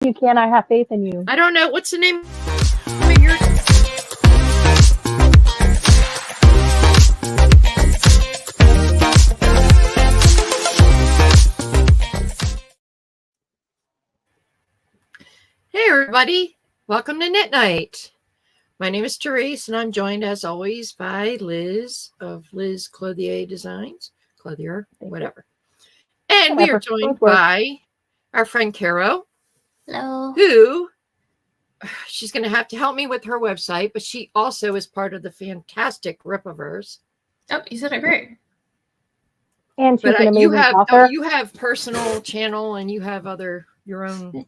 You can. I have faith in you. I don't know. What's the name of your... Hey, everybody. Welcome to Knit Night. My name is Therese, and I'm joined, as always, by Liz of Liz Clothier Designs. Clothier, whatever. And we are joined by our friend Caro. Hello. Who, she's going to have to help me with her website, but she also is part of the fantastic Ripaverse. Oh, you said it great. And she's an amazing author. You have personal channel, and you have your own...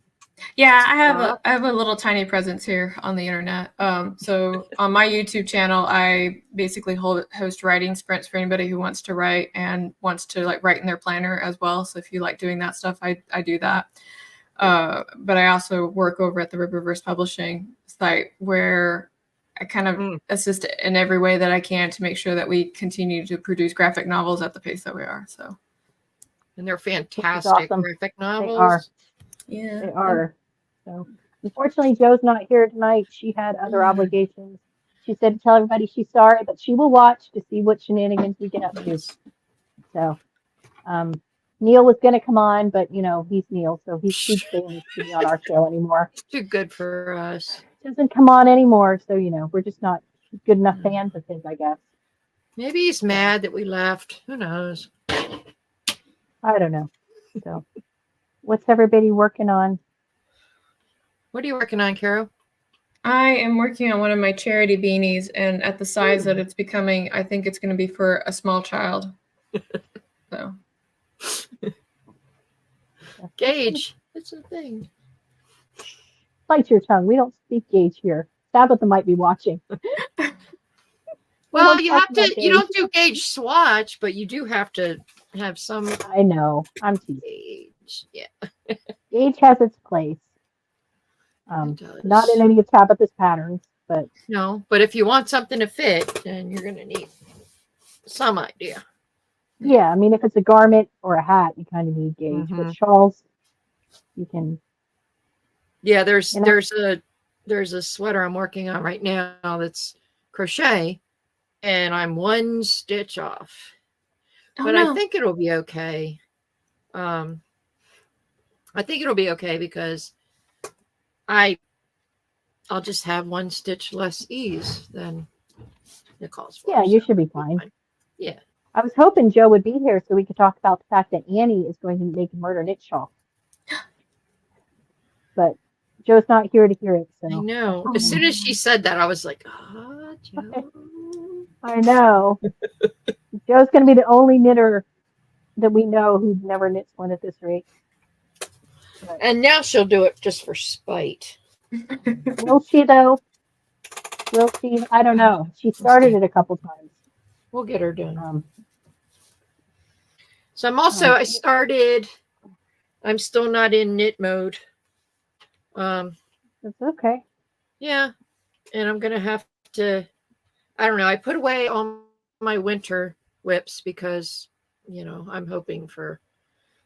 Yeah, I have a little tiny presence here on the internet. So on my YouTube channel, I basically host writing sprints for anybody who wants to write and wants to write in their planner as well. So if you like doing that stuff, I do that. But I also work over at the Ripaverse Publishing site where I kind of assist in every way that I can to make sure that we continue to produce graphic novels at the pace that we are. So, and they're fantastic graphic novels. They are. Yeah, they are. So, unfortunately, Joe's not here tonight. She had other obligations. She said to tell everybody she's sorry, but she will watch to see what shenanigans we get up to. So, Neil was going to come on, but he's Neil, so he's staying to be on our show anymore. Too good for us. Doesn't come on anymore, so we're just not good enough fans of his, I guess. Maybe he's mad that we left. Who knows? I don't know. So. What's everybody working on? What are you working on, Caro? I am working on one of my charity beanies, and at the size that it's becoming, I think it's going to be for a small child. So, Gauge. It's a thing. Bite your tongue. We don't speak gauge here. Tabitha might be watching. Well, you have to. You don't do gauge swatch, but you do have to have some. I know. I'm teasing. Gauge. Yeah. Gauge has its place. Not in any of Tabitha's patterns, but no. But if you want something to fit, then you're going to need some idea. Yeah, I mean, if it's a garment or a hat, you kind of need gauge. But shawls, you can. Yeah, there's a sweater I'm working on right now that's crochet, and I'm one stitch off. But I think it'll be okay. I think it'll be okay because I'll just have one stitch less ease than it calls for. Yeah, you should be fine. Yeah. I was hoping Joe would be here so we could talk about the fact that Annie is going to make a murder knit shawl. But Joe's not here to hear it. So I know. As soon as she said that, I was like, oh, Joe. I know. Joe's going to be the only knitter that we know who never knits one at this rate. But and now she'll do it just for spite. Will she, though? Will she? I don't know. She started it a couple times. We'll get her done. So I'm also, I'm still not in knit mode. That's okay. Yeah. And I'm going to have to, I don't know. I put away all my winter whips because, I'm hoping for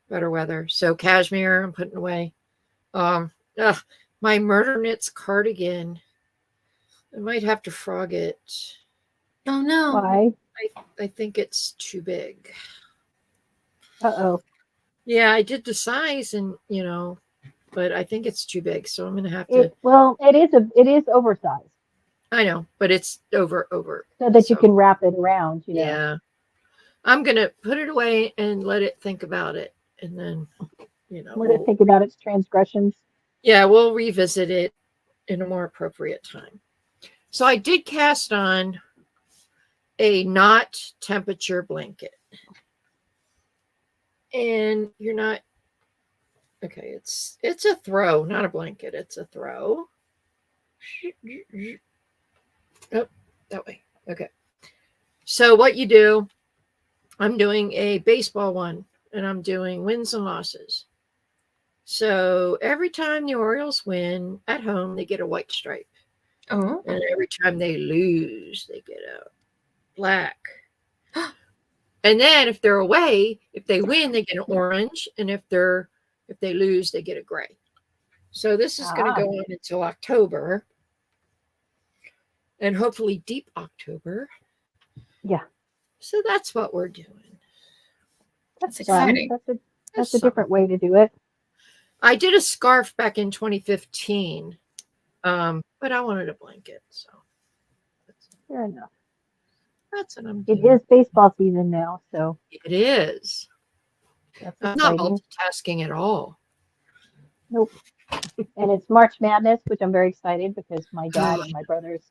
better weather. So cashmere, I'm putting away. My Murder Knits cardigan, I might have to frog it. Oh, no. Why? I think it's too big. Uh-oh. Yeah, I did the size and, but I think it's too big. So I'm going to have to. It is oversized. I know, but it's over. So that you can wrap it around, Yeah. I'm going to put it away and let it think about it. And then, let it think about its transgressions. Yeah, we'll revisit it in a more appropriate time. So I did cast on a not temperature blanket. And you're not, okay, it's a throw, not a blanket. It's a throw. Oh, that way. Okay. So what you do, I'm doing a baseball one, and I'm doing wins and losses. So every time the Orioles win at home, they get a white stripe. Oh. And every time they lose, they get a black. And then if they're away, if they win, they get an orange. And if they lose, they get a gray. So this is going to go on until October. And hopefully deep October. Yeah. So that's what we're doing. That's exciting. That's a different way to do it. I did a scarf back in 2015, but I wanted a blanket. So fair enough. That's what I'm doing. It is baseball season now, so. It is. I'm not multitasking at all. Nope. And it's March Madness, which I'm very excited because my dad and my brother's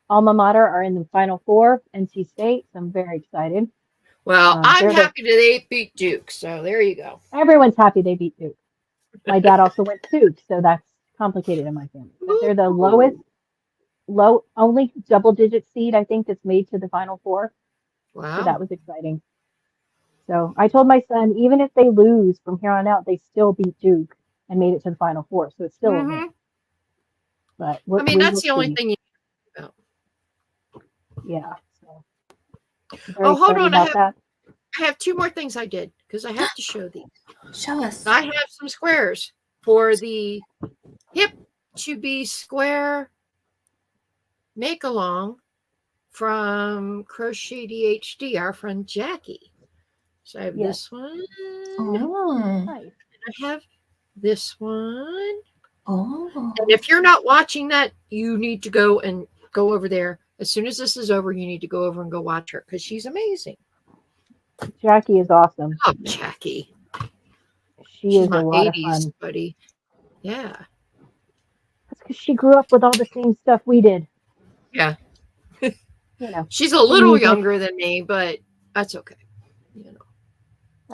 alma mater are in the Final Four, NC State. So I'm very excited. Well, I'm happy that they beat Duke. So there you go. Everyone's happy they beat Duke. My dad also went to Duke, so that's complicated in my family. But they're the only double-digit seed, I think, that's made to the Final Four. Wow. So that was exciting. So I told my son, even if they lose from here on out, they still beat Duke and made it to the Final Four. So it's still a win. But I mean, that's the only thing you know. Yeah. So hold on. I have two more things I did because I have to show these. Show us. I have some squares for the Hip to Be Square make along from Crochet DHD, our friend Jackie. So I have this one. Oh. And I have this one. Oh. And if you're not watching that, you need to go over there. As soon as this is over, you need to go over and go watch her because she's amazing. Jackie is awesome. Oh, Jackie. She's is a lot 80s, of fun. Buddy. Yeah. That's because she grew up with all the same stuff we did. Yeah. You know. She's a little younger than me, but that's okay. You know.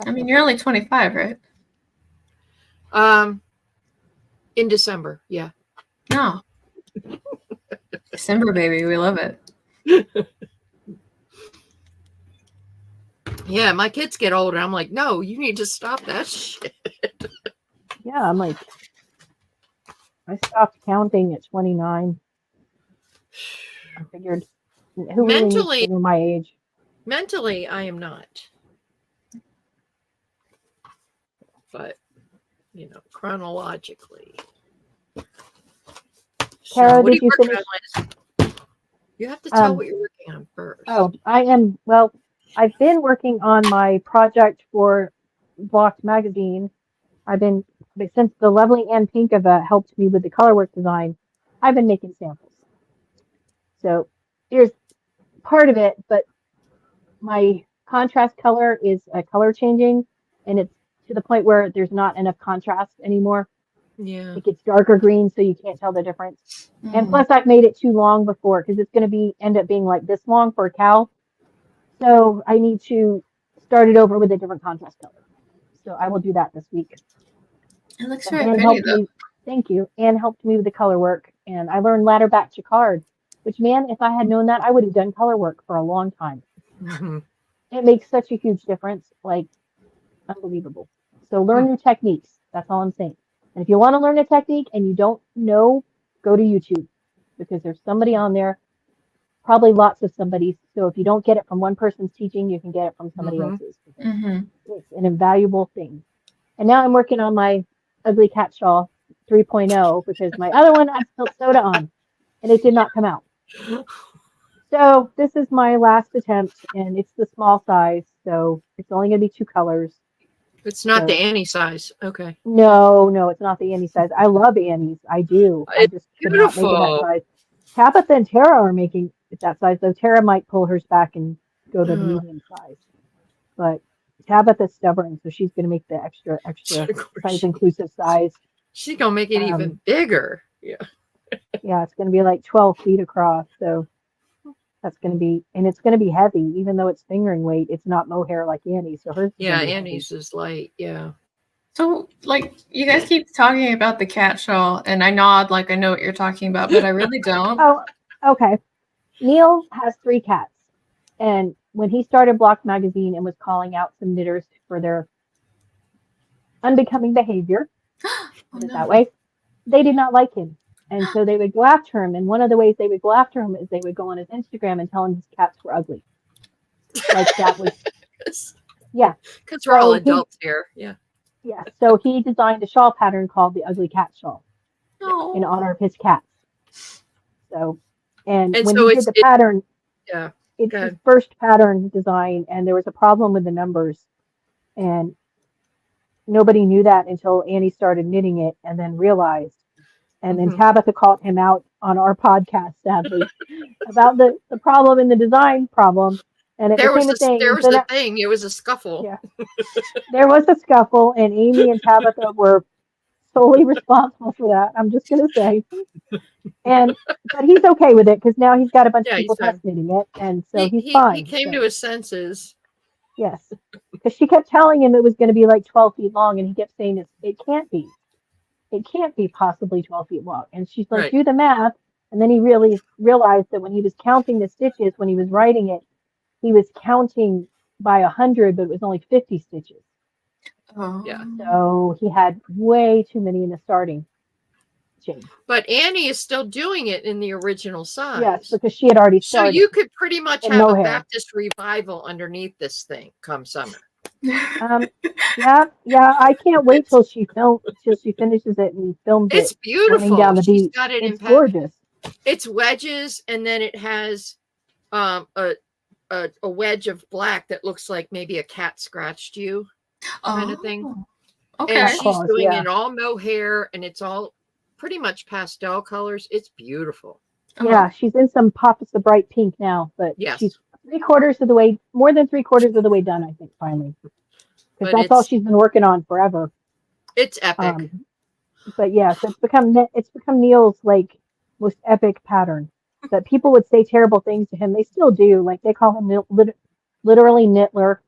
I mean, you're only 25, right? In December, yeah. No. December, baby. We love it. Yeah, my kids get older. I'm like, no, you need to stop that shit. Yeah, I'm like, I stopped counting at 29. I figured, who mentally really my age? Mentally, I am not. But, you know, chronologically. Tara, did you finish? You have to tell what you're working on first. Oh, I am. Well, I've been working on my project for Blocked Magazine. Since the lovely Ann Pinkova helped me with the color work design, I've been making samples. So here's part of it, but my contrast color is color changing, and it's to the point where there's not enough contrast anymore. Yeah. It gets darker green, so you can't tell the difference. And plus, I've made it too long before because it's going to end up being like this long for a cow. So I need to start it over with a different contrast color. So I will do that this week. It looks very pretty, though. Thank you. Anne helped me with the color work, and I learned ladder back jacquard, which, man, if I had known that, I would have done color work for a long time. Mm-hmm. It makes such a huge difference, like unbelievable. So learn new techniques. That's all I'm saying. And if you want to learn a technique and you don't know, go to YouTube because there's somebody on there, probably lots of somebody's. So if you don't get it from one person's teaching, you can get it from somebody else's. It's an invaluable thing. And now I'm working on my ugly cat shawl 3.0 because my other one I spilled soda on and it did not come out. So this is my last attempt and it's the small size. So it's only going to be 2 colors. It's not the Annie size. Okay. No, it's not the Annie size. I love Annie's. I do. I just could not make it that size. Tabitha and Tara are making it that size, though Tara might pull hers back and go to the medium size. But Tabitha's stubborn, so she's going to make the extra size inclusive size. She's going to make it even bigger. Yeah. Yeah, it's going to be like 12 feet across. So that's going to be, and it's going to be heavy, even though it's fingering weight. It's not mohair like Annie's. So hers. Yeah, Annie's is light. Yeah. So, like, you guys keep talking about the cat shawl, and I nod like I know what you're talking about, but I really don't. Oh, okay. Neil has 3 cats. And when he started Blocked Magazine and was calling out some knitters for their unbecoming behavior, that way, they did not like him. And so they would go after him. And one of the ways they would go after him is they would go on his Instagram and tell him his cats were ugly. Like that was, yeah. Because we're all adults here. Yeah. Yeah. So he designed a shawl pattern called the Ugly Cat Shawl. in honor of his cats. So, and when so he did the pattern, yeah, it's his first pattern design, and there was a problem with the numbers, and nobody knew that until Annie started knitting it, and then realized. And then Tabitha called him out on our podcast, sadly, about the problem in the design problem. And it became a thing. There was a thing. It was a scuffle. Yeah. There was a scuffle, and Amy and Tabitha were solely responsible for that. I'm just going to say. But he's okay with it because now he's got a bunch of people test knitting it. And so he's fine. He came to his senses. Yes. Because she kept telling him it was going to be like 12 feet long, and he kept saying it can't be. It can't be possibly 12 feet long. And she's like, do the math. And then he really realized that when he was counting the stitches, when he was writing it, he was counting by 100, but it was only 50 stitches. Oh. Yeah. So he had way too many in the starting chain. But Annie is still doing it in the original size. Yes, because she had already started. So you could pretty much have a Baptist revival underneath this thing come summer. Yeah, I can't wait till she finishes it and films it. It's beautiful. Down the beach. Got it it's gorgeous. It's wedges, and then it has a wedge of black that looks like maybe a cat scratched you kind of thing. Okay. And she's doing it all mohair, and it's all pretty much pastel colors. It's beautiful. Yeah, she's in some Pop is the Bright Pink now, but she's more than 3/4 of the way done, I think, finally. Because that's all she's been working on forever. It's epic. But yes, it's become Neil's like most epic pattern. That people would say terrible things to him. They still do. Like they call him literally Nittler.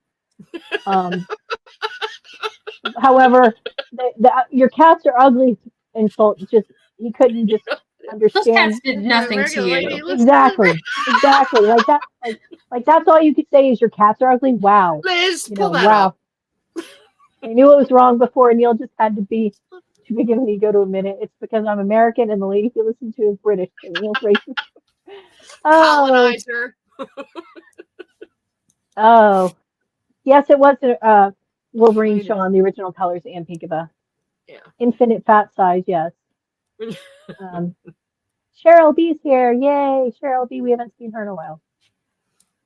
However, your cats are ugly insult. Just he couldn't just understand. Those cats did nothing to you. Exactly. Like that's all you could say is your cats are ugly. Wow. Liz, pull that up. I knew it was wrong before, and Neil just had to be too big of an ego to admit it. It's because I'm American, and the lady he listened to is British. And Neil's racist. Colonizer. Oh, yes, it was Wolverine Shawn, the original colors, and Pinkava. Yeah. Infinite fat size, yes. Cheryl B's here. Yay, Cheryl B. We haven't seen her in a while.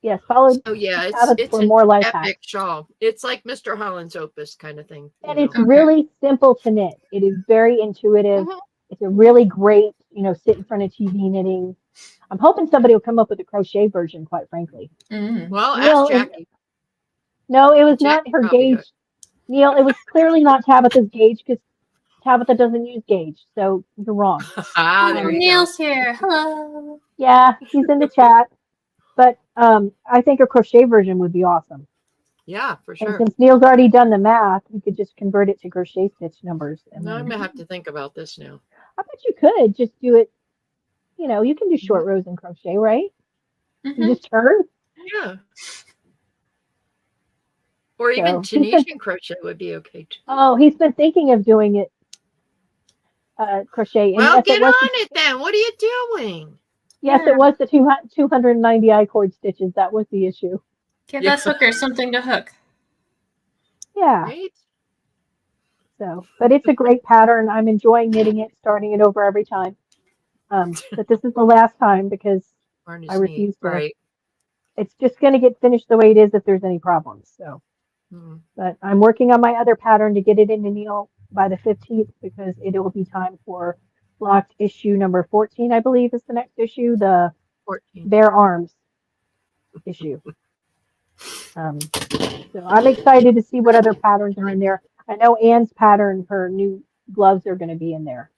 Yes, followed. Oh yeah, it's for more life epic hacks. shawl. It's like Mr. Holland's Opus kind of thing. And it's really simple to knit. It is very intuitive. It's a really great, sit in front of TV knitting. I'm hoping somebody will come up with a crochet version, quite frankly. Well, ask Jackie. No, it was not her gauge. Neil, it was clearly not Tabitha's gauge because Tabitha doesn't use gauge. So you're wrong. Neil's here. Hello. Yeah, he's in the chat. But I think a crochet version would be awesome. Yeah, for sure. And since Neil's already done the math, we could just convert it to crochet stitch numbers. And I'm going to have to think about this now. I bet you could just do it. You can do short rows in crochet, right? You just turn. Yeah. Or even Tunisian crochet would be okay too. Oh, he's been thinking of doing it. Crochet. Well, get on it then. What are you doing? Yes, it was the 290 I-cord stitches. That was the issue. Give that hooker something to hook. Yeah. Right? So, but it's a great pattern. I'm enjoying knitting it, starting it over every time. But this is the last time because I refuse to. Right. It's just going to get finished the way it is if there's any problems. So, but I'm working on my other pattern to get it into Neil by the 15th because it will be time for blocked issue number 14, I believe, is the next issue, the 14. Bare Arms issue. So I'm excited to see what other patterns are in there. I know Anne's pattern, her new gloves are going to be in there,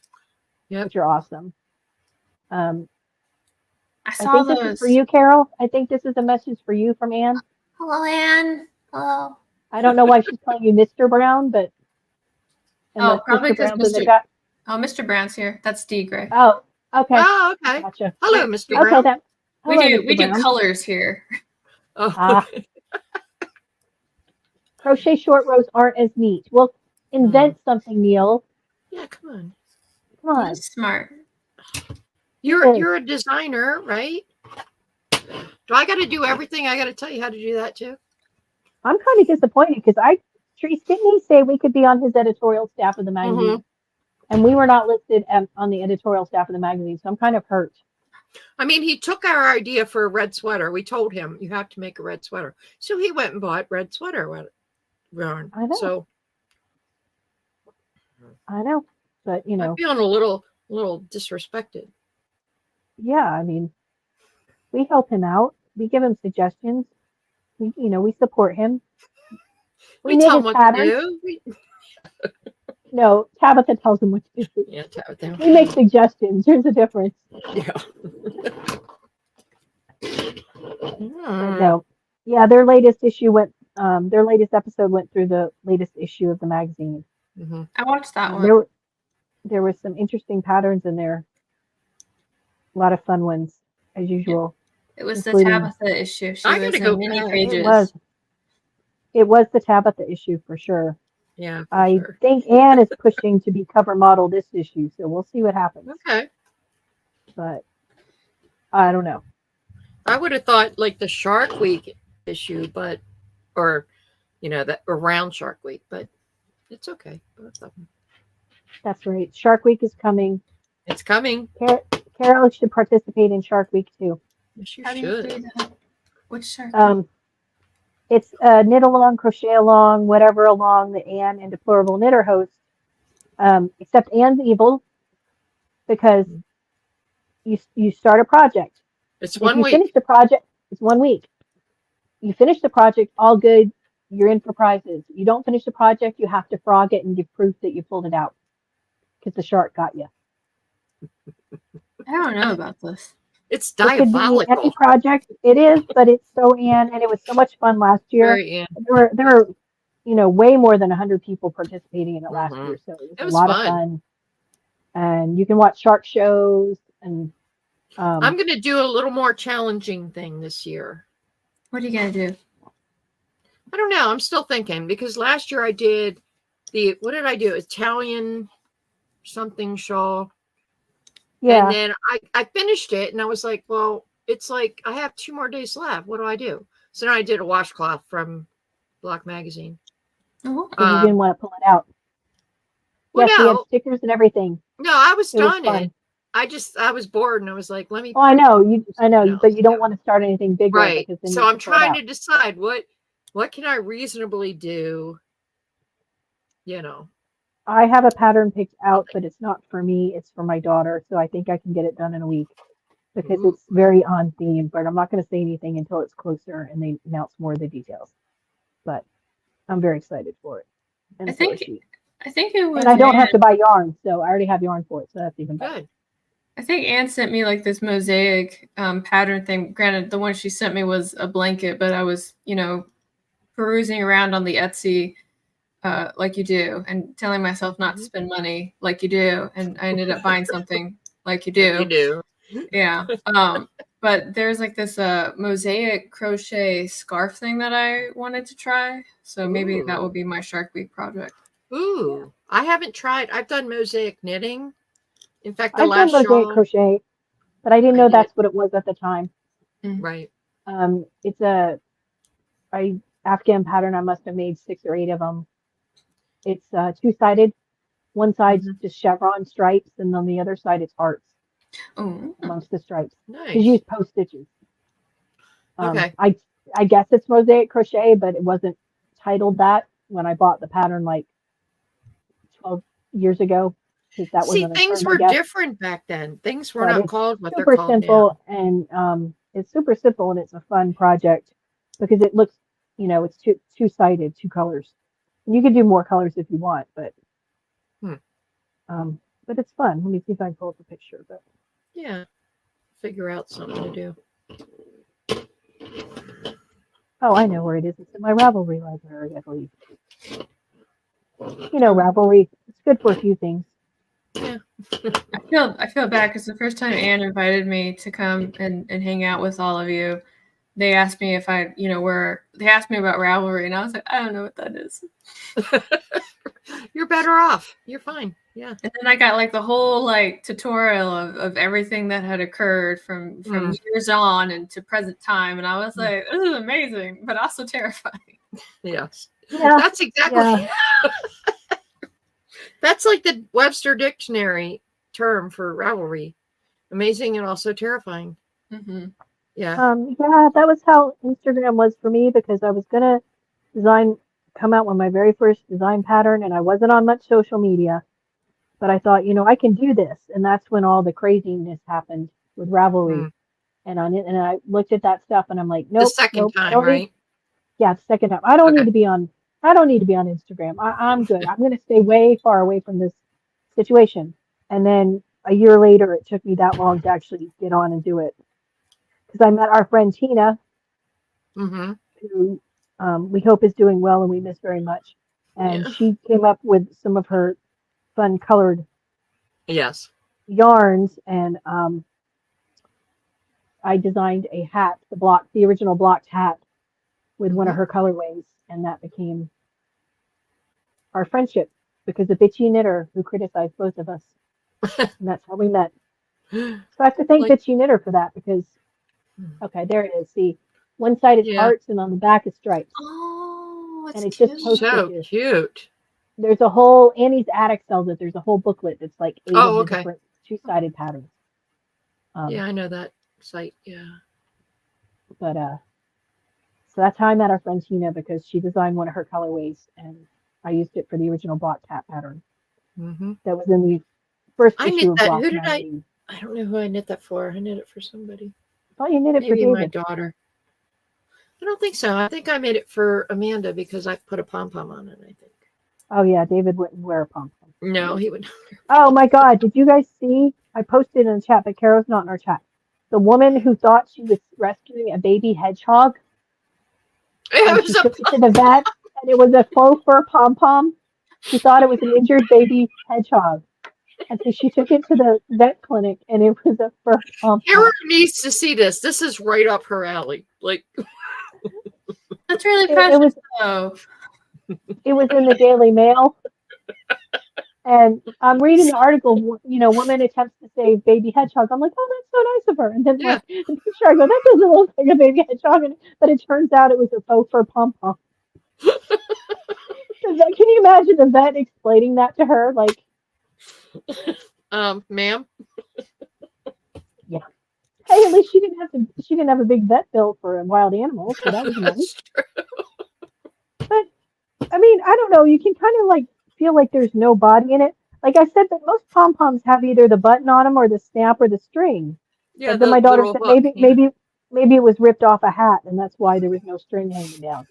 which are awesome. I think this is for you, Carol. I think this is a message for you from Anne. Hello, Anne. Hello. I don't know why she's calling you Mr. Brown, but probably because Mr. Brown's here. That's D. Gray. Oh, okay. Oh, okay. Gotcha. Hello, Mr. Brown. Okay, we do colors here. Oh. Crochet short rows aren't as neat. Well, invent something, Neil. Yeah, come on. Come on. That's smart. You're a designer, right? Do I got to do everything? I got to tell you how to do that too? I'm kind of disappointed because didn't he say we could be on his editorial staff of the magazine? And we were not listed on the editorial staff of the magazine, so I'm kind of hurt. I mean, he took our idea for a red sweater. We told him you have to make a red sweater, so he went and bought red sweater yarn. I know. So I know, but you know, I'm feeling a little disrespected. yeah. I mean, we help him out. We give him suggestions. We support him. We knit tell him his what patterns. to do. No, Tabitha tells him what to do. Yeah, Tabitha. We make suggestions. There's a difference. Yeah. But no, yeah, their latest episode went through the latest issue of the magazine. Mm-hmm. I watched that one. There was some interesting patterns in there. A lot of fun ones, as usual. It was the including- Tabitha issue. She I was gotta in go many back. pages. It was the Tabitha issue for sure. Yeah, for I sure. think Anne is pushing to be cover model this issue, so we'll see what happens. Okay. But I don't know. I would have thought like the Shark Week issue, or that around Shark Week, but it's okay. Both of them. That's right. Shark Week is coming. It's coming. Carol should participate in Shark Week too. Yes, you How do you do should. that? Which shirt? It's knit along, crochet along, whatever along the Anne and Deplorable Knitter host. Except Anne's evil because you start a project. It's If 1 you week. finish the project, it's 1 week. You finish the project, all good. You're in for prizes. You don't finish the project, you have to frog it and give proof that you pulled it out because the shark got you. I don't know about this. It's It could be any diabolical. project. It is, but it's so Anne, and it was so much fun last year. Very Anne. There were way more than 100 people participating in it last year, so it was a lot of fun. And you can watch shark shows, and I'm going to do a little more challenging thing this year. What are you gonna do? I don't know. I'm still thinking because last year I did what did I do? Italian something shawl. yeah, And then I finished it and I was like, well, it's like I have 2 more days left. What do I do? So now I did a washcloth from Block Magazine. Oh, because you didn't want to pull it out. Well, Yes, we had no, stickers and everything. I was It was done fun. it. I was bored and I was like, let me. Oh, I know, but you don't Yeah. want to start anything bigger. Right. Because then So you I'm can pull it trying out. to decide what can I reasonably do. I have a pattern picked out, but it's not for me. It's for my daughter. So I think I can get it done in a week because Ooh. it's very on theme. But I'm not going to say anything until it's closer and they announce more of the details. But I'm very excited for it. And I so think is she. I think it was. And I don't have Anne. to buy yarn, so I already have yarn for it. So that's even better. Good. I think Anne sent me like this mosaic pattern thing. Granted, the one she sent me was a blanket, but I was, perusing around on the Etsy like you do and telling myself not to spend money like you do. And I ended up buying something like you do. You do. Yeah. But there's like this mosaic crochet scarf thing that I wanted to try. So maybe that will be my Shark Week project. Ooh, I haven't tried. I've done mosaic knitting. In fact, the I've done last mosaic shawl, crochet, but I didn't I know did. that's what it was at the time. right? It's a Afghan pattern. I must have made 6 or 8 of them. It's 2-sided. One side's just chevron stripes, and on the other side it's hearts Oh, amongst the stripes. Nice. Just use post stitches. Okay. I guess it's mosaic crochet, but it wasn't titled that when I bought the pattern like 12 years ago. Because that See, wasn't a things term, I were guess. different back then. Things were But not it's called what they're super called simple, and it's super simple, and it's a fun project because it looks, it's two-sided, 2 colors. And you can do more colors if you want, but but it's fun. Let me see if I can pull up a picture. But now. Yeah. Figure out something to do. oh, I know where it is. It's in my Ravelry library, I believe. Ravelry. It's good for a few things. Yeah. I feel bad because the first time Anne invited me to come and hang out with all of you, they asked me if they asked me about Ravelry, and I was like, I don't know what that is. You're better off. You're fine. Yeah. And then I got like the whole like tutorial of everything that had occurred from years on and to present time, and I was like, this is amazing, but also terrifying. Yes. Yeah. That's exactly. Yeah. That's like the Webster Dictionary term for Ravelry. Amazing and also terrifying. Mm-hmm. Yeah. Yeah, that was how Instagram was for me because I was gonna come out with my very first design pattern, and I wasn't on much social media. But I thought, I can do this, and that's when all the craziness happened with Ravelry. Mm. And on it, and I looked at that stuff, and I'm like, The nope, second nope, I time, don't right? need. Yeah, the second time. I don't Okay. need to be on. I don't need to be on Instagram. I'm good. I'm gonna stay way far away from this situation. And then a year later, it took me that long to actually get on and do it because I met our friend Tina, Mm-hmm. who we hope is doing well and we miss very much. And Yeah. she came up with some of her fun colored Yes. yarns, and I designed a hat, the original blocked hat, with one of her colorways, and that became our friendship because of Bitchy Knitter, who criticized both of us, and that's how we met. So I have to thank Bitchy Knitter for that because, okay, there it is. See, one side is hearts and on the back is stripes. Oh, it's and it's cute. just post So stitches. cute. There's a whole Annie's Attic sells it. There's a whole booklet that's like 8 of the different two-sided patterns. Yeah, I know that site. Yeah. But so that's how I met our friend Tina because she designed one of her colorways and I used it for the original block cat pattern. Mm-hmm. That was in the first I issue knit of that. Block Who did 90. I don't know who I knit that for. I knit it for somebody. I thought you knit it for Maybe my David. daughter. I don't think so. I think I made it for Amanda because I put a pom-pom on it, I think. Oh yeah, David wouldn't wear a pom-pom. No, he would not. Oh my God, did you guys see? I posted in the chat, but Carol's not in our chat. The woman who thought she was rescuing a baby hedgehog. It She was took it to the vet, and it was a faux fur pom-pom. She thought it was an injured baby hedgehog. And so she took it to the vet clinic, and it was a fur pom-pom. Kara needs to see this. This is right up her alley. Like, That's really precious, though. It was in the Daily Mail. And I'm reading the article, woman attempts to save baby hedgehog. I'm like, oh, that's so nice of her. And then like the picture, I go, that doesn't look like a baby hedgehog. But it turns out it was a faux fur pom-pom. Can you imagine the vet explaining that to her? Like, ma'am. Yeah. Hey, at least she didn't have a big vet bill for a wild animal, so that was nice. But I mean, I don't know. You can kind of like feel like there's no body in it. Like I said, that most pom poms have either the button on them or the snap or the string. Yeah. But then my daughter said maybe it was ripped off a hat, and that's why there was no string hanging down.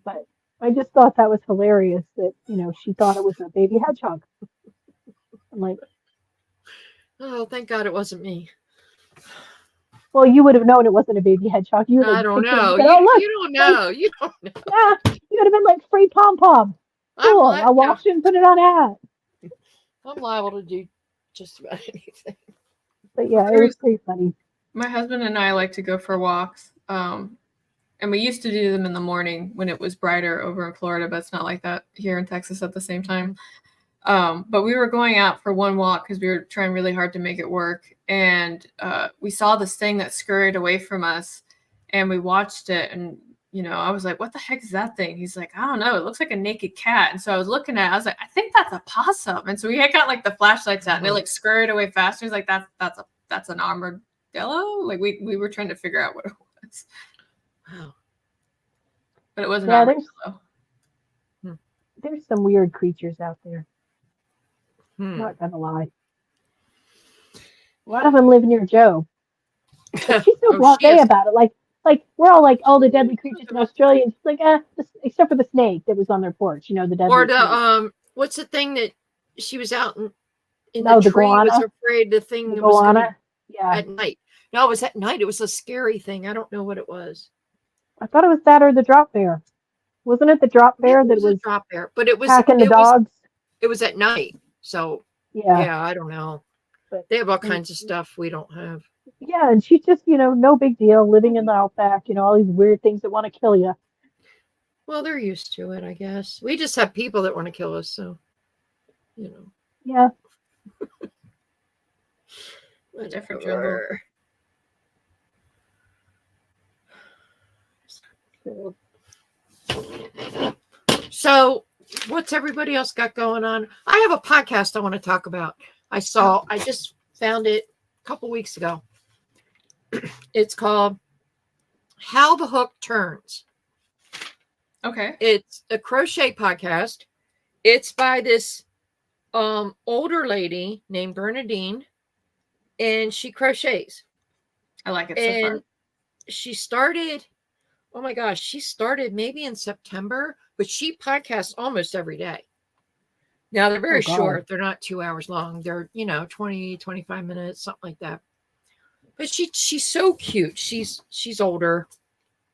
But I just thought that was hilarious that she thought it was a baby hedgehog. I'm like, oh, thank God it wasn't me. well, you would have known it wasn't a baby hedgehog. You would have I don't know. Said, oh, look, you don't know. You don't know. Yeah, you would have been like free pom pom. Cool. I'll wash it and put it on a hat. I'm liable to do just about anything. But yeah, it was pretty funny. My husband and I like to go for walks. And we used to do them in the morning when it was brighter over in Florida, but it's not like that here in Texas at the same time. But we were going out for one walk because we were trying really hard to make it work. And we saw this thing that scurried away from us and we watched it. And, I was like, what the heck is that thing? He's like, I don't know. It looks like a naked cat. And so I was looking at it. I was like, I think that's a possum. And so we had got like the flashlights out and it like scurried away faster. He's like, that's an armadillo. Like we were trying to figure out what it was. Wow. But it wasn't armadillo. There's some weird creatures out there. Not gonna lie. A lot of them live near Joe. But she's so blasé about it. Like we're all like, oh, the deadly creatures in Australia. And she's like, except for the snake that was on their porch. The deadly or the snake. What's the thing that she was out in the tree? Guana. Was afraid the thing the was guana. Yeah. At night. No, it was at night. It was a scary thing. I don't know what it was. I thought it was that or the drop bear. Wasn't it the drop bear that was a drop bear? But it was attacking the dogs. It was at night. So yeah, I don't know. But they have all kinds of stuff we don't have. Yeah, and she's just, no big deal, living in the outback, all these weird things that want to kill you. Well, they're used to it, I guess. We just have people that want to kill us, so, Yeah. A different jungle. So, what's everybody else got going on? I have a podcast I want to talk about. I just found it a couple weeks ago. It's called How the Hook Turns. Okay. It's a crochet podcast. It's by this older lady named Bernadine, and she crochets. I like it so far. She started, oh my gosh, she started maybe in September, but she podcasts almost every day. Now they're very short. They're not 2 hours long. They're, 20, 25 minutes, something like that. But she's so cute. She's older,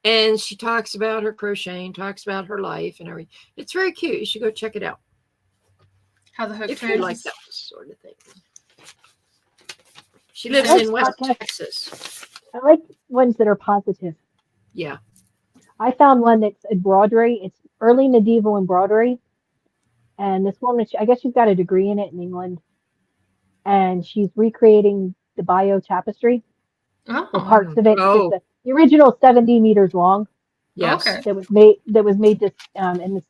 and she talks about her crocheting, talks about her life and everything. It's very cute. You should go check it out. How the Hook If Turns. you like that sort of thing. She lives in West Texas. I like ones that are positive. Yeah. I found one that's embroidery. It's early medieval embroidery. And this woman, I guess she's got a degree in it in England. And she's recreating the Bio tapestry. Oh. So parts of it. Oh. The original 70 meters long. Yes. Okay. That was made this in the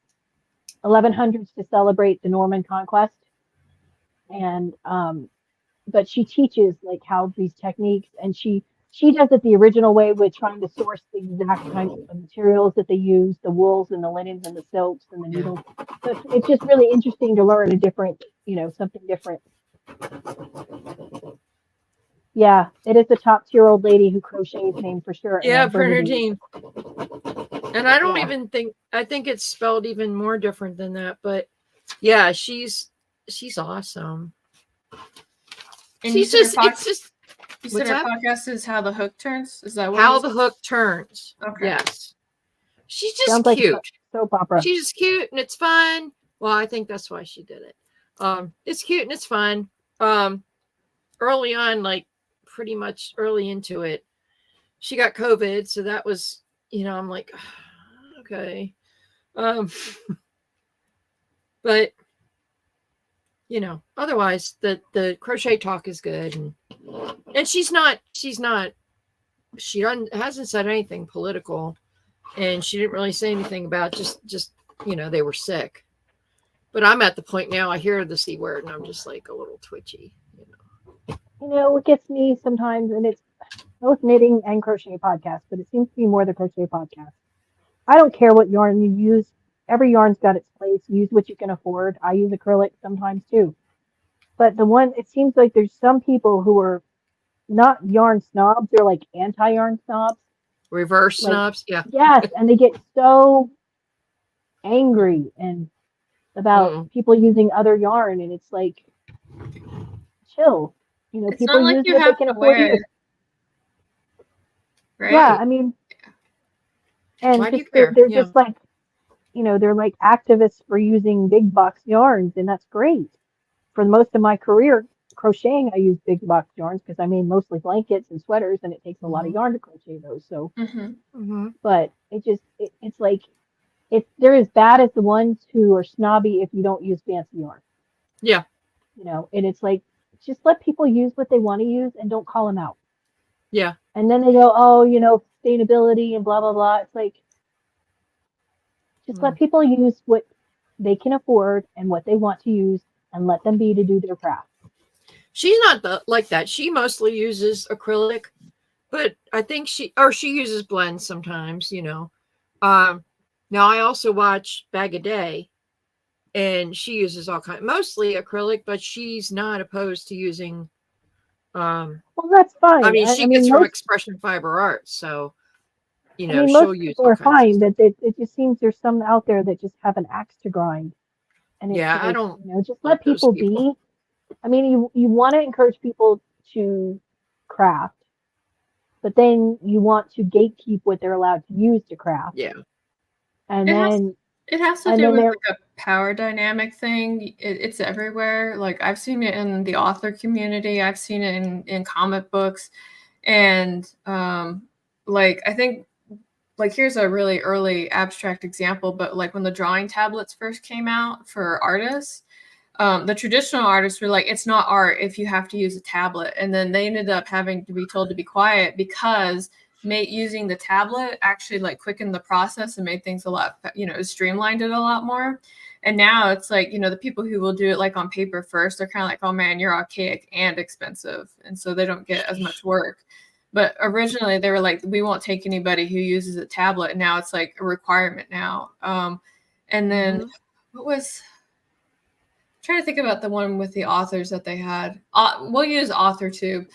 1100s to celebrate the Norman conquest. And but she teaches like how these techniques, and she does it the original way with trying to source the exact kinds of materials that they use, the wools and the linens and the silks and the needles. So it's just really interesting to learn a different, something different. Yeah, it is a top tier old lady who crochets name for sure. Yeah, Bernadine. And I don't even think, I think it's spelled even more different than that, but yeah, she's awesome. And She's just, it's just, you said her podcast is How the Hook Turns? Is that what How the Hook Turns? Okay. Yes. She's just Sounds cute. like soap opera. She's just cute and it's fun. Well, I think that's why she did it. It's cute and it's fun. Early on, like pretty much early into it, she got COVID. So that was, I'm like, okay. But otherwise the crochet talk is good, and she hasn't said anything political, and she didn't really say anything about just they were sick. But I'm at the point now I hear the C word and I'm just like a little twitchy. What gets me sometimes, and it's both knitting and crochet podcasts, but it seems to be more the crochet podcast. I don't care what yarn you use. Every yarn's got its place. Use what you can afford. I use acrylic sometimes too. But it seems like there's some people who are not yarn snobs. They're like anti-yarn snobs. Reverse snobs, yeah. Yes, and they get so angry and about people using other yarn, and it's like, chill. It's people not use like you what have they can to afford to wear. use. Right? Yeah, I mean, and Why do just, you care? they're Yeah. just like, they're like activists for using big box yarns, and that's great. For most of my career crocheting, I use big box yarns because I made mostly blankets and sweaters, and it takes a lot of yarn to crochet those. So, but it's like, they're as bad as the ones who are snobby if you don't use fancy yarn. Yeah. And it's like, just let people use what they want to use and don't call them out. Yeah. And then they go, oh, sustainability and blah, blah, blah. It's like, just let people use what they can afford and what they want to use, and let them be to do their craft. She's not like that. She mostly uses acrylic, but I think she uses blends sometimes, Now I also watch Bag a Day, and she uses mostly acrylic, but she's not opposed to using. Well, that's fine. I mean, she gets from Expression Fiber Arts, so she'll most use. People are fine, but it just seems there's some out there that just have an axe to grind. And it's I don't. Just let people be. I mean, you want to encourage people to craft, but then you want to gatekeep what they're allowed to use to craft. Yeah. And it has to do with like a power dynamic thing. It's everywhere. Like I've seen it in the author community. I've seen it in comic books. And like I think like here's a really early abstract example, but like when the drawing tablets first came out for artists, the traditional artists were like, it's not art if you have to use a tablet. And then they ended up having to be told to be quiet because using the tablet actually like quickened the process and made things a lot, streamlined it a lot more. And now it's like, the people who will do it like on paper first, they're kind of like, oh man, you're archaic and expensive. And so they don't get as much work. But originally they were like, we won't take anybody who uses a tablet. And now it's like a requirement now. And then what was, I'm trying to think about the one with the authors that they had. We'll use Authortube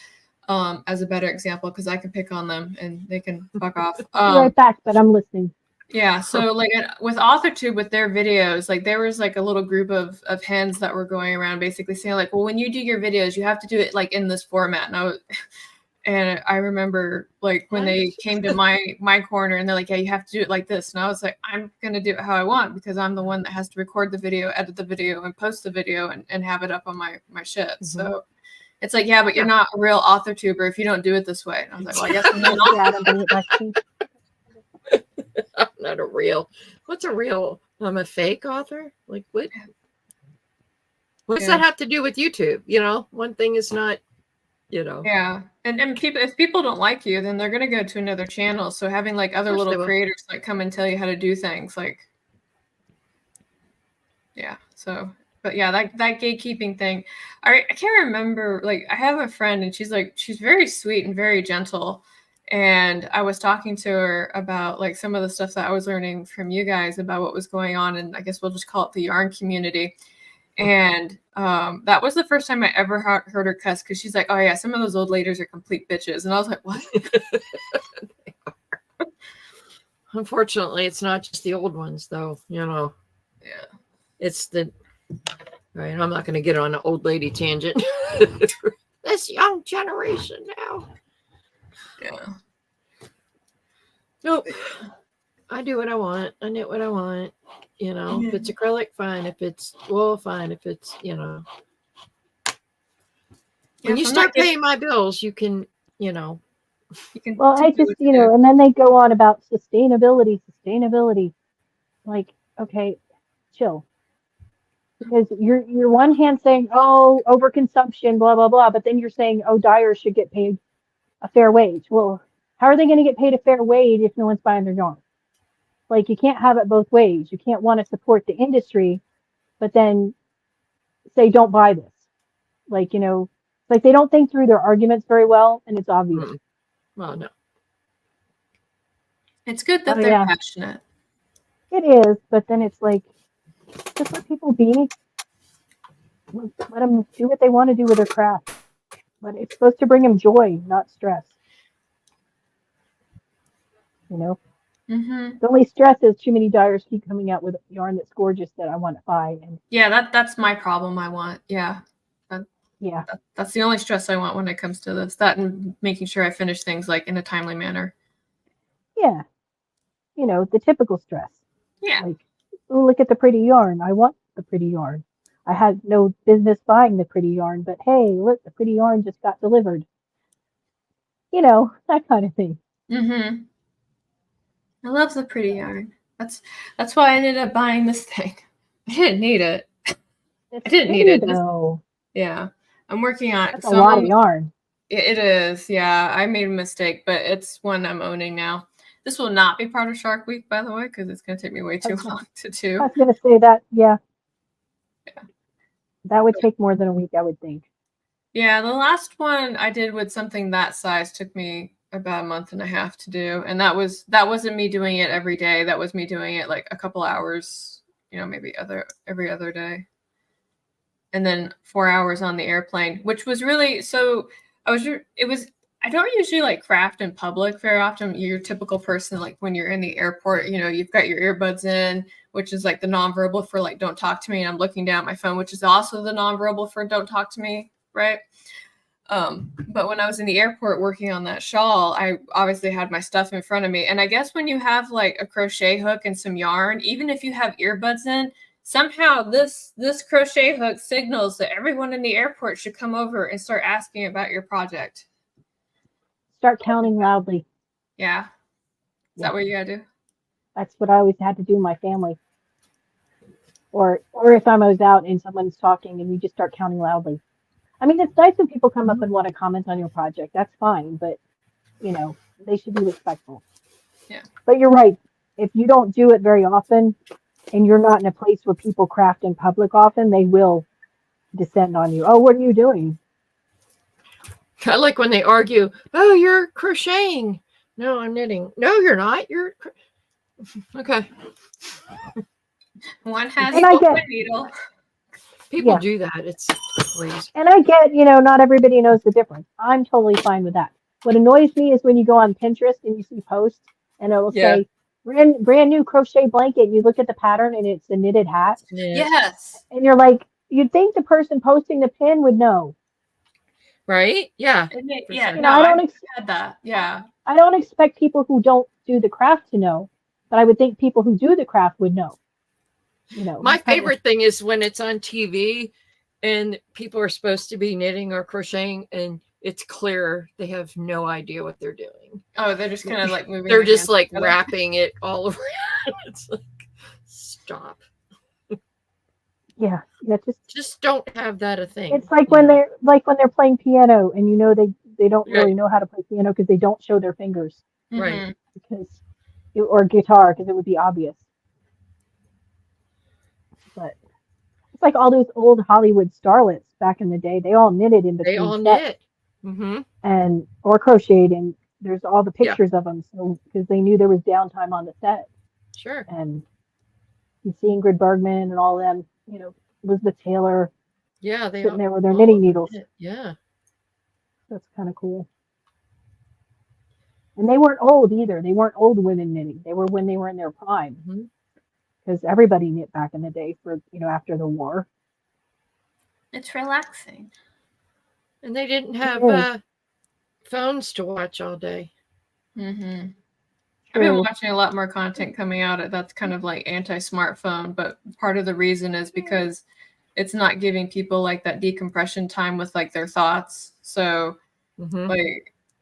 as a better example because I can pick on them and they can fuck off. I'll be right back, but I'm listening. Yeah, so like with Authortube, with their videos, like there was like a little group of hens that were going around basically saying like, well, when you do your videos, you have to do it like in this format. And I remember like when they came to my corner and they're like, yeah, you have to do it like this. And I was like, I'm going to do it how I want because I'm the one that has to record the video, edit the video, and post the video and have it up on my shit. Mm-hmm. So it's like, yeah, but you're not a real Authortuber if you don't do it this way. And I was like, well, I guess I'm not. I'm not a real. What's a real? I'm a fake author. Like what? What's that have to do with YouTube? One thing is not. Yeah, and people, if people don't like you, then they're gonna go to another channel. So having like other little creators like come and tell you how to do things, like, yeah. So, but yeah, that gatekeeping thing, I can't remember. Like, I have a friend, and she's very sweet and very gentle. And I was talking to her about like some of the stuff that I was learning from you guys about what was going on, and I guess we'll just call it the yarn community. And that was the first time I ever heard her cuss because she's like, oh yeah, some of those old ladies are complete bitches. And I was like, what? Unfortunately, it's not just the old ones though, Yeah. It's the right. I'm not going to get on an old lady tangent. This young generation now. Yeah. Nope. I do what I want. I knit what I want. If it's acrylic, fine. If it's wool, fine. If it's, when you start paying my bills, you can, Well, I just, and then they go on about sustainability. Like, okay, chill. Because you're one hand saying, oh, overconsumption, blah, blah, blah. But then you're saying, oh, dyers should get paid a fair wage. Well, how are they going to get paid a fair wage if no one's buying their yarn? Like, you can't have it both ways. You can't want to support the industry, but then say, don't buy this. Like, like they don't think through their arguments very well, and it's obvious. Well, no. It's good that they're passionate. It is, but then it's like, just let people be. Let them do what they want to do with their craft. But it's supposed to bring them joy, not stress. Mm-hmm. The only stress is too many dyers keep coming out with yarn that's gorgeous that I want to buy. And yeah, that's my problem. I want, yeah. That's the only stress I want when it comes to this. That and making sure I finish things like in a timely manner. Yeah, the typical stress. Yeah. Like, oh, look at the pretty yarn. I want the pretty yarn. I had no business buying the pretty yarn, but hey, look, the pretty yarn just got delivered. That kind of thing. Mm-hmm. I love the pretty yarn. That's why I ended up buying this thing. I didn't need it. I didn't need it. Yeah. I'm working on it. That's a lot of yarn. It is. Yeah. I made a mistake, but it's one I'm owning now. This will not be part of Shark Week, by the way, because it's going to take me way too long to do. I was going to say that. Yeah. That would take more than a week, I would think. Yeah. The last one I did with something that size took me about a month and a half to do. And that wasn't me doing it every day. That was me doing it like a couple hours, maybe every other day. And then 4 hours on the airplane, which was really, I don't usually like craft in public very often. You're a typical person, like when you're in the airport, you've got your earbuds in, which is like the nonverbal for like, don't talk to me. And I'm looking down at my phone, which is also the nonverbal for don't talk to me. Right. But when I was in the airport working on that shawl, I obviously had my stuff in front of me. And I guess when you have like a crochet hook and some yarn, even if you have earbuds in, somehow this crochet hook signals that everyone in the airport should come over and start asking about your project. Start counting loudly. Yeah. Is that what you gotta do? That's what I always had to do in my family. Or if I was out and someone's talking and you just start counting loudly. I mean, it's nice when people come up and want to comment on your project. That's fine. But, they should be respectful. Yeah. But you're right. If you don't do it very often and you're not in a place where people craft in public often, they will descend on you. Oh, what are you doing? I like when they argue, oh, you're crocheting. No, I'm knitting. No, you're not. You're okay. One has And I one get- needle. People Yeah. do that. It's crazy. And I get, not everybody knows the difference. I'm totally fine with that. What annoys me is when you go on Pinterest and you see posts and it will Yeah. say brand new crochet blanket. And you look at the pattern and it's a knitted hat. Yeah. Yes. And you're like, you'd think the person posting the pin would know. Right? Yeah. Yeah. sure. No, I I don't had that. Yeah. I don't expect people who don't do the craft to know, but I would think people who do the craft would know. My favorite thing is when it's on TV and people are supposed to be knitting or crocheting and it's clear they have no idea what they're doing. Oh, they're just kind of like moving. They're their just hands like together. wrapping it all around. It's like, stop. Yeah, Just don't have that a thing. it's like when they're playing piano and they don't really know how to play piano because they don't show their fingers Right. or guitar because it would be obvious. But it's like all those old Hollywood starlets back in the day. They all knitted in between They all sets knit. Mm-hmm. and or crocheted, and there's all the pictures of them. So because they knew there was downtime on the set, Sure. and you see Ingrid Bergman and all them, Elizabeth Taylor Yeah, they sitting there with their all knitting needles. knit. Yeah. That's kind of cool. And they weren't old either. They weren't old women knitting. They were when they were in their prime. Mm-hmm. Because everybody knit back in the day for after the war. It's relaxing. And they didn't It have is. phones to watch all day. Mm-hmm. I've True. been watching a lot more content coming out that's kind of like anti-smartphone, but part of the reason is because it's not giving people like that decompression time with like their thoughts. So Mm-hmm.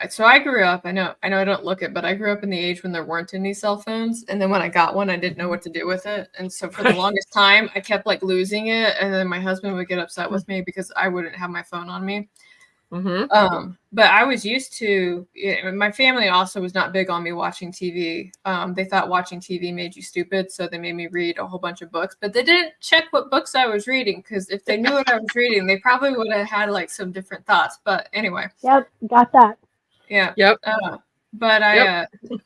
so I grew up, I know I don't look it, but I grew up in the age when there weren't any cell phones. And then when I got one, I didn't know what to do with it. And so for the longest time, I kept like losing it. And then my husband would get upset with me because I wouldn't have my phone on me. Mm-hmm. But I was used to, my family also was not big on me watching TV. They thought watching TV made you stupid. So they made me read a whole bunch of books, but they didn't check what books I was reading. Because if they knew what I was reading, they probably would have had like some different thoughts. But anyway. Yep, got that. Yeah. Yep. But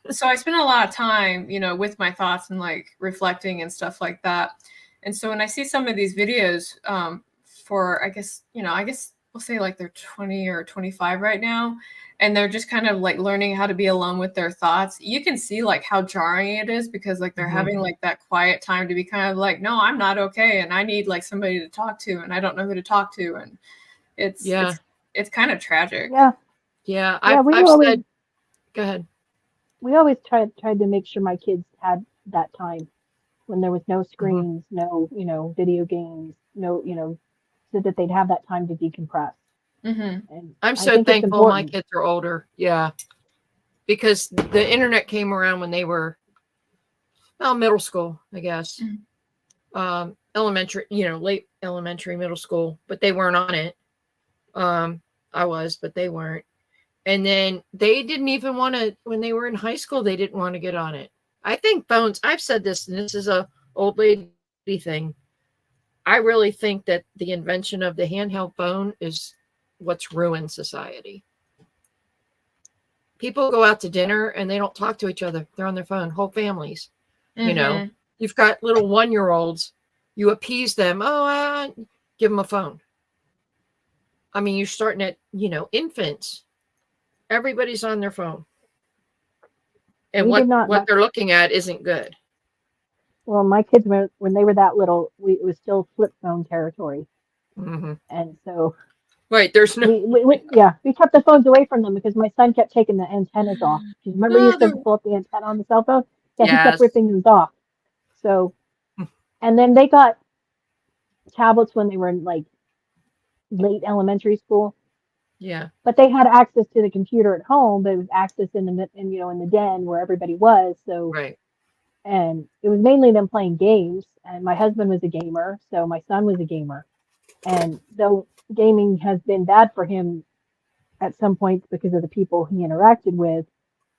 so I spent a lot of time, with my thoughts and like reflecting and stuff like that. And so when I see some of these videos, for, I guess we'll say like they're 20 or 25 right now, and they're just kind of like learning how to be alone with their thoughts. You can see like how jarring it is because like they're having like that quiet time to be kind of like, no, I'm not okay. And I need like somebody to talk to, and I don't know who to talk to. And it's kind of tragic. Yeah. Yeah. Yeah, I've said, go ahead. We always tried to make sure my kids had that time when there was no screens, no, video games, no, so that they'd have that time to decompress. Mm-hmm. And I'm I so think it's thankful my important. kids are older. Yeah. Because the internet came around when they were, middle school, I guess. Mm-hmm. Elementary, late elementary, middle school, but they weren't on it. I was, but they weren't. And then they didn't even want to, when they were in high school, they didn't want to get on it. I think phones, I've said this, and this is a old lady thing. I really think that the invention of the handheld phone is what's ruined society. People go out to dinner and they don't talk to each other. They're on their phone, whole families. You've got little 1-year-olds. You appease them. Give them a phone. I mean, you're starting at, infants. Everybody's on their phone. And what they're looking at isn't good. Well, my kids, when they were that little, it was still flip phone territory. Mm-hmm. And so right, there's no we kept the phones away from them because my son kept taking the antennas off. Do you remember you said to pull up the antenna on the cell phone? Yeah, he kept ripping those off. So, and then they got tablets when they were in like late elementary school. Yeah. But they had access to the computer at home, but it was access in the den where everybody was. So right. And it was mainly them playing games. And my husband was a gamer, so my son was a gamer. And though gaming has been bad for him at some points because of the people he interacted with,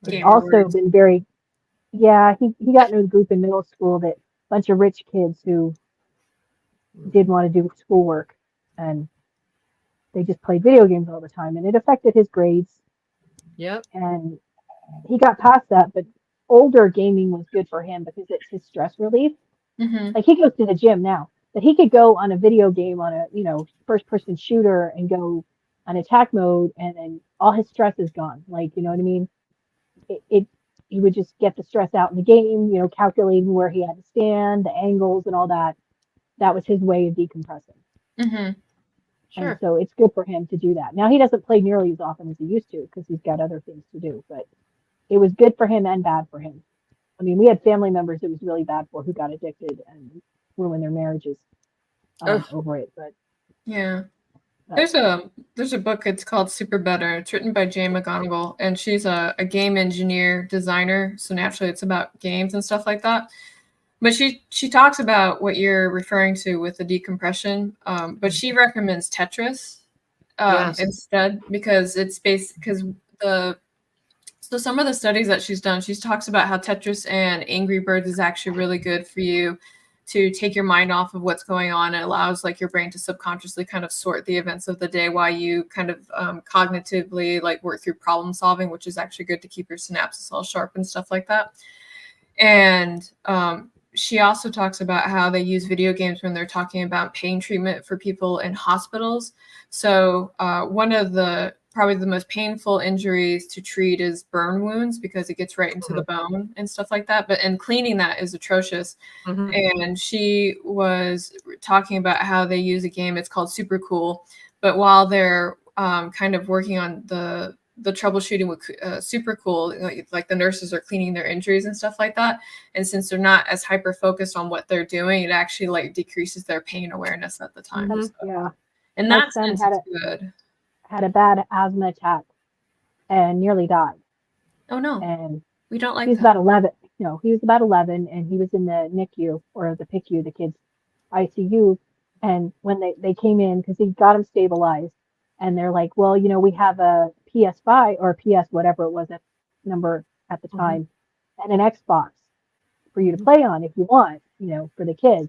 He's Gamer also words. been very, yeah, he got into a group in middle school that bunch of rich kids who did want to do schoolwork, and they just played video games all the time, and it affected his grades. Yep. And he got past that, but older gaming was good for him because it's his stress relief. Mm-hmm. Like he goes to the gym now, but he could go on a video game on a, first person shooter and go on attack mode, and then all his stress is gone. Like, you know what I mean? It he would just get the stress out in the game, calculating where he had to stand, the angles and all that. That was his way of decompressing. Mm-hmm. And Sure. so it's good for him to do that. Now he doesn't play nearly as often as he used to because he's got other things to do, but it was good for him and bad for him. I mean, we had family members it was really bad for who got addicted and ruined their marriages Ugh. over it. But Yeah. There's a book, it's called Super Better. It's written by Jay McGonigal, and she's a game engineer designer. So naturally it's about games and stuff like that. But she talks about what you're referring to with the decompression. But she recommends Tetris Yes. instead because so some of the studies that she's done, she talks about how Tetris and Angry Birds is actually really good for you to take your mind off of what's going on. It allows like your brain to subconsciously kind of sort the events of the day while you kind of cognitively like work through problem solving, which is actually good to keep your synapses all sharp and stuff like that. And she also talks about how they use video games when they're talking about pain treatment for people in hospitals. So one of the probably the most painful injuries to treat is burn wounds because it gets right into the bone and stuff like that. And cleaning that is atrocious. Mm-hmm. And she was talking about how they use a game. It's called Super Cool. But while they're kind of working on the troubleshooting with Super Cool, like the nurses are cleaning their injuries and stuff like that. And since they're not as hyper focused on what they're doing, it actually like decreases their pain awareness at the time. Mm-hmm. So. Yeah. And that's good. Had a bad asthma attack and nearly died. Oh no. And we don't like he was that. about 11. No, he was about 11 and he was in the NICU or the PICU, the kids ICU. And when they came in, because he got him stabilized, and they're like, well, we have a PS5 or PS, whatever it was, that number at the time, and an Xbox for you to play on if you want, for the kids.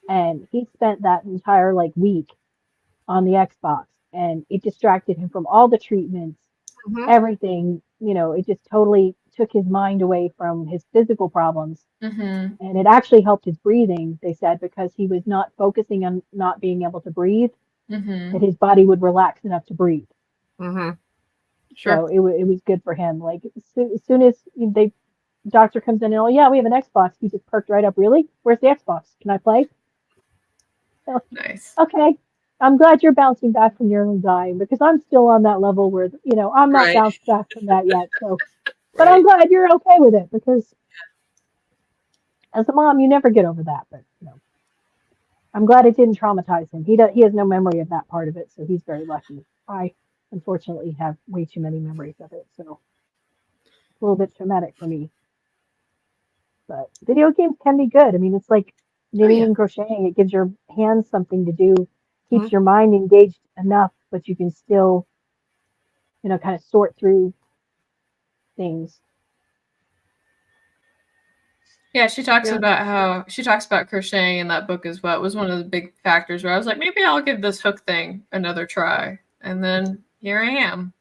And he spent that entire week on the Xbox, and it distracted him from all the treatments, everything, it just totally took his mind away from his physical problems. And it actually helped his breathing, they said, because he was not focusing on not being able to breathe, that his body would relax enough to breathe. Sure. So it was good for him. Like as soon as doctor comes in and, oh yeah, we have an Xbox, he just perked right up. Really? Where's the Xbox? Can I play? So, nice. Okay. I'm glad you're bouncing back from your own dying because I'm still on that level where, I'm not bounced back from that yet. So, but I'm glad you're okay with it because as a mom, you never get over that. But, I'm glad it didn't traumatize him. He has no memory of that part of it. So he's very lucky. I unfortunately have way too many memories of it. So it's a little bit traumatic for me. But video games can be good. I mean, it's like knitting and crocheting. It gives your hands something to do. Keeps your mind engaged enough, but you can still, kind of sort through things. Yeah, she talks about crocheting in that book as well. It was one of the big factors where I was like, maybe I'll give this hook thing another try. And then here I am.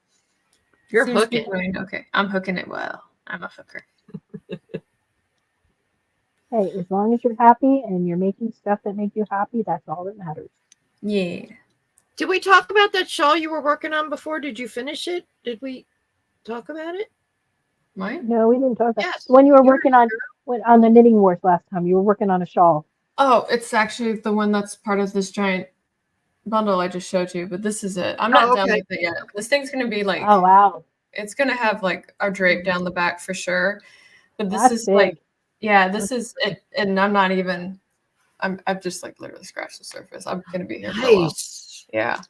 You're hooking. Okay, I'm hooking it well. I'm a hooker. Hey, as long as you're happy and you're making stuff that makes you happy, that's all that matters. Yeah. Did we talk about that shawl you were working on before? Did you finish it? Did we talk about it? Mine? No, we didn't talk about Yes. when you were working on the knitting wars last time. You were working on a shawl. Oh, it's actually the one that's part of this giant bundle I just showed you, but this is it. I'm not done with it yet. This thing's gonna be like, oh wow, it's gonna have like a drape down the back for sure. But this that's is big. like, yeah, this is it, and I'm not even. I've just like literally scratched the surface. I'm gonna be here for a while. Yeah,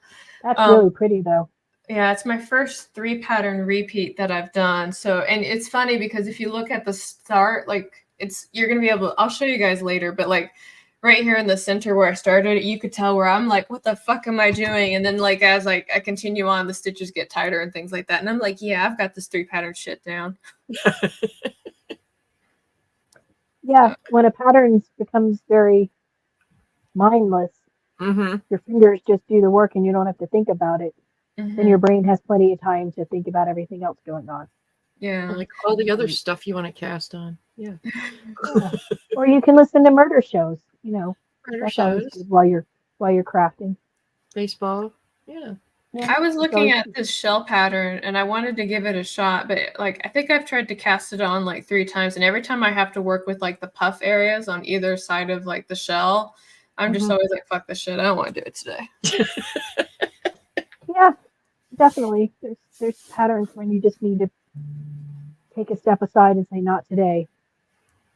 that's really pretty though. Yeah, it's my first 3-pattern repeat that I've done. So, and it's funny because if you look at the start, like you're gonna be able. I'll show you guys later, but like right here in the center where I started, you could tell where I'm like, what the fuck am I doing? And then like as like I continue on, the stitches get tighter and things like that. And I'm like, yeah, I've got this 3-pattern shit down. Yeah, when a pattern becomes very mindless, your fingers just do the work and you don't have to think about it. Then your brain has plenty of time to think about everything else going on. Yeah. Like all the other stuff you want to cast on. Yeah. Yeah. Or you can listen to murder shows, you know. Murder That's always shows, good while you're crafting. baseball. Yeah. Yeah, I was it's looking always at good. this shell pattern and I wanted to give it a shot, but like I think I've tried to cast it on like 3 times, and every time I have to work with like the puff areas on either side of like the shell, I'm just always like, fuck this shit, I don't want to do it today. Yeah, definitely. There's patterns when you just need to take a step aside and say not today.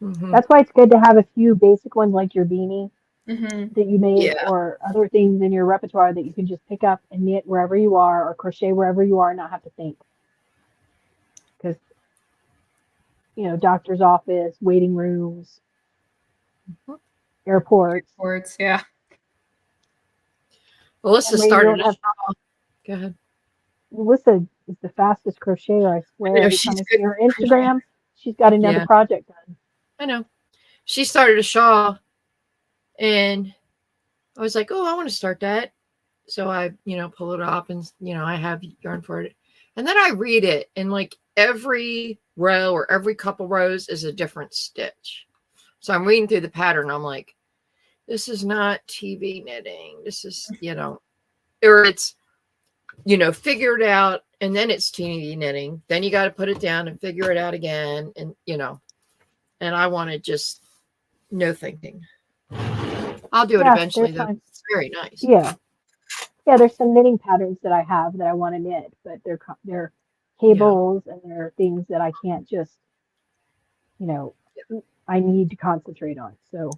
That's why it's good to have a few basic ones like your beanie that you made, or other things in your repertoire that you can just pick up and knit wherever you are, or crochet wherever you are and not have to think. Because, you know, doctor's office, waiting rooms, airports. Yeah. Melissa started a shawl. Go ahead. Melissa is the fastest crocheter, I swear. Every time I see her Instagram, she's got another project done. I know. She started a shawl, and I was like, oh, I want to start that. So I, pull it up, and, I have yarn for it. And then I read it, and like every row or every couple rows is a different stitch. So I'm reading through the pattern. I'm like, this is not TV knitting. This is, or it's, figure it out, and then it's TV knitting. Then you got to put it down and figure it out again. And, and I want to just no thinking. I'll do it eventually, though. It's very nice. Yeah. Yeah, there's some knitting patterns that I have that I want to knit, but they're cables and they're things that I can't just, I need to concentrate on. So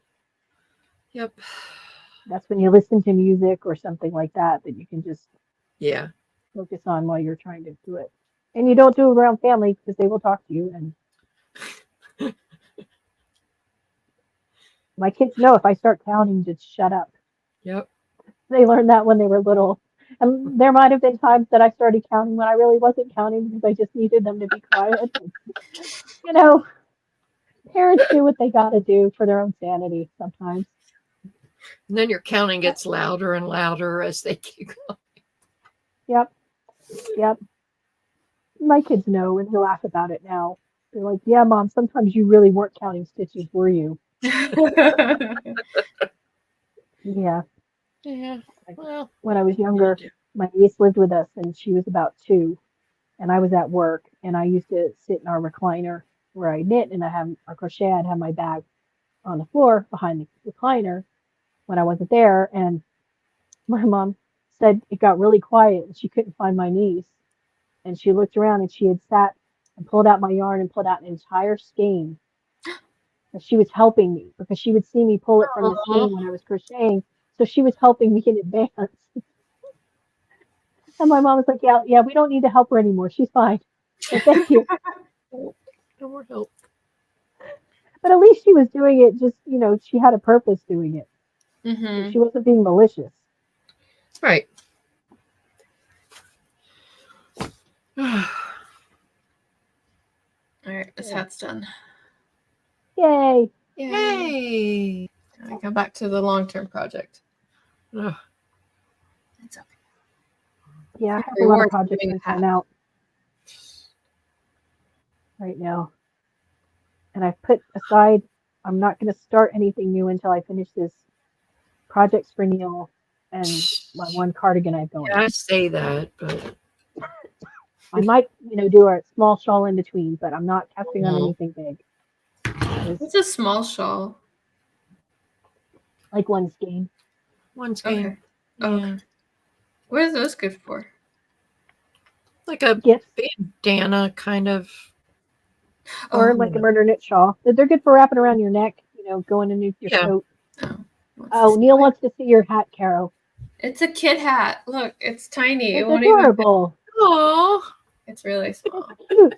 that's when you listen to music or something like that you can just focus on while you're trying to do it. And you don't do it around family because they will talk to you. And my kids know if I start counting, just shut up. Yep. They learned that when they were little. And there might have been times that I started counting when I really wasn't counting because I just needed them to be quiet. Parents do what they got to do for their own sanity sometimes. And then your counting gets louder and louder as they keep going. Yep. My kids know, and they laugh about it now. They're like, yeah, Mom, sometimes you really weren't counting stitches, were you? Yeah. Yeah. Well, when I was younger, my niece lived with us, and she was about 2, and I was at work, and I used to sit in our recliner where I knit, and I have our crochet. I'd have my bag on the floor behind the recliner when I wasn't there, and my mom said it got really quiet, and she couldn't find my niece, and she looked around, and she had sat and pulled out my yarn and pulled out an entire skein. And she was helping me because she would see me pull it from the skein when I was crocheting. So she was helping me in advance. And my mom was like, yeah, we don't need to help her anymore. She's fine. So thank you. No more help. But at least she was doing it just, she had a purpose doing it. Mm-hmm. She wasn't being malicious. Right. All right, this hat's done. Yay. Yay. I go back to the long-term project. Ugh. It's okay. Yeah, I have a lot of projects to sign out right now. And I've put aside, I'm not going to start anything new until I finish this projects for Neil and my one cardigan I've going. Yeah, I say that, but I might, do a small shawl in between, but I'm not casting on anything big. It's a small shawl. Like one skein. One skein. Okay. Okay. What is those good for? Like a Gifts. bandana kind of. Or like a murder knit shawl. They're good for wrapping around your neck, going underneath your coat. Oh, Neil wants to see your hat, Carol. It's a kid hat. Look, it's tiny. It's adorable. Oh, it's really small. It's cute.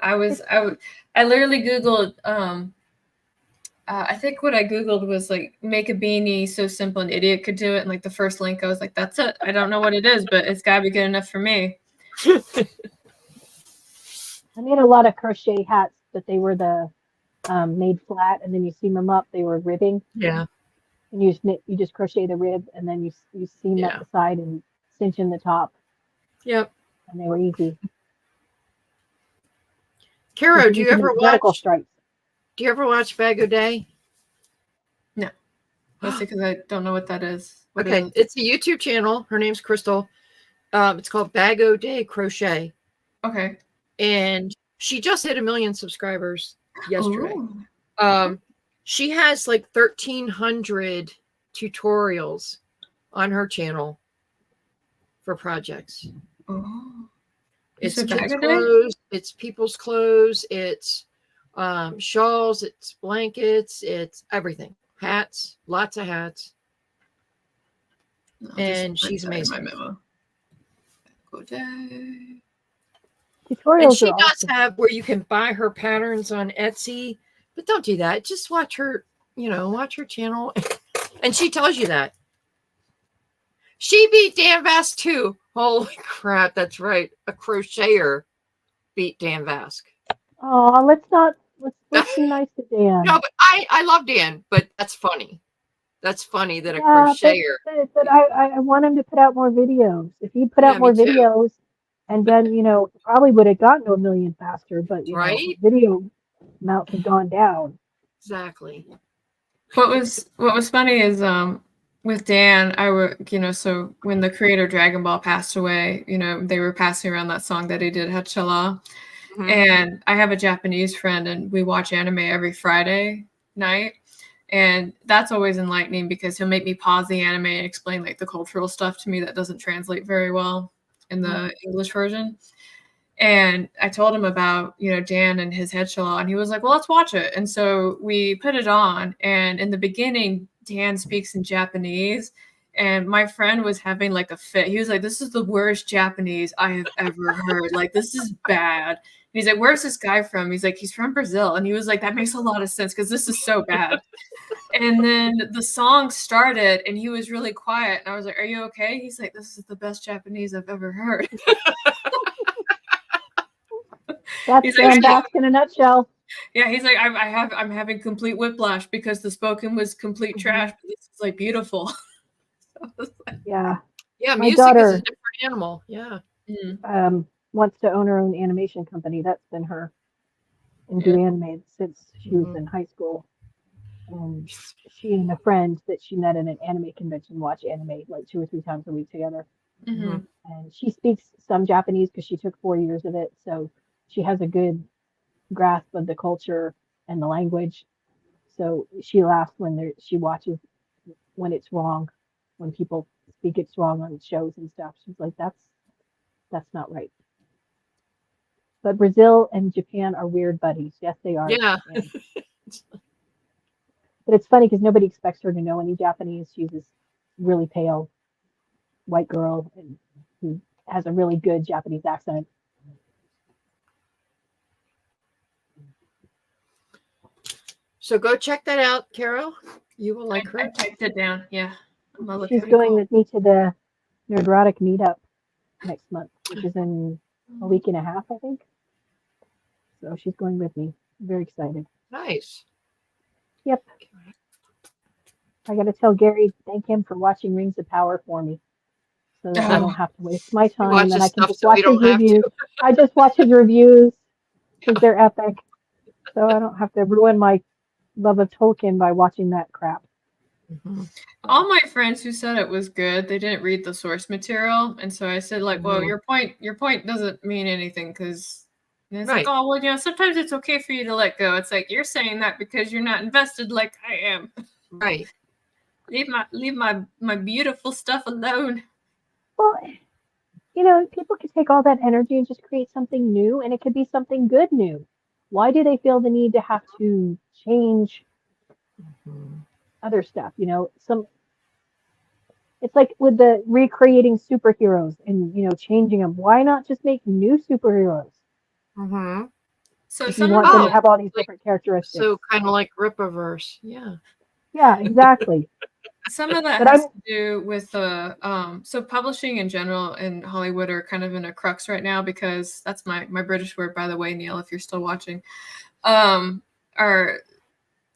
I literally Googled I think what I Googled was like make a beanie so simple an idiot could do it. And like the first link, I was like, that's it. I don't know what it is, but it's gotta be good enough for me. I made a lot of crochet hats, but they were the made flat, and then you seam them up. They were ribbing, Yeah. and you just crochet the rib, and then you seam up Yeah. the side and cinch in the top, Yep. and they were easy. Caro, do you ever vertical watch? stripes? Do you ever watch Bag O' Day? No, mostly because I don't know what that is. What Okay, is it's a YouTube channel. Her name's Crystal. It's called Bag O' Day Crochet, okay. and she just hit 1 million subscribers yesterday. Ooh. She has like 1,300 tutorials on her channel for projects. Oh. It's Is it kids' Bag O' Day? clothes, it's people's clothes, it's shawls, it's blankets, it's everything. Hats, lots of hats. I'll And just she's put that in amazing. my memo. Bag O' Day. Tutorials And she are does awesome. have where you can buy her patterns on Etsy, but don't do that. Just watch her, watch her channel. And she tells you that. She beat Dan Vass too. Holy crap, that's right. A crocheter beat Dan Vass. Oh, let's be nice to Dan. No, but I love Dan, but that's funny. That's funny that a Yeah, crocheter. but I want him to put out more videos. If he put Yeah, out more me too. videos, and then probably would have gotten to 1 million faster. But Right? video amounts have gone down. Exactly. What was funny is with Dan, so when the creator Dragon Ball passed away, they were passing around that song that he did, Hachala. Mhm. And I have a Japanese friend, and we watch anime every Friday night. And that's always enlightening because he'll make me pause the anime and explain like the cultural stuff to me that doesn't translate very well in the English version. And I told him about, Dan and his head shala, and he was like, well, let's watch it. And so we put it on. And in the beginning, Dan speaks in Japanese. And my friend was having like a fit. He was like, this is the worst Japanese I have ever heard. Like, this is bad. And he's like, where's this guy from? He's like, he's from Brazil. And he was like, that makes a lot of sense because this is so bad. And then the song started and he was really quiet. And I was like, are you okay? He's like, this is the best Japanese I've ever heard. That's Dan Vass in a nutshell. Yeah, he's like, I'm having complete whiplash because the spoken was complete trash, but this is like beautiful. Yeah. Yeah, My music daughter, is a different animal. Yeah. wants to own her own animation company. That's been her and do anime since she was in high school. And she and a friend that she met at an anime convention watch anime like 2 or 3 times a week together. Mm-hmm. And she speaks some Japanese because she took 4 years of it, so she has a good grasp of the culture and the language. So she laughs when she watches when it's wrong, when people speak it's wrong on shows and stuff. She's like, that's not right. But Brazil and Japan are weird buddies. Yes, they are. Yeah. But it's funny because nobody expects her to know any Japanese. She's this really pale white girl and who has a really good Japanese accent. So go check that out, Carol. You will like her. I typed it down. Yeah. She's going with me to the Nerdrotic meetup next month, which is in a week and a half, I think. So she's going with me. I'm very excited. Nice. Yep. I got to tell Gary, thank him for watching Rings of Power for me, so that I don't have to waste my time and I can just watch his reviews. I just watch his reviews because they're epic, so I don't have to ruin my love of Tolkien by watching that crap. Mm-hmm. All my friends who said it was good, they didn't read the source material, and so I said, like, well, your point doesn't mean anything because it's like, oh, well, sometimes it's okay for you to let go. It's like you're saying that because you're not invested like I am. Right. Leave my beautiful stuff alone. Well, people could take all that energy and just create something new, and it could be something good new. Why do they feel the need to have to change other stuff? It's like with the recreating superheroes and changing them. Why not just make new superheroes? So if you some of want them to the have all these like, different characteristics. So kind of like Ripaverse. Yeah. Yeah, exactly. some of that But has I'm to do with the so publishing in general in Hollywood are kind of in a crux right now, because that's my British word, by the way, Neil, if you're still watching. Are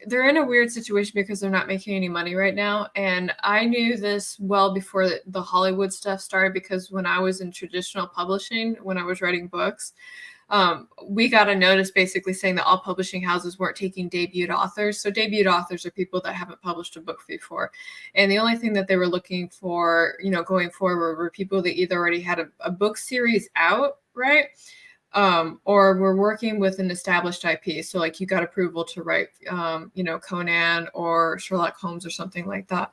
They're in a weird situation because they're not making any money right now. And I knew this well before the Hollywood stuff started, because when I was in traditional publishing, when I was writing books, we got a notice basically saying that all publishing houses weren't taking debuted authors. So debuted authors are people that haven't published a book before. And the only thing that they were looking for, going forward, were people that either already had a book series out, right? Or we're working with an established IP. So like you got approval to write, Conan or Sherlock Holmes or something like that.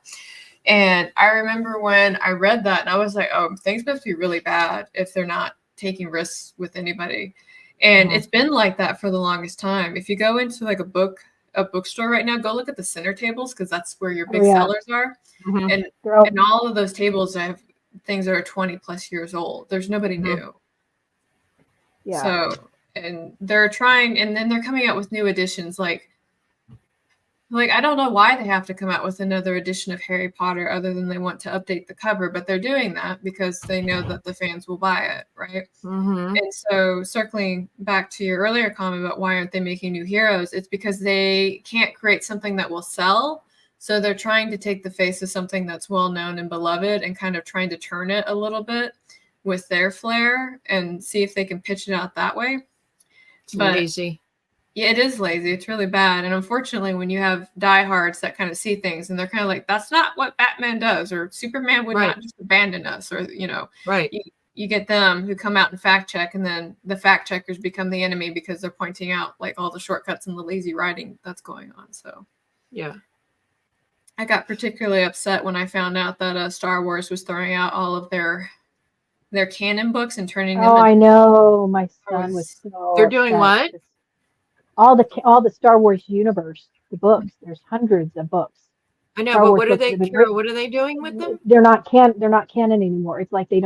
And I remember when I read that and I was like, oh, things must be really bad if they're not taking risks with anybody. And it's been like that for the longest time. If you go into like a bookstore right now, go look at the center tables, because that's where your big sellers are. Mm-hmm. And all of those tables have things that are 20 plus years old. There's nobody new. Yeah. So, and they're trying, and then they're coming out with new editions. Like I don't know why they have to come out with another edition of Harry Potter other than they want to update the cover, but they're doing that because they know that the fans will buy it, right? Mm-hmm. And so, circling back to your earlier comment about why aren't they making new heroes, it's because they can't create something that will sell. So they're trying to take the face of something that's well known and beloved and kind of trying to turn it a little bit with their flair and see if they can pitch it out that way. It's lazy. Yeah, it is lazy. It's really bad. And unfortunately, when you have diehards that kind of see things and they're kind of like, that's not what Batman does, or Superman would not just abandon us, or, right. You get them who come out and fact check, and then the fact checkers become the enemy because they're pointing out like all the shortcuts and the lazy writing that's going on. So, yeah. I got particularly upset when I found out that Star Wars was throwing out all of their canon books and turning them. Oh, I know. My son was so. They're doing what? All the Star Wars universe, the books. There's hundreds of books. I know, but what are they? Carol, what are they doing with them? They're not canon anymore. It's like they're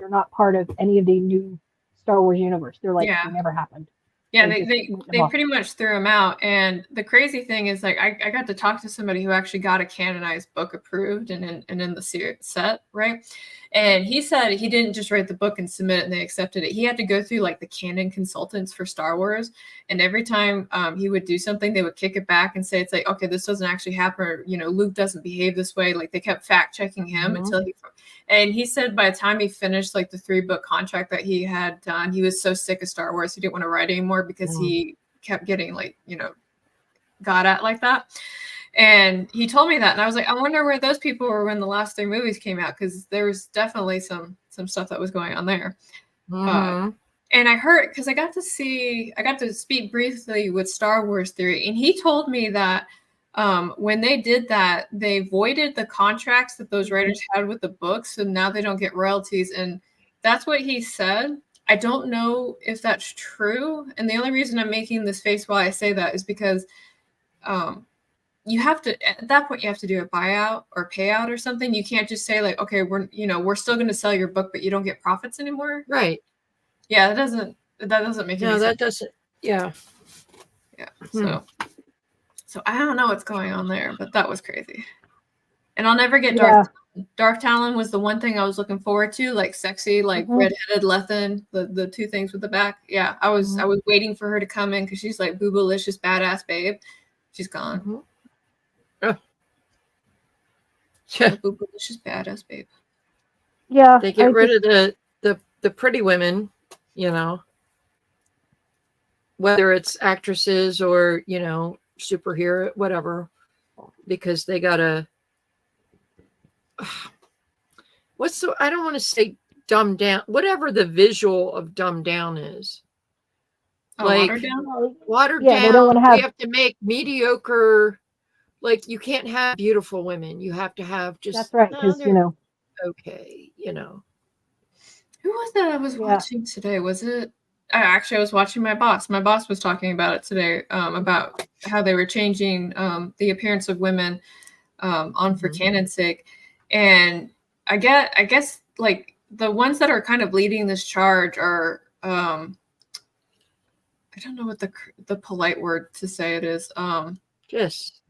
not part of any of the new Star Wars universe. They're like they never happened. Yeah, they pretty much threw them out. And the crazy thing is, like, I got to talk to somebody who actually got a canonized book approved and in the set, right? And he said he didn't just write the book and submit it and they accepted it. He had to go through like the canon consultants for Star Wars. And every time he would do something, they would kick it back and say, it's like, okay, this doesn't actually happen. Or, Luke doesn't behave this way. Like they kept fact checking him until and he said by the time he finished like the 3-book contract that he had done, he was so sick of Star Wars, he didn't want to write anymore because he kept getting like, got at like that. And he told me that. And I was like, I wonder where those people were when the last 3 movies came out, because there was definitely some stuff that was going on there. And I heard, because I got to speak briefly with Star Wars Theory, and he told me that when they did that, they voided the contracts that those writers had with the books, so now they don't get royalties. And that's what he said. I don't know if that's true. And the only reason I'm making this face while I say that is because you have to, at that point, you have to do a buyout or payout or something. You can't just say like, okay, we're still going to sell your book, but you don't get profits anymore. Right. Yeah, that doesn't make any sense. No, that doesn't. Yeah. Yeah. So I don't know what's going on there, but that was crazy. And I'll never get Darth. Darth Talon was the one thing I was looking forward to, like sexy, like redheaded Lethan, the 2 things with the back. Yeah, I was waiting for her to come in because she's like boobalicious badass babe. She's gone. Boobalicious badass babe. Yeah, they get rid of the pretty women, whether it's actresses or superhero, whatever, because they gotta. I don't want to say dumbed down, whatever the visual of dumbed down is. Like watered down. They don't want to have. We have to make mediocre. Like you can't have beautiful women. You have to have just. That's right, because Okay, Who was that I was watching today? Was it? I was watching my boss. My boss was talking about it today, about how they were changing the appearance of women on for canon's sake. And I guess like the ones that are kind of leading this charge are I don't know what the polite word to say it is. Just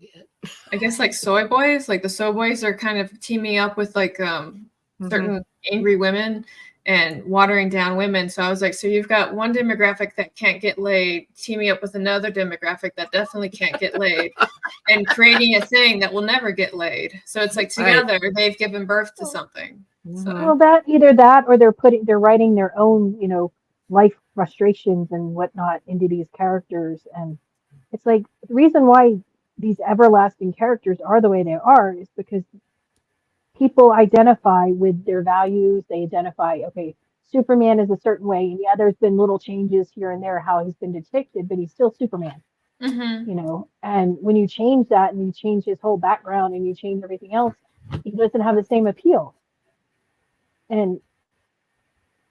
I guess like soy boys. Like the soy boys are kind of teaming up with like certain angry women and watering down women. So I was like, so you've got one demographic that can't get laid teaming up with another demographic that definitely can't get laid and creating a thing that will never get laid. So it's like together they've given birth to something. So. Well, that either that or they're writing their own, life frustrations and whatnot into these characters. And it's like the reason why these everlasting characters are the way they are is because people identify with their values. They identify, okay, Superman is a certain way, and yeah, there's been little changes here and there how he's been depicted, but he's still Superman. And when you change that and you change his whole background and you change everything else, he doesn't have the same appeal. And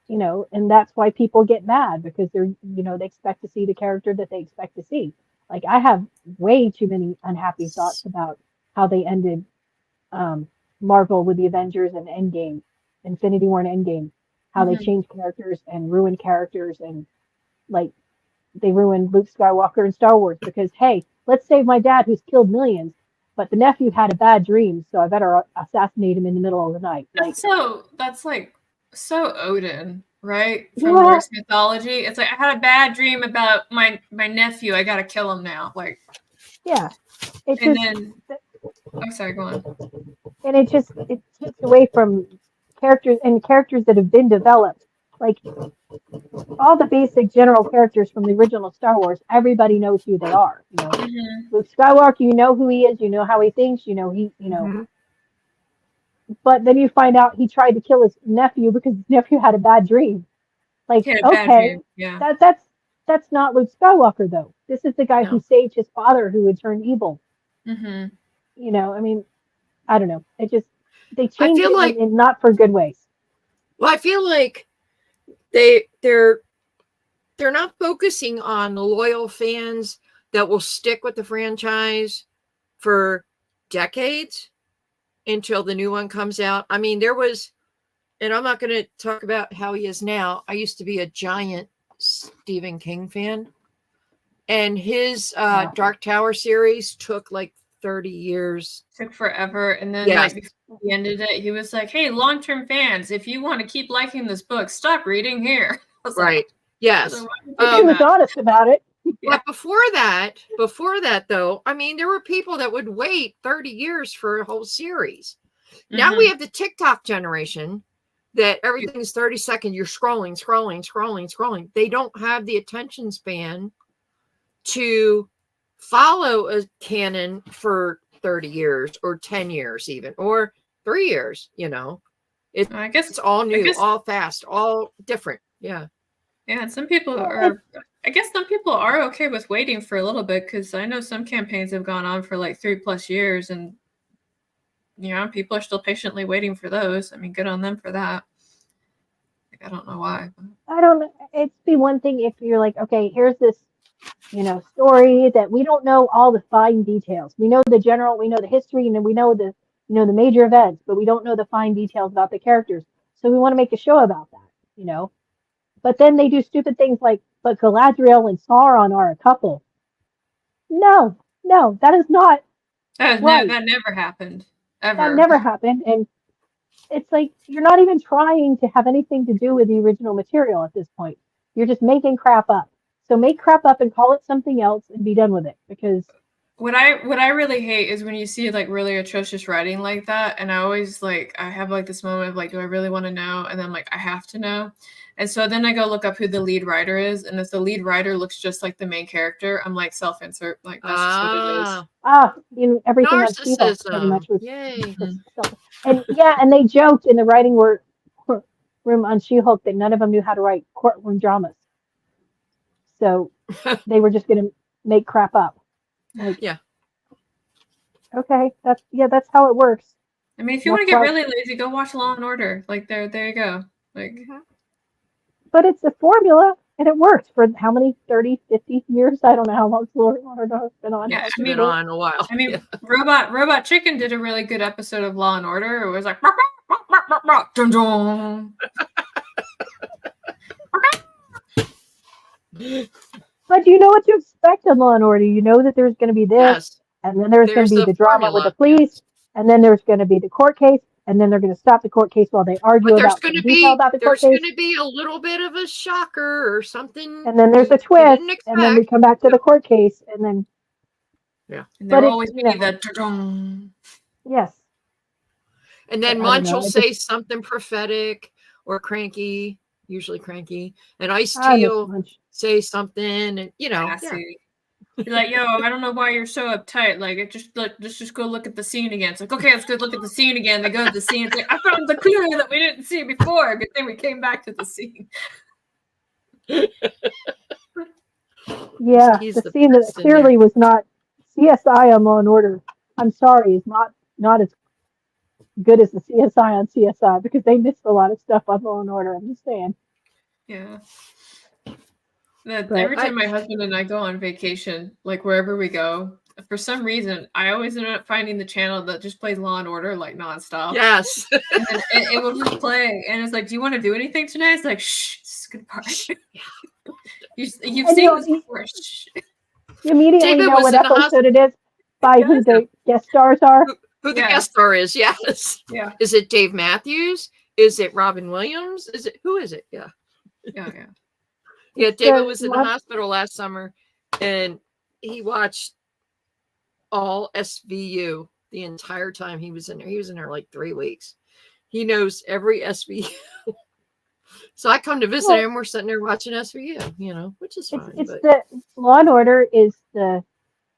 and that's why people get mad, because they're they expect to see the character that they expect to see. Like, I have way too many unhappy thoughts about how they ended Marvel with the Avengers and Endgame, Infinity War and Endgame, how they changed characters and ruined characters, and like they ruined Luke Skywalker in Star Wars because, hey, let's save my dad who's killed millions, but the nephew had a bad dream, so I better assassinate him in the middle of the night. Like, that's like so Odin, right? From Norse mythology. It's like, I had a bad dream about my nephew. I gotta kill him now. Like, yeah. I'm sorry, go on. And it takes away from characters that have been developed. Like, all the basic general characters from the original Star Wars, everybody knows who they are. Luke Skywalker, you know who he is, you know how he thinks, But then you find out he tried to kill his nephew because his nephew had a bad dream. Like, okay, that's not Luke Skywalker though. This is the guy who saved his father who had turned evil. I mean, I don't know. They change it in not for good ways. Well, I feel like they're not focusing on the loyal fans that will stick with the franchise for decades until the new one comes out. I mean, there was, and I'm not going to talk about how he is now. I used to be a giant Stephen King fan, and his Dark Tower series took like 30 years. Took forever. And then like before he ended it, he was like, hey, long-term fans, if you want to keep liking this book, stop reading here. Right. Yes. He was honest about it. But before that though, I mean, there were people that would wait 30 years for a whole series. Now we have the TikTok generation that everything is 30 seconds. You're scrolling. They don't have the attention span to follow a canon for 30 years or 10 years even, or 3 years, I guess it's all new, all fast, all different. Yeah. Yeah. Some people are okay with waiting for a little bit, because I know some campaigns have gone on for like 3+ years, and people are still patiently waiting for those. I mean, good on them for that. Like, I don't know why. I don't know. It'd be one thing if you're like, okay, here's this, story that we don't know all the fine details. We know the general, we know the history, and then we know the, the major events, but we don't know the fine details about the characters. So we want to make a show about that, But then they do stupid things like, but Galadriel and Sauron are a couple. No, that is not. That never happened. Ever. That never happened. And it's like, you're not even trying to have anything to do with the original material at this point. You're just making crap up. So make crap up and call it something else and be done with it. Because what I really hate is when you see like really atrocious writing like that. And I always I have like this moment of like, do I really want to know? And then like, I have to know. And so then I go look up who the lead writer is. And if the lead writer looks just like the main character, I'm like, self-insert. Like, that's just what it is. Everything on She-Hulk pretty much was. Yay. And they joked in the writing room on She-Hulk that none of them knew how to write courtroom dramas. So they were just going to make crap up. Like, okay, that's how it works. I mean, if you want to get really lazy, go watch Law and Order. Like, there you go. Like, but it's a formula, and it worked for how many 30, 50 years? I don't know how long Law and Order has been on. Yeah, it's been on a while. I mean, Robot Chicken did a really good episode of Law and Order. It was like, dun dun. But you know what to expect on Law and Order. You know that there's going to be this, Yes, and then there's going there's to be a the drama with the formula. police, Yes. and then there's going to be the court case, and then they're going to stop the court case while they argue But there's about going some to detail be about the court case, a little bit of a shocker or something and then there's a you twist, didn't and then we expect. come back to the court case, and then Yeah. And there but will it's, always you be know, the ta-dong. yes. And then I don't Munch know. will say something prophetic or cranky, usually cranky, and Ice I T miss will lunch. say something, and you know, yeah. Sassy. Be like, yo, I don't know why you're so uptight. Like, let's just go look at the scene again. It's like, okay, let's go look at the scene again. They go to the scene. It's like, I found the clue that we didn't see before. But then we came back to the scene. Yeah, He's the the scene that best in there. clearly was not CSI on Law and Order. I'm sorry, is not as good as the CSI on CSI because they missed a lot of stuff on Law and Order. I'm just saying. Yeah. But Every time my husband and I go on vacation, like wherever we go, for some reason, I always end up finding the channel that just plays Law and Order like nonstop. Yes. And then it will just play, and it's like, "Do you want to do anything tonight?" It's like, "Shh, this is a good part." You've And seen this before. Shh. you immediately David know was what in the episode it is by who the guest stars are. Who the Yeah. guest star is? Yes. Yeah. Is it Dave Matthews? Is it Robin Williams? Who is it? Yeah. Yeah, yeah. Yeah, David was in the hospital last summer, and he watched all SVU the entire time he was in there. He was in there like 3 weeks. He knows every SVU. So I come to visit him. We're sitting there watching SVU, you know, which is fine. It's the Law and Order is the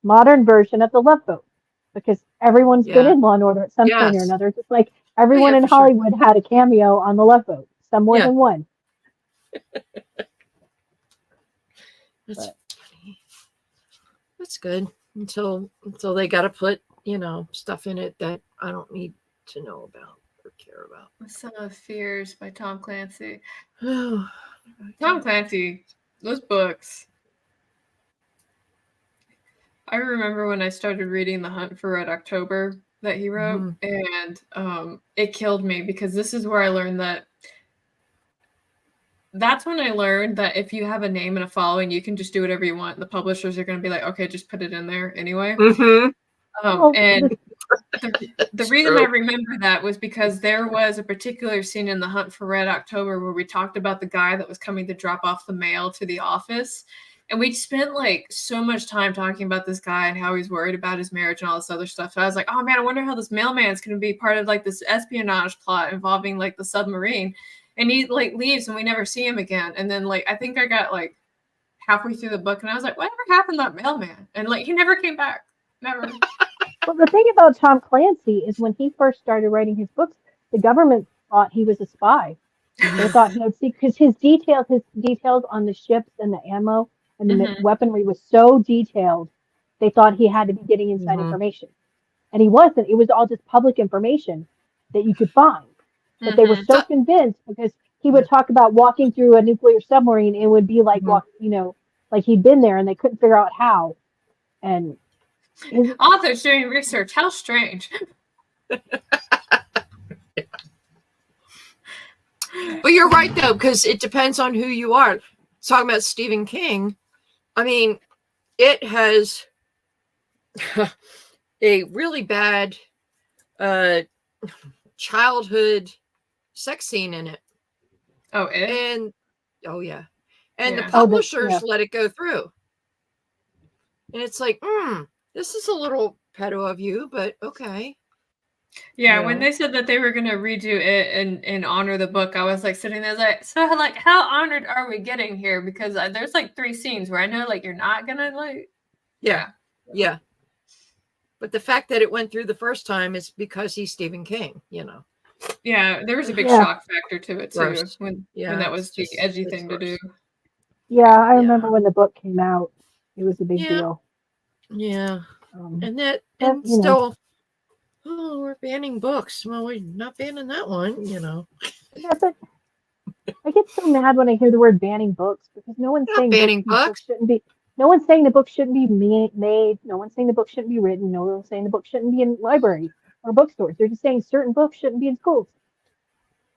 modern version of the Love Boat because everyone's been in Law and Order at some point or another. Just like everyone in Hollywood had a cameo on the Love Boat, some more than one. That's funny. That's good until they got to put, you know, stuff in it that I don't need to know about or care about. Some of Fears by Tom Clancy. Tom Clancy, those books. I remember when I started reading The Hunt for Red October that he wrote, and it killed me because this is where I learned that's when I learned that if you have a name and a following, you can just do whatever you want. The publishers are going to be like, okay, just put it in there anyway. And the reason I remember that was because there was a particular scene in The Hunt for Red October where we talked about the guy that was coming to drop off the mail to the office. And we spent like so much time talking about this guy and how he's worried about his marriage and all this other stuff. So I was like, oh man, I wonder how this mailman's going to be part of like this espionage plot involving like the submarine. And he like leaves and we never see him again. And then like, I think I got like halfway through the book and I was like, whatever happened to that mailman? And like, he never came back. Never. Well, the thing about Tom Clancy is when he first started writing his books, the government thought he was a spy. They thought he would see because his details on the ships and the ammo and the weaponry was so detailed. They thought he had to be getting inside information, and he wasn't. It was all just public information that you could find. But they were so convinced because he would talk about walking through a nuclear submarine. It would be like like he'd been there, and they couldn't figure out how. And authors doing research. How strange. But you're right though, because it depends on who you are. Talking about Stephen King, I mean, it has a really bad childhood sex scene in it. Oh, and the publishers let it go through, and it's like, this is a little pedo of you, but okay. Yeah, when they said that they were going to redo it and honor the book, I was like sitting there like, so like, how honored are we getting here? Because there's like 3 scenes where I know like you're not going to like. Yeah. But the fact that it went through the first time is because he's Stephen King, you know. Yeah, there was a big shock factor to it too when that was the edgy thing to do. Yeah, I remember when the book came out, it was a big deal. Yeah, and still, we're banning books. Well, we're not banning that one, you know. Yeah, but I get so mad when I hear the word banning books because no one's saying banning books shouldn't be. No one's saying the book shouldn't be made. No one's saying the book shouldn't be written. No one's saying the book shouldn't be in libraries or bookstores. They're just saying certain books shouldn't be in schools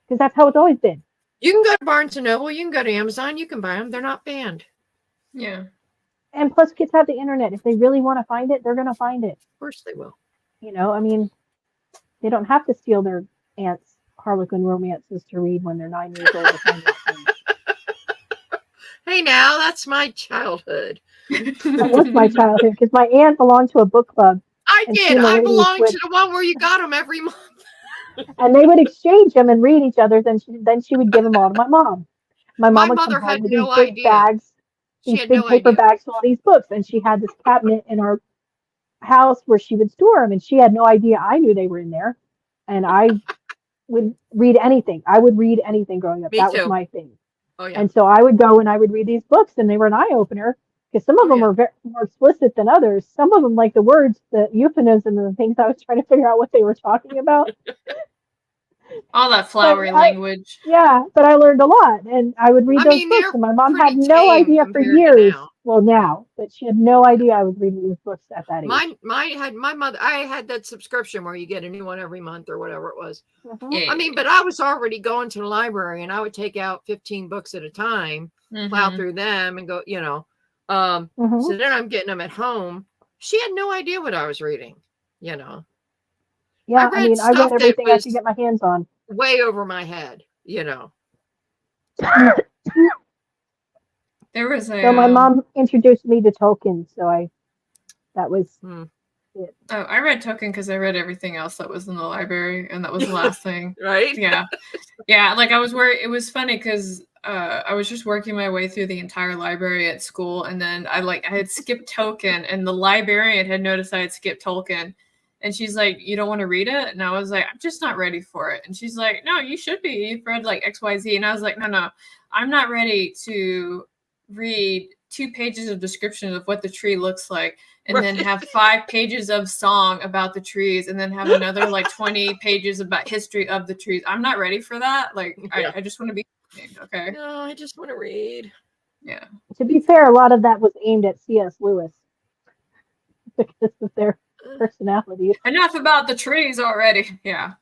because that's how it's always been. You can go to Barnes & Noble. You can go to Amazon. You can buy them. They're not banned. Yeah. And plus, kids have the internet. If they really want to find it, they're going to find it. Of course they will. You know, I mean, they don't have to steal their aunt's Harlequin romances to read when they're 9 years old. To find out things. Hey, now that's my childhood. That was my childhood because my aunt belonged to a book club. I And did. she and the I ladies belonged would- to the one where you got them every month. And they would exchange them and read each other's, and then she would give them all to my mom. My My mom would mother come home had with no these big idea. bags, She these had big no paper idea. bags full of these books, and she had this cabinet in our house where she would store them, and she had no idea I knew they were in there. And I would read anything. I would read anything growing up. Me That too. was my thing. Oh, yeah. And so I would go and I would read these books, and they were an eye opener because some of them were more explicit than others. Some of them, like the words, the euphemism, and the things, I was trying to figure out what they were talking about. All that flowery language. Yeah, but I learned a lot, and I would read those books, and my mom had pretty no tame idea for compared to years. now. Well, now, but she had no idea I was reading these books at that age. I had that subscription where you get a new one every month or whatever it was. Yeah. I mean, but I was already going to the library, and I would take out 15 books at a time, plow through them, and go. You know, so then I'm getting them at home. She had no idea what I was reading. You know. Yeah, I mean, I read everything I could get my hands on. Way over my head, you know. There was a. So my mom introduced me to Tolkien, so that was it. Oh, I read Tolkien because I read everything else that was in the library, and that was the last thing. Right? Yeah, yeah. Like I was worried. It was funny because I was just working my way through the entire library at school, and then I had skipped Tolkien, and the librarian had noticed I had skipped Tolkien. And she's like, "You don't want to read it?" And I was like, "I'm just not ready for it." And she's like, "No, you should be. You've read like XYZ." And I was like, No, I'm not ready to read 2 pages of description of what the tree looks like and then have 5 pages of song about the trees and then have another like 20 pages about history of the trees. I'm not ready for that. Like, I just want to be okay. No, I just want to read. Yeah. To be fair, a lot of that was aimed at C.S. Lewis because of their personality. Enough about the trees already. Yeah.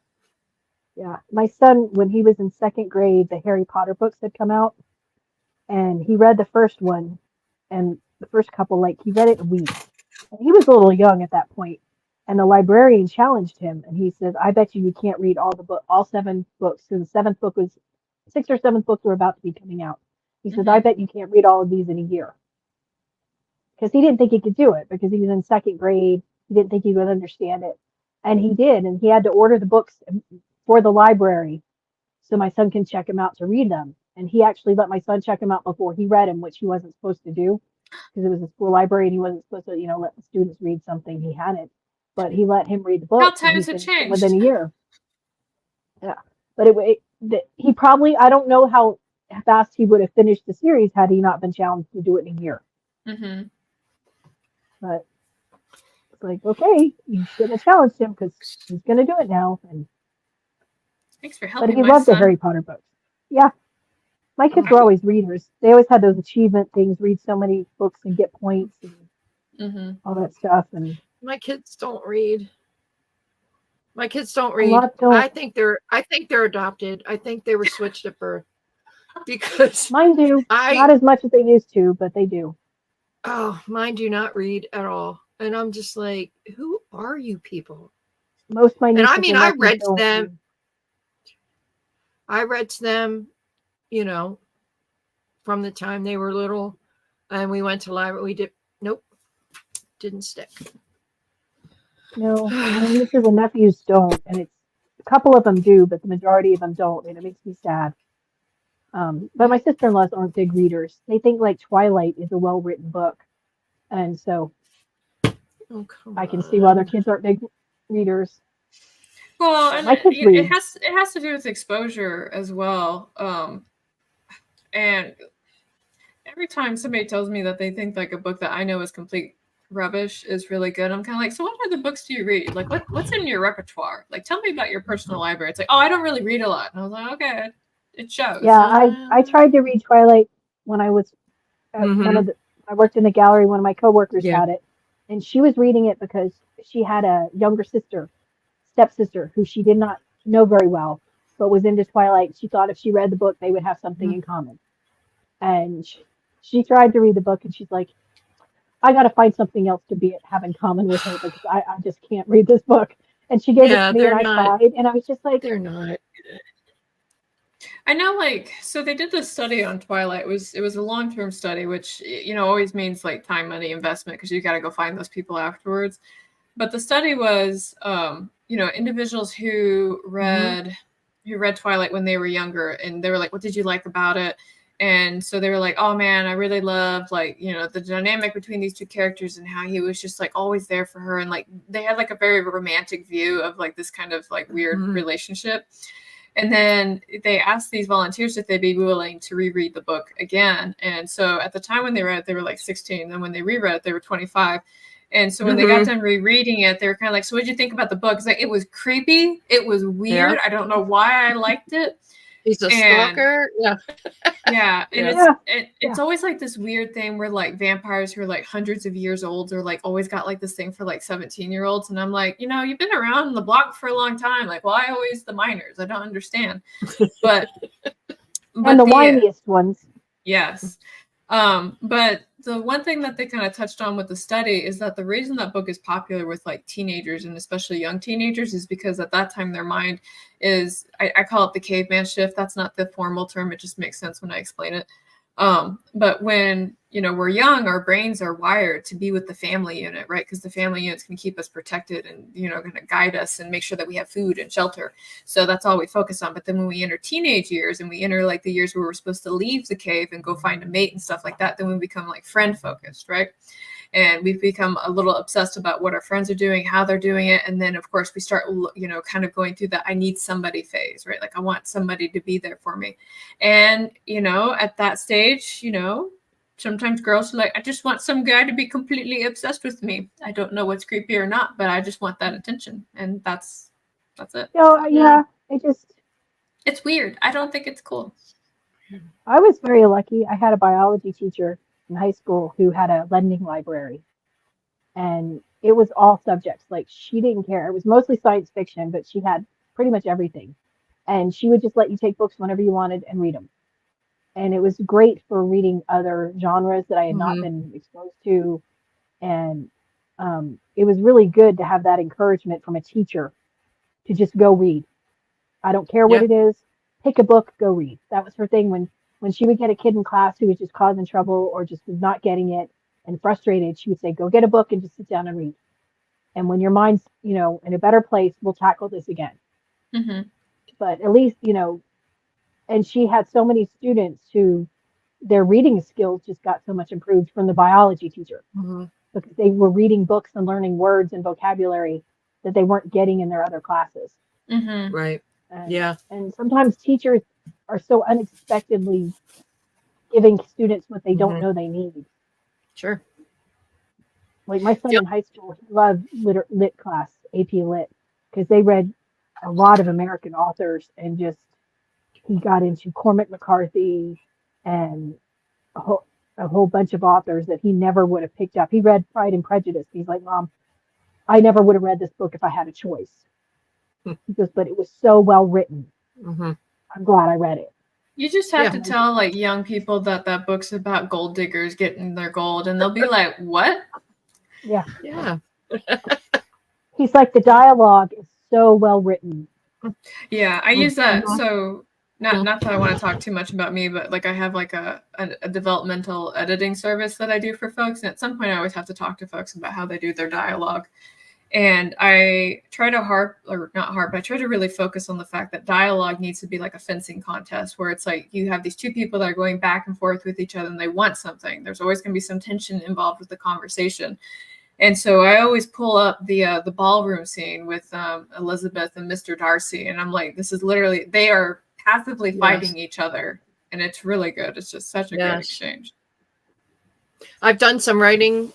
Yeah. My son, when he was in 2nd grade, the Harry Potter books had come out, and he read the first one, and the first couple, like, he read it in a week. And he was a little young at that point, and the librarian challenged him, and he said, "I bet you can't read all 7 books." So the 7th book was 6th or 7th books were about to be coming out. He says, "I bet you can't read all of these in a year," because he didn't think he could do it because he was in 2nd grade. He didn't think he would understand it. And he did. And he had to order the books for the library so my son can check them out to read them. And he actually let my son check them out before he read them, which he wasn't supposed to do because it was a school library and he wasn't supposed to, let the students read something he hadn't. But he let him read the book. How times have changed. Within a year. Yeah. But he probably, I don't know how fast he would have finished the series had he not been challenged to do it in a year. Mm-hmm. But like, okay, you should have challenged him because he's going to do it now. And thanks for helping. But he loved the Harry Potter books. Yeah, my kids were always readers. They always had those achievement things: read so many books and get points and all that stuff. And my kids don't read. My kids don't read. I think they're adopted. I think they were switched at birth because mine do. Not as much as they used to, but they do. Oh, mine do not read at all. And I'm just like, who are you people? Most of my nieces and I read to them. I read to them, from the time they were little, and we went to library. Didn't stick. No, my nieces and nephews don't, and it's a couple of them do, but the majority of them don't, and it makes me sad. But my sister-in-laws aren't big readers. They think like Twilight is a well-written book, and so I can see why their kids aren't big readers. Well, and it has to do with exposure as well. And every time somebody tells me that they think like a book that I know is complete rubbish is really good, I'm kind of like, so what other books do you read? Like, what's in your repertoire? Like, tell me about your personal library. It's like, oh, I don't really read a lot. And I was like, okay, it shows. Yeah, I tried to read Twilight when I was I worked in the gallery. One of my coworkers had it, and she was reading it because she had a younger stepsister, who she did not know very well, but was into Twilight. She thought if she read the book, they would have something in common. And she tried to read the book, and she's like, I got to find something else to have in common with her because I just can't read this book. And she gave it Yeah, to me and I cried. And I was just like, they're not. I know, like, so they did this study on Twilight. It was a long-term study, which, you know, always means like time, money, investment, because you got to go find those people afterwards. But the study was, you know, individuals who read Twilight when they were younger, and they were like, "What did you like about it?" And so they were like, "Oh man, I really loved, like, you know, the dynamic between these two characters and how he was just like always there for her." And like they had like a very romantic view of like this kind of like weird relationship. And then they asked these volunteers if they'd be willing to reread the book again. And so at the time when they read it, they were like 16. And when they reread it, they were 25. And so when they got done rereading it, they were kind of like, "So what did you think about the book?" It's like, it was creepy. It was weird. Yeah. I don't know why I liked it. He's a stalker. Yeah. Yeah. And Yeah. it's always like this weird thing where like vampires who are like hundreds of years old are like always got like this thing for like 17-year-olds. And I'm like, you know, you've been around the block for a long time. Like, why always the minors? I don't understand. But and the whiniest ones. Yes. But the one thing that they kind of touched on with the study is that the reason that book is popular with like teenagers and especially young teenagers is because at that time their mind is, I call it the caveman shift. That's not the formal term. It just makes sense when I explain it. But when, you know, we're young, our brains are wired to be with the family unit, right? Because the family unit's going to keep us protected and, you know, going to guide us and make sure that we have food and shelter. So that's all we focus on. But then when we enter teenage years and we enter like the years where we're supposed to leave the cave and go find a mate and stuff like that, then we become like friend focused, right? And we've become a little obsessed about what our friends are doing, how they're doing it. And then, of course, we start, you know, kind of going through the I need somebody phase, right? Like I want somebody to be there for me. And, you know, at that stage, you know, sometimes girls are like, I just want some guy to be completely obsessed with me. I don't know what's creepy or not, but I just want that attention. And that's it. So, yeah, it's weird. I don't think it's cool. I was very lucky. I had a biology teacher in high school who had a lending library, and it was all subjects. Like, she didn't care. It was mostly science fiction, but she had pretty much everything. And she would just let you take books whenever you wanted and read them. And it was great for reading other genres that I had not been exposed to. And it was really good to have that encouragement from a teacher to just go read. I don't care what it is. Pick a book, go read. That was her thing when she would get a kid in class who was just causing trouble or just was not getting it and frustrated, she would say, go get a book and just sit down and read. And when your mind's, you know, in a better place, we'll tackle this again. But at least, you know, and she had so many students who their reading skills just got so much improved from the biology teacher because they were reading books and learning words and vocabulary that they weren't getting in their other classes. Right. And sometimes teachers are so unexpectedly giving students what they don't know they need. Sure. Like my son in high school, he loved lit class, AP Lit, because they read a lot of American authors and just he got into Cormac McCarthy and a whole bunch of authors that he never would have picked up. He read Pride and Prejudice. He's like, Mom, I never would have read this book if I had a choice. He goes, but it was so well written. I'm glad I read it. You just have to tell like young people that book's about gold diggers getting their gold, and they'll be like, "What?" Yeah. He's like, the dialogue is so well written. Yeah, I use that. So not that I want to talk too much about me, but like I have like a developmental editing service that I do for folks, and at some point I always have to talk to folks about how they do their dialogue. And I try to I try to really focus on the fact that dialogue needs to be like a fencing contest where it's like you have these two people that are going back and forth with each other and they want something. There's always going to be some tension involved with the conversation. And so I always pull up the ballroom scene with Elizabeth and Mr. Darcy. And I'm like, this is literally, they are passively fighting each other. And it's really good. It's just such a good exchange. I've done some writing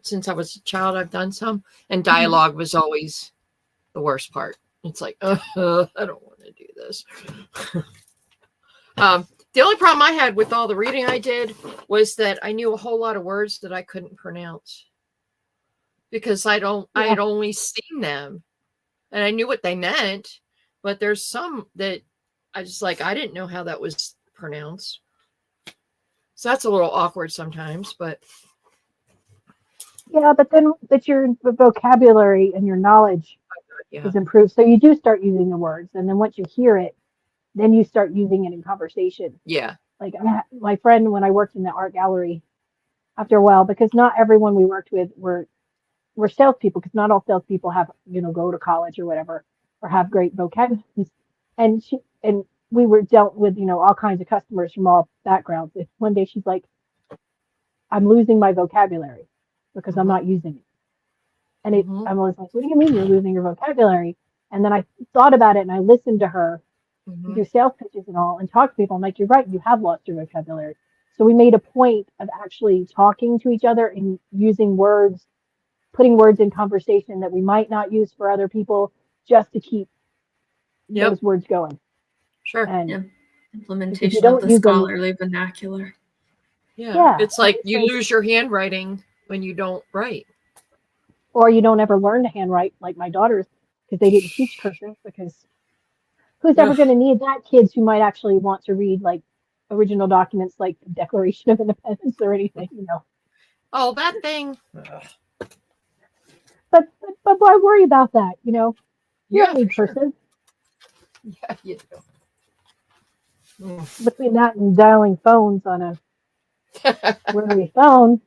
since I was a child. I've done some, and dialogue was always the worst part. It's like, I don't want to do this. The only problem I had with all the reading I did was that I knew a whole lot of words that I couldn't pronounce because I had only seen them and I knew what they meant, but there's some that I just like, I didn't know how that was pronounced. So that's a little awkward sometimes, but Yeah, but then your vocabulary and your knowledge Yeah. is improved. So you do start using the words, and then once you hear it, then you start using it in conversation. Yeah. Like my friend, when I worked in the art gallery, after a while, because not everyone we worked with were salespeople, because not all salespeople have, go to college or whatever, or have great vocabulary. And we were dealt with, all kinds of customers from all backgrounds. And one day she's like, I'm losing my vocabulary because I'm not using it. And I was like, what do you mean you're losing your vocabulary? And then I thought about it and I listened to her do sales pitches and all and talk to people. I'm like, you're right, you have lost your vocabulary. So we made a point of actually talking to each other and using words, putting words in conversation that we might not use for other people, just to keep those words going. Sure. And implementation of the scholarly vernacular. Yeah. It's like you lose your handwriting when you don't write. Or you don't ever learn to handwrite, like my daughters, because they didn't teach cursive, because who's ever going to need that? Kids who might actually want to read like original documents like the Declaration of Independence or anything, Oh, that thing. But why worry about that? You don't need cursive. Yeah, you do. Between that and dialing phones on a rotary phone,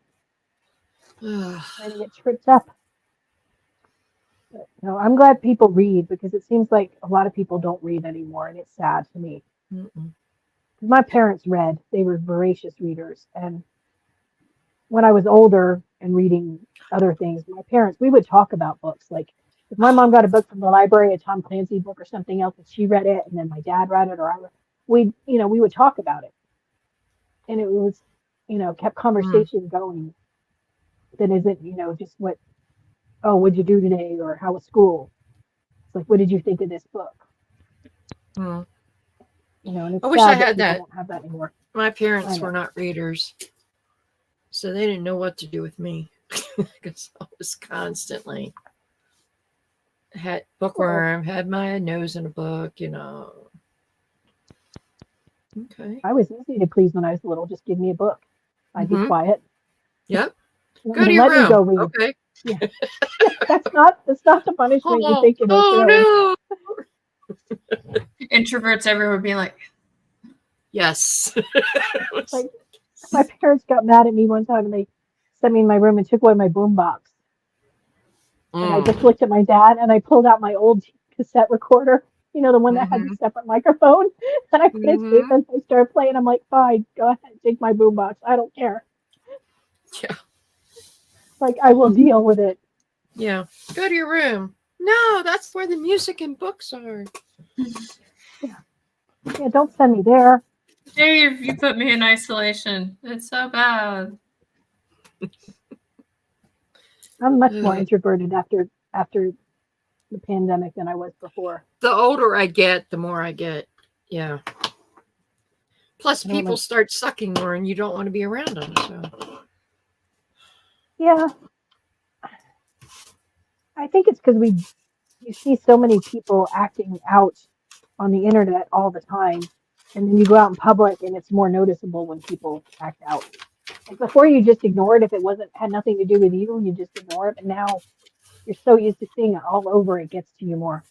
and get tripped up. But, I'm glad people read, because it seems like a lot of people don't read anymore, and it's sad to me. My parents read; they were voracious readers, and when I was older and reading other things, we would talk about books. Like if my mom got a book from the library, a Tom Clancy book or something else, and she read it, and then my dad read it, or we would talk about it, and it was, kept conversation going. That isn't, just what'd you do today, or how was school? It's like, what did you think of this book? And it's I wish I had that. that. I don't have that anymore. My parents were not readers, so they didn't know what to do with me, because I was constantly had bookworm, had my nose in a book, Okay. I was easy to please when I was little. Just give me a book. I'd be quiet. Yep. Go to your room. Go read. Okay. Yeah. That's not the punishment you think it is. Oh no. Introverts everywhere would be like, yes. Like, my parents got mad at me one time, and they sent me in my room and took away my boombox. And I just looked at my dad, and I pulled out my old cassette recorder, the one that had the separate microphone, and I put his tape and I started playing. I'm like, fine, go ahead, take my boombox. I don't care. Yeah. Like, I will deal with it. Yeah. Go to your room. No, that's where the music and books are. Yeah, don't send me there. Dave, you put me in isolation. It's so bad. I'm much more introverted after the pandemic than I was before. The older I get, the more I get. Yeah. Plus, people start sucking more, and you don't want to be around them. So. Yeah. I think it's because you see so many people acting out on the internet all the time, and then you go out in public, and it's more noticeable when people act out. Like before, you just ignored if it had nothing to do with you, you just ignore it. But now you're so used to seeing it all over, it gets to you more.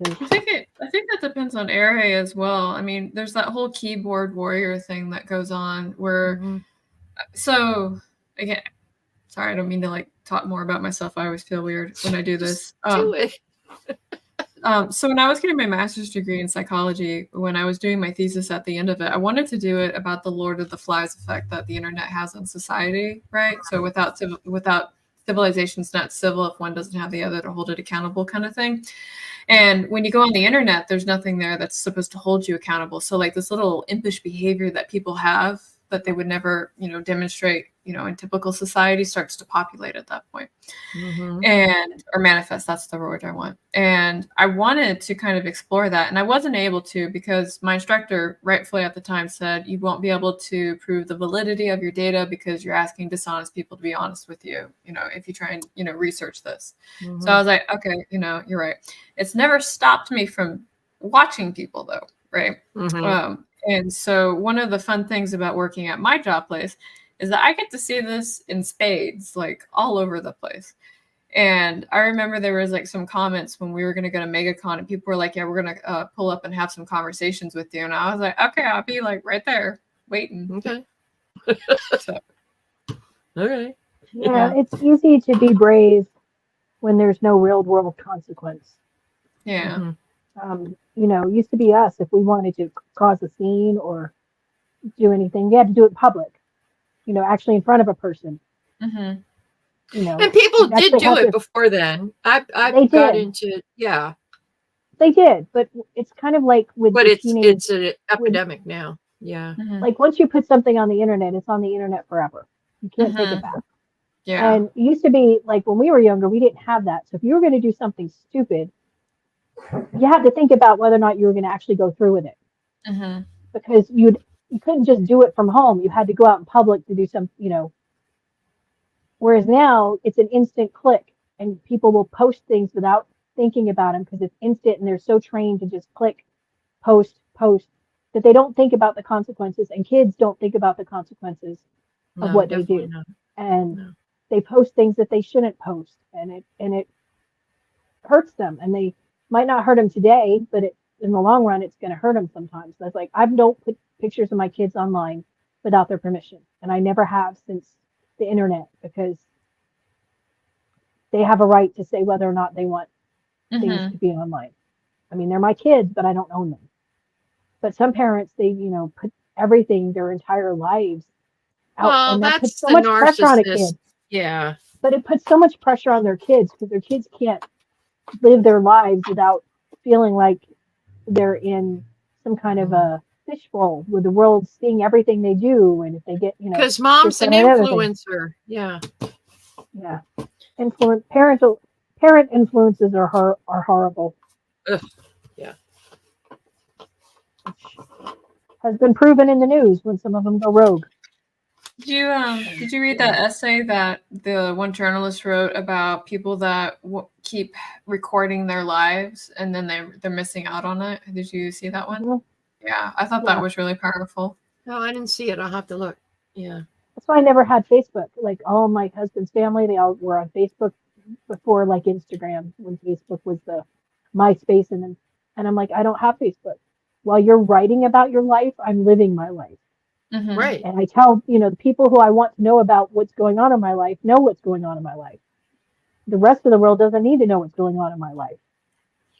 I think that depends on area as well. I mean, there's that whole keyboard warrior thing that goes on where, so again, sorry, I don't mean to like talk more about myself. I always feel weird when I do this. Do it. So when I was getting my master's degree in psychology, when I was doing my thesis at the end of it, I wanted to do it about the Lord of the Flies effect that the internet has on society, right? So without civilization's not civil if one doesn't have the other to hold it accountable kind of thing. And when you go on the internet, there's nothing there that's supposed to hold you accountable. So like this little impish behavior that people have that they would never, demonstrate, in typical society starts to populate at that point. And or manifest, that's the word I want. And I wanted to kind of explore that. And I wasn't able to because my instructor rightfully at the time said, you won't be able to prove the validity of your data because you're asking dishonest people to be honest with you, if you try and, research this. So I was like, okay, you're right. It's never stopped me from watching people though, right? And so one of the fun things about working at my job place is that I get to see this in spades, like all over the place. And I remember there was like some comments when we were going to go to MegaCon, and people were like, yeah, we're going to pull up and have some conversations with you. And I was like, okay, I'll be like right there waiting. Okay. So, Okay. Yeah, it's easy to be brave when there's no real world consequence. yeah. Mhm. You know, it used to be us, if we wanted to cause a scene or do anything, we had to do it in public, you know, actually in front of a person. Mm-hmm. You know, And people you did actually do have it to, before then. I they got did, into, yeah, they did, but it's kind of like with but the it's teenage, an with, epidemic now. Yeah. Mm-hmm. like once you put something on the internet, it's on the internet forever. You can't take it Mm-hmm. back. Yeah. And it used to be like when we were younger, we didn't have that. So if you were going to do something stupid, you had to think about whether or not you were going to actually go through with it, Mm-hmm. because you couldn't just do it from home. You had to go out in public to do some, you know. Whereas now it's an instant click, and people will post things without thinking about them because it's instant, and they're so trained to just click, post, that they don't think about the consequences. And kids don't think about the consequences of No, what they definitely do, not. and No. they post things that they shouldn't post, and it hurts them. And they might not hurt them today, but in the long run, it's going to hurt them sometimes. That's like, I don't put pictures of my kids online without their permission, and I never have since the internet, because they have a right to say whether or not they want things Mm-hmm. to be online. I mean, they're my kids, but I don't own them. But some parents, they, you know, put everything, their entire lives out, Well, and that puts that's so the much pressure on a narcissist. kid. Yeah. But it puts so much pressure on their kids, because their kids can't live their lives without feeling like they're in some kind of a fishbowl with the world seeing everything they do. And if they get, you know, Because mom's this, an that, and other thing. influencer. Yeah. Yeah. Parent influences are horrible. Ugh. Yeah. Which has been proven in the news when some of them go rogue. Did you read that essay that the one journalist wrote about people that keep recording their lives and then they're missing out on it? Did you see that one? Mhm. Yeah, I thought Yeah. that was really powerful. No, I didn't see it. I'll have to look. Yeah. That's why I never had Facebook. Like all my husband's family, they all were on Facebook before like Instagram, when Facebook was the MySpace, and I'm like, I don't have Facebook. While you're writing about your life, I'm living my life. Mm-hmm. Right. And I tell, you know, the people who I want to know about what's going on in my life know what's going on in my life. The rest of the world doesn't need to know what's going on in my life.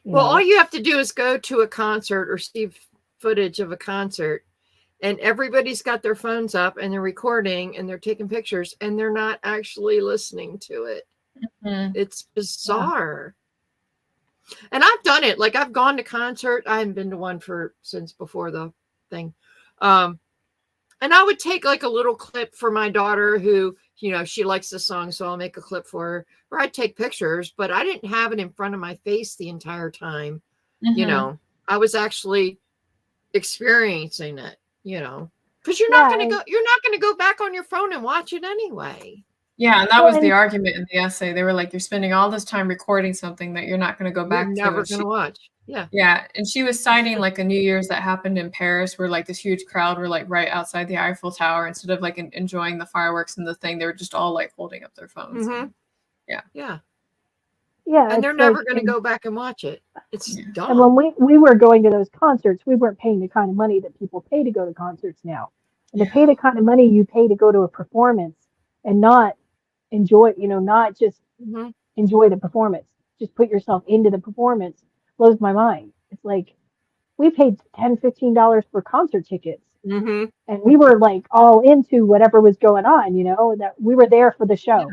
Well, all you have to do is go to a concert or see footage of a concert, and everybody's got their phones up and they're recording and they're taking pictures and they're not actually listening to it. Mm-hmm. It's bizarre. Yeah. And I've done it. Like I've gone to concert. I haven't been to one since before the thing. And I would take like a little clip for my daughter who, you know, she likes the song, so I'll make a clip for her. Or I'd take pictures, but I didn't have it in front of my face the entire time. Mm-hmm. You know, I was actually experiencing it, you know, because you're Yeah, not going to go back on your phone and watch it anyway. Yeah, and that Well, was the and- argument in the essay. They were like, you're spending all this time recording something that you're not going to go back You're to. never And going to watch. Yeah. Yeah, and she was citing like a New Year's that happened in Paris, where like this huge crowd were like right outside the Eiffel Tower. Instead of like enjoying the fireworks and the thing, they were just all like holding up their phones. Mhm. And, yeah. Yeah. Yeah, And they're it's never like, going to go back and watch it. It's Yeah. dumb. and when we were going to those concerts, we weren't paying the kind of money that people pay to go to concerts now. And to pay the kind of money you pay to go to a performance and not enjoy, you know, not just Mhm. enjoy the performance, just put yourself into the performance, blows my mind. It's like we paid $10-15 for concert tickets, Mhm. and we were like all into whatever was going on, you know, that we were there for the show.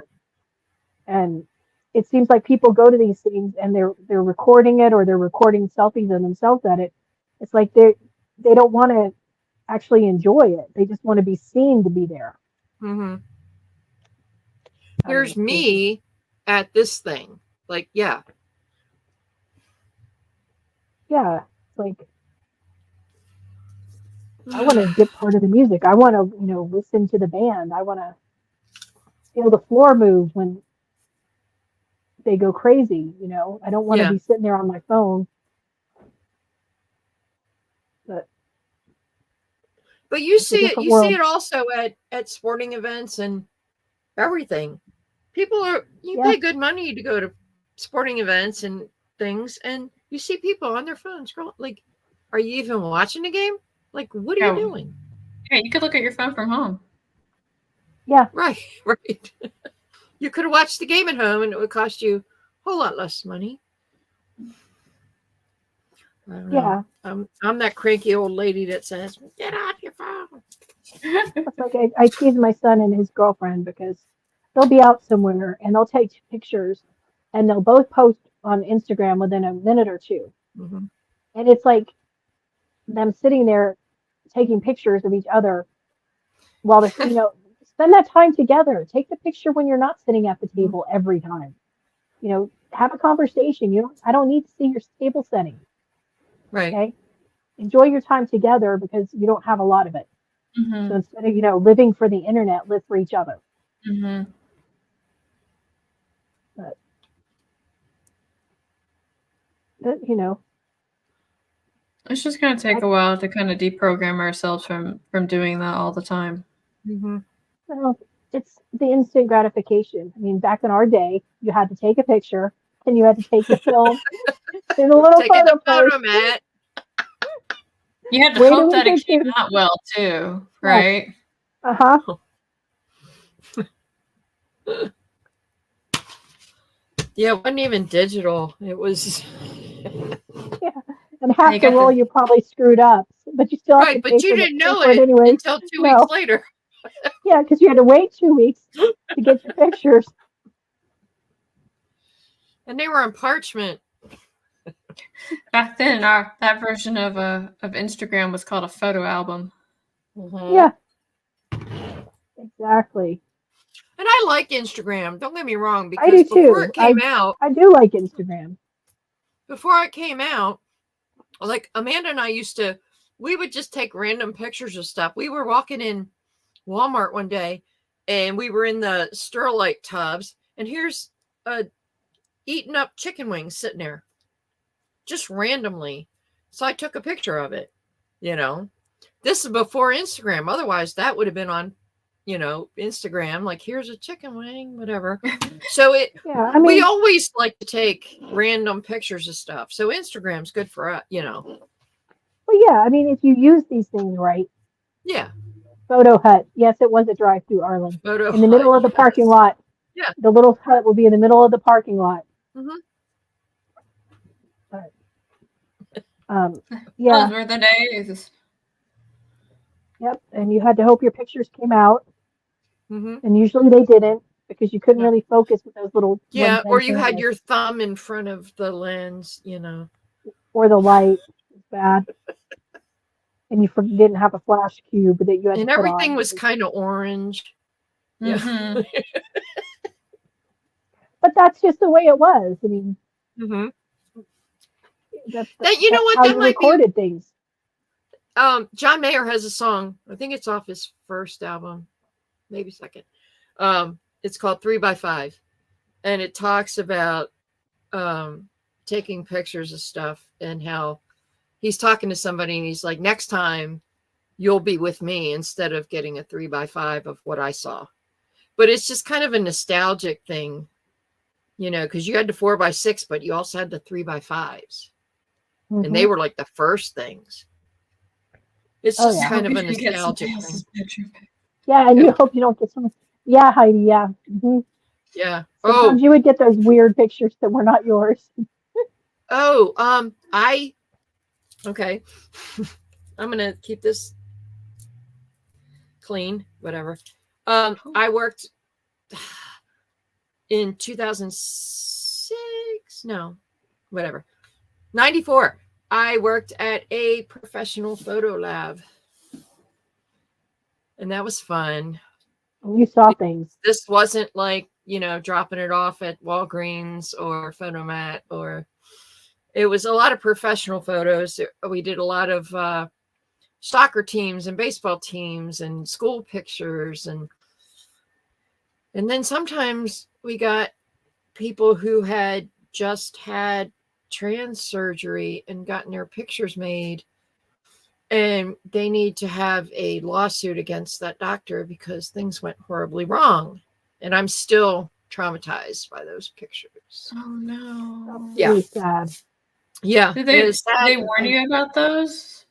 And it seems like people go to these things and they're recording it, or they're recording selfies of themselves at it. It's like they don't want to actually enjoy it. They just want to be seen to be there. Mhm. I Here's mean, me at this thing. Like, yeah. yeah, it's like I want to get part of the music. I want to, you know, listen to the band. I want to feel the floor move when they go crazy. You know, I don't want to Yeah. be sitting there on my phone. But But you It's a see it. different You see world. it also at sporting events and everything. People are you Yeah. pay good money to go to sporting events and things, and you see people on their phones scrolling. Like, are you even watching the game? Like, what are you doing? Yeah, you could look at your phone from home. Yeah. Right, right. You could have watched the game at home, and it would cost you a whole lot less money. I don't know. I'm that cranky old lady that says, "Get off your phone." It's like I tease my son and his girlfriend because they'll be out somewhere and they'll take pictures and they'll both post on Instagram within a minute or two. Mm-hmm. And it's like them sitting there taking pictures of each other while they're, spend that time together. Take the picture when you're not sitting at the table every time. Have a conversation. I don't need to see your table setting. Right. Okay. Enjoy your time together because you don't have a lot of it. Mm-hmm. So instead of, living for the internet, live for each other. Mm-hmm. But, It's just going to take a while to kind of deprogram ourselves from doing that all the time. Mm-hmm. Well, it's the instant gratification. I mean, back in our day, you had to take a picture and you had to take the film in a little Taking photo the photo, place. Matt. You had to hope that it came out well too, right? Uh-huh. Yeah, it wasn't even digital. It was Yeah. And half the roll you probably screwed up, but you still have to right, pay but you for didn't know it it anyway. until 2 weeks later. Yeah, because you had to wait 2 weeks to get your pictures. And they were on parchment. Back then, that version of Instagram was called a photo album. Mm-hmm. Yeah. Exactly. And I like Instagram. Don't get me wrong, because I do before too. it came out, I do like Instagram. Before it came out, like Amanda and I we would just take random pictures of stuff. We were walking in Walmart one day, and we were in the starlet tubs, and here's a eaten up chicken wings sitting there, just randomly. So I took a picture of it. This is before Instagram. Otherwise, that would have been on Instagram, like, here's a chicken wing, whatever. So we always like to take random pictures of stuff. So Instagram's good for us, Well, yeah, I mean, if you use these things right. Yeah. Photo hut. Yes, it was a drive-through, Arlen. Photo in the middle of the parking lot. Yeah. The little hut will be in the middle of the parking lot. Mm-hmm. Yeah. Those were the days. Yep, and you had to hope your pictures came out. Mm-hmm. And usually they didn't because you couldn't really focus with those little. Yeah, or you had your thumb in front of the lens, Or the light was bad. And you didn't have a flash cube that you had and to put on. everything was kind of orange. Mm-hmm. Yeah. But that's just the way it was. I mean, Mm-hmm. that's what how that you might recorded things. John Mayer has a song. I think it's off his first album, maybe second. It's called 3x5, and it talks about taking pictures of stuff and how he's talking to somebody and he's like, next time you'll be with me instead of getting a 3x5 of what I saw. But it's just kind of a nostalgic thing, because you had the 4x6, but you also had the 3x5s, and they were like the first things. It's just kind of a nostalgic thing. Yeah, and you hope you don't get some. Yeah, Heidi. Yeah. Mm-hmm. Yeah. Sometimes you would get those weird pictures that were not yours. Okay. I'm gonna keep this clean. Whatever. I worked in 2006. No, whatever. 94. I worked at a professional photo lab, and that was fun. You saw things. This wasn't like, dropping it off at Walgreens or Photomat, or it was a lot of professional photos. We did a lot of soccer teams and baseball teams and school pictures. And then sometimes we got people who had just had trans surgery and gotten their pictures made. And they need to have a lawsuit against that doctor because things went horribly wrong. And I'm still traumatized by those pictures. Oh no. That's Yeah. really sad. Yeah. Did it is sad. they warn you about those?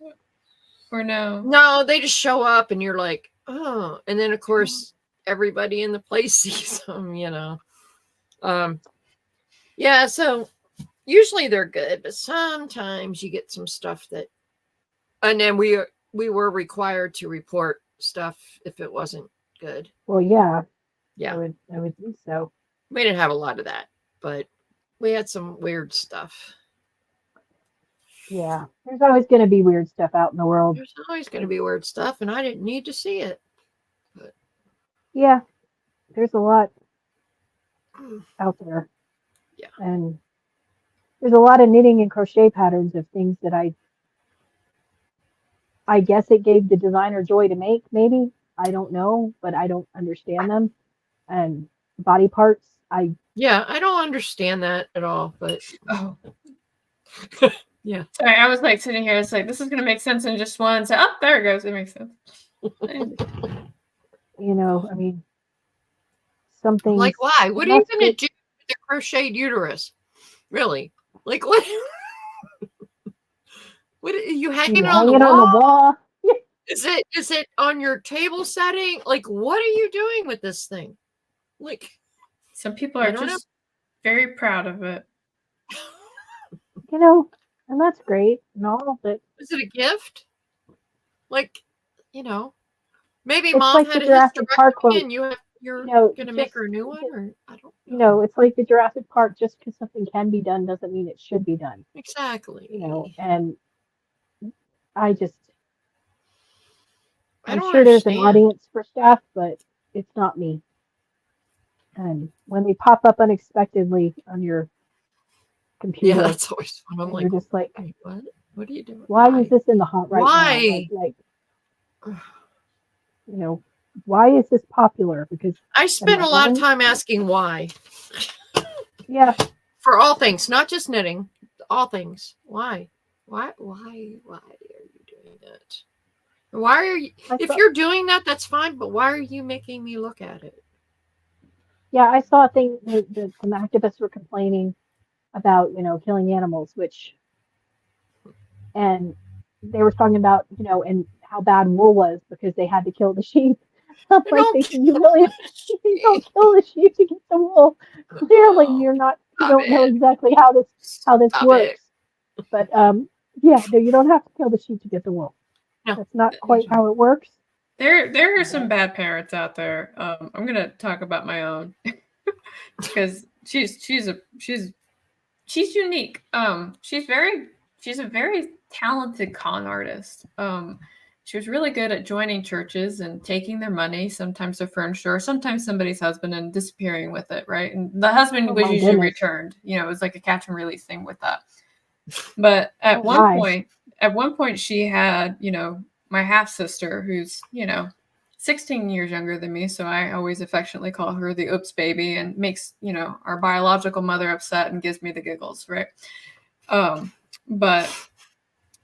Or no? No, they just show up and you're like, oh. And then, of course, everybody in the place sees them, you know. Yeah, so usually they're good, but sometimes you get some stuff that, and then we were required to report stuff if it wasn't good. Well, yeah. Yeah. I would think so. We didn't have a lot of that, but we had some weird stuff. Yeah. There's always going to be weird stuff out in the world. There's always going to be weird stuff, and I didn't need to see it. But Yeah. There's a lot out there. Yeah. And there's a lot of knitting and crochet patterns of things that I guess it gave the designer joy to make, maybe. I don't know, but I don't understand them. And body parts, I don't understand that at all, but Oh. Yeah. Sorry, I was like sitting here. It's like, this is going to make sense in just one. So, oh, there it goes. It makes sense. you know, I mean, something like, why? What are you going to do with the crocheted uterus? Really? Like, what? What are you hanging on the wall? Is it on your table setting? Like, what are you doing with this thing? Like, some people are just very proud of it. You know, and that's great and all, but is it a gift? Like, you know, maybe it's mom like had the a Jurassic Park quote. and you're going to make her a new one, or I don't know. You know, it's like the Jurassic Park. Just because something can be done doesn't mean it should be done. Exactly. You know, and I'm sure understand. there's an audience for stuff, but it's not me. And when they pop up unexpectedly on your computer, yeah, that's always fun. I'm like, you're just like, what are you doing? Why is this in the hot right now? Like, you know, why is this popular? Because I spend a lot of time asking why. Yeah. For all things, not just knitting, all things. Why? Why are you doing that? Why are you? If you're doing that, that's fine. But why are you making me look at it? Yeah, I saw a thing that some activists were complaining about, you know, killing animals, and they were talking about, you know, and how bad wool was because they had to kill the sheep. I'm like thinking, you don't kill the sheep to get the wool. Clearly, you don't know exactly how this works. But yeah, no, you don't have to kill the sheep to get the wool. No. That's not quite how it works. There are some bad parents out there. I'm gonna talk about my own because she's unique. She's a very talented con artist. She was really good at joining churches and taking their money, sometimes their furniture, sometimes somebody's husband, and disappearing with it, right? And the husband was usually returned. You know, it was like a catch and release thing with that. But at one point she had, you know, my half sister, who's, you know, 16 years younger than me. So I always affectionately call her the oops baby, and makes, you know, our biological mother upset and gives me the giggles. Right. But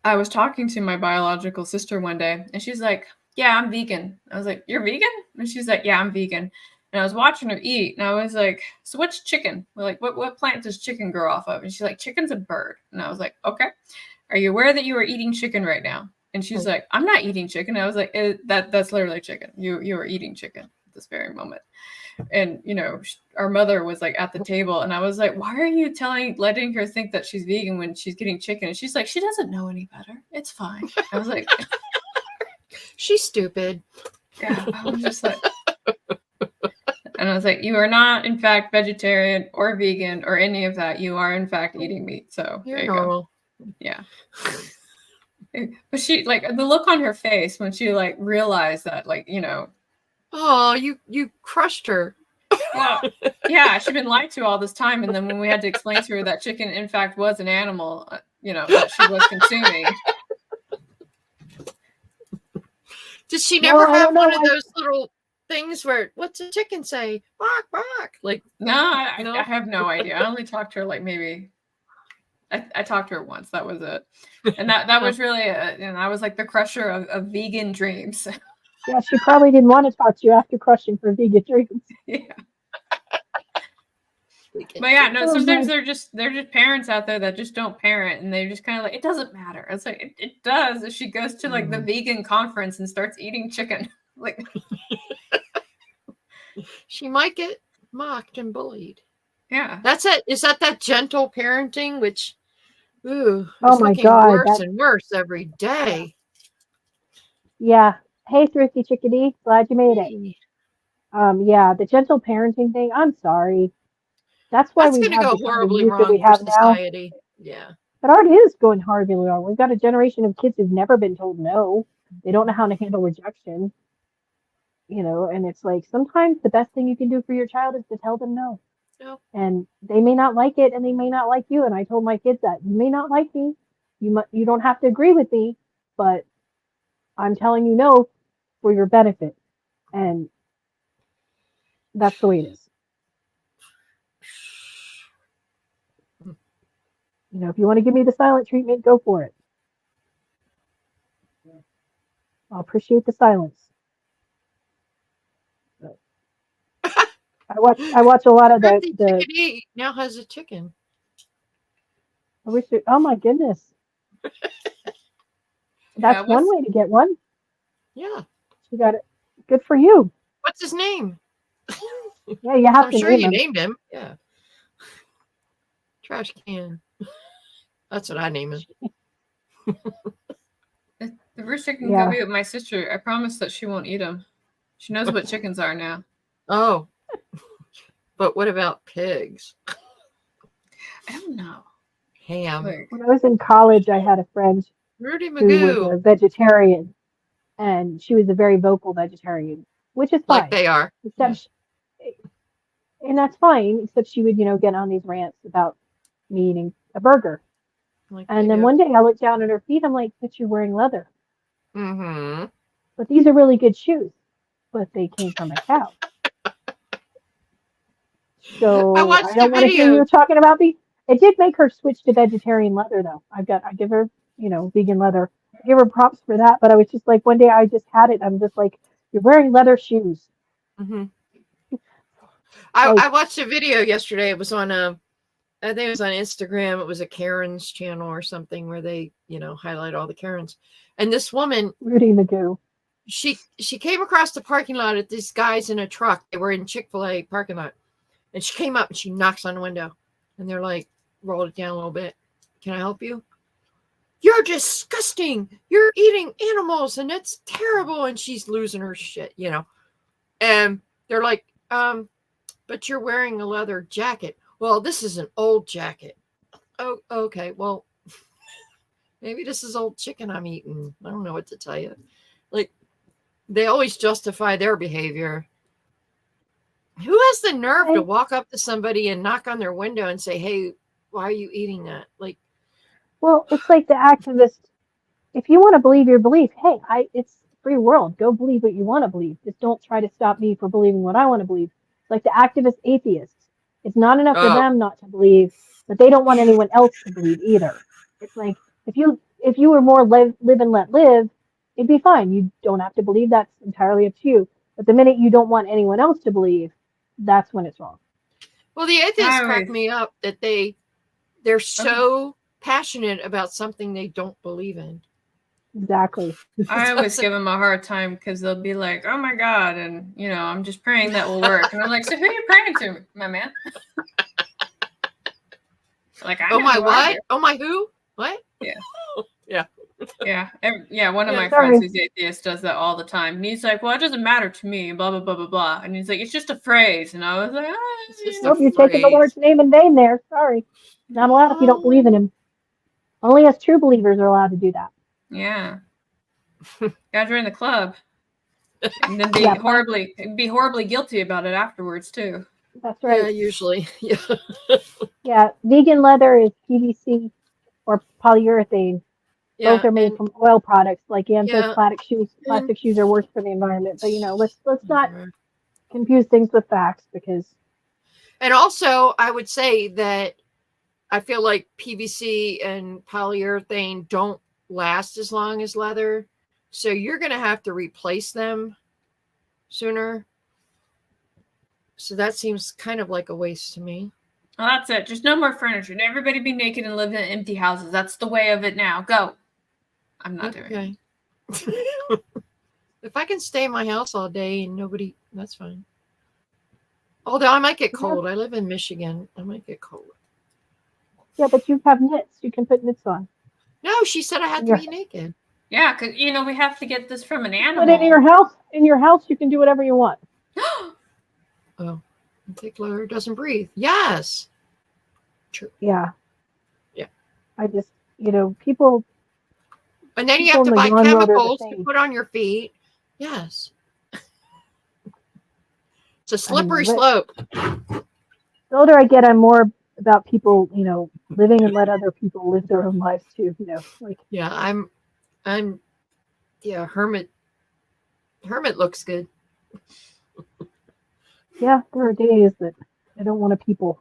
I was talking to my biological sister one day and she's like, yeah, I'm vegan. I was like, you're vegan? And she's like, yeah, I'm vegan. And I was watching her eat and I was like, so what's chicken? We're like, what plant does chicken grow off of? And she's like, chicken's a bird. And I was like, okay. Are you aware that you are eating chicken right now? And she's like, I'm not eating chicken. I was like, that's literally chicken. You are eating chicken at this very moment. And, you know, our mother was like at the table and I was like, why are you letting her think that she's vegan when she's getting chicken? And she's like, she doesn't know any better. It's fine. I was like, she's stupid. Yeah. I was just like, and I was like, you are not, in fact, vegetarian or vegan or any of that. You are, in fact, eating meat. So you're normal. Go. Yeah. But she, like, the look on her face when she, like, realized that, like, you know. Oh, you crushed her. Well, yeah, she'd been lied to all this time. And then when we had to explain to her that chicken, in fact, was an animal, you know, that she was consuming. Did she never have one of those little things where, what's a chicken say? Bark, bark. Like, no, I have no idea. I only talked to her like maybe I talked to her once. That was it. And that was really and I was like the crusher of vegan dreams. Yeah, she probably didn't want to talk to you after crushing for vegan dreams. Yeah. But yeah, no, Oh, sometimes my. they're just parents out there that just don't parent, and they're just kind of like, it doesn't matter. It's like it does if she goes to like the vegan conference and starts eating chicken. Like she might get mocked and bullied. Yeah. That's it. Is that gentle parenting, which is Oh my looking God, worse and worse every day. Yeah. Hey, Thrifty Chickadee. Glad you made it. Yeah, the gentle parenting thing. I'm sorry. That's why That's we going to have go the kind of horribly youth that wrong we for have now. society. Yeah. It already is going horribly wrong. We've got a generation of kids who've never been told no. They don't know how to handle rejection. You know, and it's like sometimes the best thing you can do for your child is to tell them no. No. And they may not like it, and they may not like you. And I told my kids that you may not like me, you don't have to agree with me, but I'm telling you no for your benefit, and that's the way it is. You know, if you want to give me the silent treatment, go for it. I'll appreciate the silence. I watch a lot of the Chickadee now has a chicken. I wish it, oh my goodness. That's one way to get one. Yeah. You got it. Good for you. What's his name? Yeah, you have I'm to sure name you him. named him. Yeah. Trash can. That's what I name him. The rooster can go be with my sister. I promise that she won't eat them. She knows what chickens are now. Oh. But what about pigs? I don't know. Ham. When I was in college, I had a friend Rudy who was Magoo. a vegetarian, and she was a very vocal vegetarian, which is fine. Like they are. Except and that's fine, except she would, get on these rants about me eating a burger. Like and then one day I looked down at her feet. I'm like, but you're wearing leather. Mm-hmm. But these are really good shoes. But they came from a cow. So I don't want to hear you talking about these. It did make her switch to vegetarian leather, though. I give her, vegan leather. I give her props for that. But I was just like, one day I just had it. I'm just like, you're wearing leather shoes. Mm-hmm. I watched a video yesterday. It was on I think it was on Instagram. It was a Karen's channel or something where they, highlight all the Karens. And this woman, Rudy Magoo, she came across the parking lot at these guys in a truck. They were in Chick-fil-A parking lot. And she came up and she knocks on the window. And they're like, roll it down a little bit. Can I help you? You're disgusting. You're eating animals and it's terrible. And she's losing her shit, And they're like, but you're wearing a leather jacket. Well, this is an old jacket. Oh, okay. Well, maybe this is old chicken I'm eating. I don't know what to tell you. Like, they always justify their behavior. Who has the nerve to walk up to somebody and knock on their window and say, hey, why are you eating that? Like, well, it's like the activist. If you want to believe your belief, hey, it's free world. Go believe what you want to believe. Just don't try to stop me for believing what I want to believe. Like the activist atheists. It's not enough for them not to believe, but they don't want anyone else to believe either. It's like if you were more live and let live, it'd be fine. You don't have to believe. That's entirely up to you. But the minute you don't want anyone else to believe, that's when it's wrong. Well, the atheists crack me up that they're so passionate about something they don't believe in. Exactly. I always give them a hard time because they'll be like, oh my God. And, I'm just praying that will work. And I'm like, so who are you praying to, my man? Like, oh my what? Oh my who? What? Yeah. Yeah. Yeah. One of my friends who's atheist does that all the time. And he's like, well, it doesn't matter to me, blah, blah, blah, blah, blah. And he's like, it's just a phrase. And I was like, nope, you're taking the Lord's name in vain there. Sorry. Not allowed if you don't believe in him. Only us true believers are allowed to do that. Yeah. Gotta join the club. And then be horribly guilty about it afterwards too. That's right. Yeah, usually. Yeah. Yeah. Vegan leather is PVC or polyurethane. Yeah, both are made from oil products. Like Ann says, plastic shoes are worse for the environment. But let's not confuse things with facts because. And also, I would say that I feel like PVC and polyurethane don't last as long as leather. So you're going to have to replace them sooner. So that seems kind of like a waste to me. Well, that's it. Just no more furniture. Everybody be naked and live in empty houses. That's the way of it now. Go. I'm not doing it. If I can stay in my house all day and nobody, that's fine. Although I might get cold. I live in Michigan. I might get cold. Yeah, but you have knits. You can put knits on. No, she said I had to be naked. Yeah, because, we have to get this from an animal. But in your house, you can do whatever you want. Oh, particular doesn't breathe. Yes. True. Yeah. Yeah. I just, people. And then you have to buy chemicals to put on your feet. Yes. It's a slippery slope. The older I get, I'm more about people, living and let other people live their own lives too. Yeah, I'm hermit. Hermit looks good. Yeah, there are days that I don't want to people.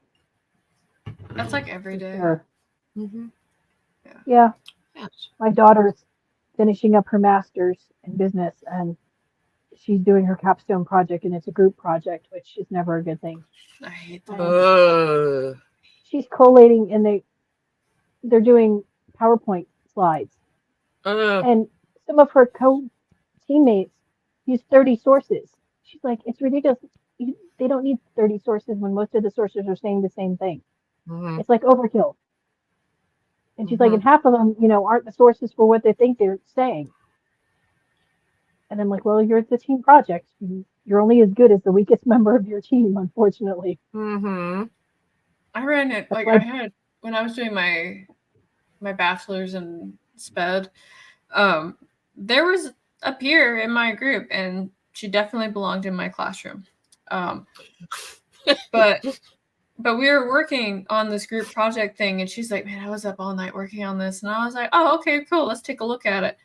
That's like every day. Sure. Mm-hmm. Yeah. Yes. My daughter's finishing up her master's in business, and she's doing her capstone project, and it's a group project, which is never a good thing. I hate that. She's collating, and they're doing PowerPoint slides. And some of her co-teammates use 30 sources. She's like, it's ridiculous. They don't need 30 sources when most of the sources are saying the same thing. Mm-hmm. It's like overkill. And she's like, and half of them, aren't the sources for what they think they're saying. And I'm like, well, you're the team project. You're only as good as the weakest member of your team, unfortunately. Mm-hmm. I ran it I had when I was doing my bachelor's in SPED. There was a peer in my group, and she definitely belonged in my classroom. But we were working on this group project thing, and she's like, man, I was up all night working on this. And I was like, oh, okay, cool. Let's take a look at it.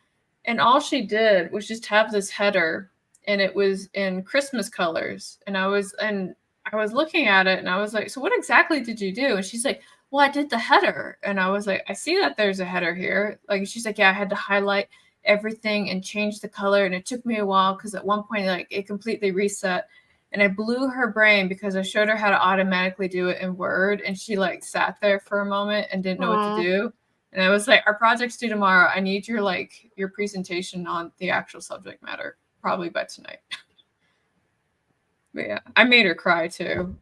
And all she did was just have this header, and it was in Christmas colors. And I was looking at it, and I was like, so what exactly did you do? And she's like, well, I did the header. And I was like, I see that there's a header here. Like, she's like, yeah, I had to highlight everything and change the color. And it took me a while because at one point, like, it completely reset. And I blew her brain because I showed her how to automatically do it in Word. And she like sat there for a moment and didn't know what to do. And I was like, our project's due tomorrow. I need your presentation on the actual subject matter, probably by tonight. But yeah, I made her cry too.